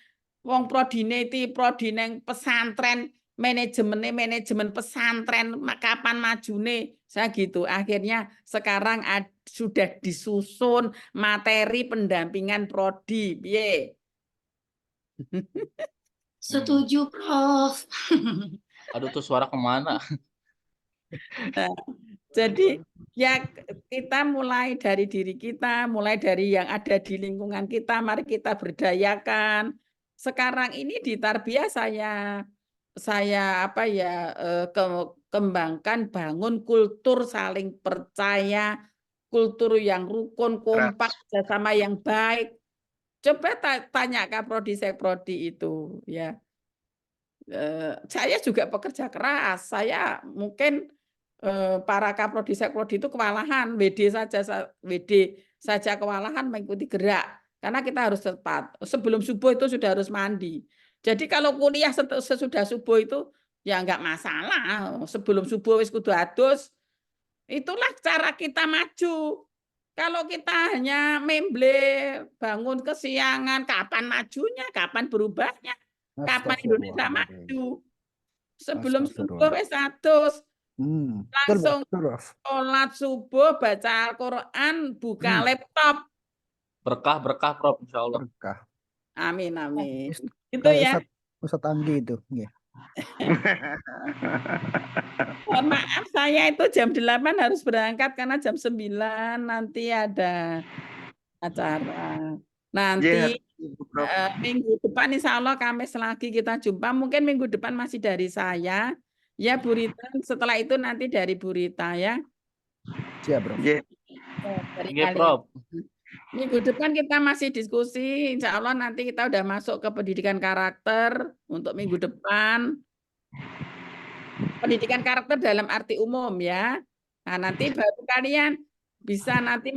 [SPEAKER 2] itu prodine pesantren, manajemen pesantren, kapan majune, saya gitu. Akhirnya sekarang sudah disusun materi pendampingan prodi, piye?
[SPEAKER 13] Setuju, Prof.
[SPEAKER 5] Aduh, tuh suara kemana?
[SPEAKER 2] Nah, jadi ya kita mulai dari diri kita, mulai dari yang ada di lingkungan kita, mari kita berdayakan. Sekarang ini di Tarbiyah saya apa ya kembangkan, bangun kultur saling percaya, kultur yang rukun, kompak, sama yang baik. Coba tanya Kaprodi Sekprodi itu ya. Saya juga pekerja keras. Saya mungkin para Kaprodi Sekprodi itu kewalahan, WD saja kewalahan mengikuti gerak karena kita harus tepat. Sebelum subuh itu sudah harus mandi. Jadi kalau kuliah sesudah subuh itu ya nggak masalah. Sebelum subuh wis kudu adus. Itulah cara kita maju. Kalau kita hanya memble, bangun kesiangan, kapan majunya, kapan berubahnya, kapan Indonesia maju? Sebelum subuh wis adus, langsung sholat subuh, baca Al-Quran, buka laptop.
[SPEAKER 5] Berkah Prof, insya Allah.
[SPEAKER 8] Berkah.
[SPEAKER 2] Amin, amin. Itu
[SPEAKER 8] Kayak
[SPEAKER 2] ya.
[SPEAKER 8] Ustadz Anggi itu. Yeah.
[SPEAKER 2] Mohon maaf, saya itu jam 8 harus berangkat karena jam 9 nanti ada acara. Nanti minggu depan insya Allah Kamis lagi kita jumpa. Mungkin minggu depan masih dari saya. Ya Bu Rita, setelah itu nanti dari Bu Rita ya.
[SPEAKER 8] Siap, Bro.
[SPEAKER 2] Dari Prof. Minggu depan kita masih diskusi. Insya Allah nanti kita udah masuk ke pendidikan karakter untuk minggu depan. Pendidikan karakter dalam arti umum ya. Nah, nanti baru kalian bisa nanti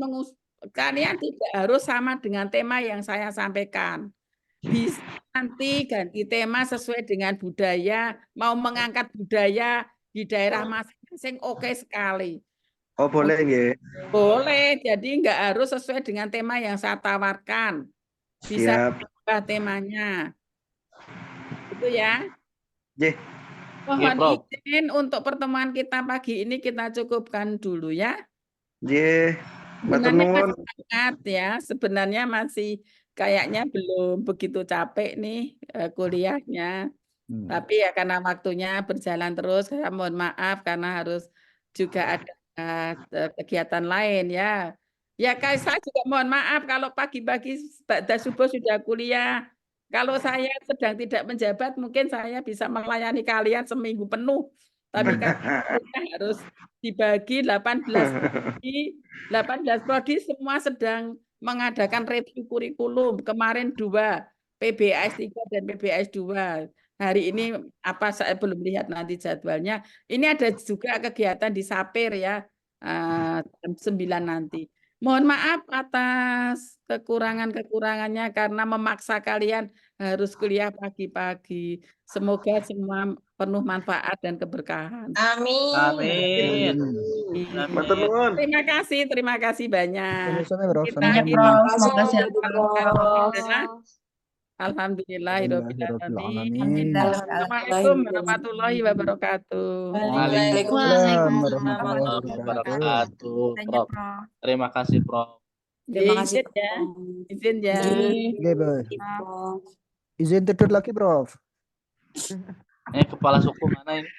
[SPEAKER 2] kalian tidak harus sama dengan tema yang saya sampaikan. Bisa nanti ganti tema sesuai dengan budaya, mau mengangkat budaya di daerah masing-masing oke sekali.
[SPEAKER 4] Oh boleh ya?
[SPEAKER 2] Boleh, jadi nggak harus sesuai dengan tema yang saya tawarkan. Bisa berubah temanya. Itu ya. Mohon izin untuk pertemuan kita pagi ini kita cukupkan dulu ya. Sebenarnya masih hangat ya, sebenarnya masih kayaknya belum begitu capek nih kuliahnya. Tapi ya karena waktunya berjalan terus, saya mohon maaf karena harus juga ada kegiatan lain ya. Ya saya juga mohon maaf kalau pagi-pagi ba'da subuh sudah kuliah. Kalau saya sedang tidak menjabat, mungkin saya bisa melayani kalian seminggu penuh. Tapi karena harus dibagi 18 prodi semua sedang mengadakan review kurikulum. Kemarin 2, PBAS 3 dan PBAS 2. Hari ini apa saya belum lihat nanti jadwalnya. Ini ada juga kegiatan di Sapir ya, jam 9 nanti. Mohon maaf atas kekurangan-kekurangannya karena memaksa kalian harus kuliah pagi-pagi. Semoga semua penuh manfaat dan keberkahan.
[SPEAKER 12] Amin.
[SPEAKER 2] Terima kasih banyak. Alhamdulillahirobbilalamin. Assalamualaikum warahmatullahi wabarakatuh.
[SPEAKER 5] Waalaikumsalam warahmatullahi wabarakatuh. Prof. Terima kasih Prof.
[SPEAKER 7] Terima kasih.
[SPEAKER 2] Izin ya.
[SPEAKER 8] Izin tidur lagi, Prof.
[SPEAKER 5] Kepala suku mana ini?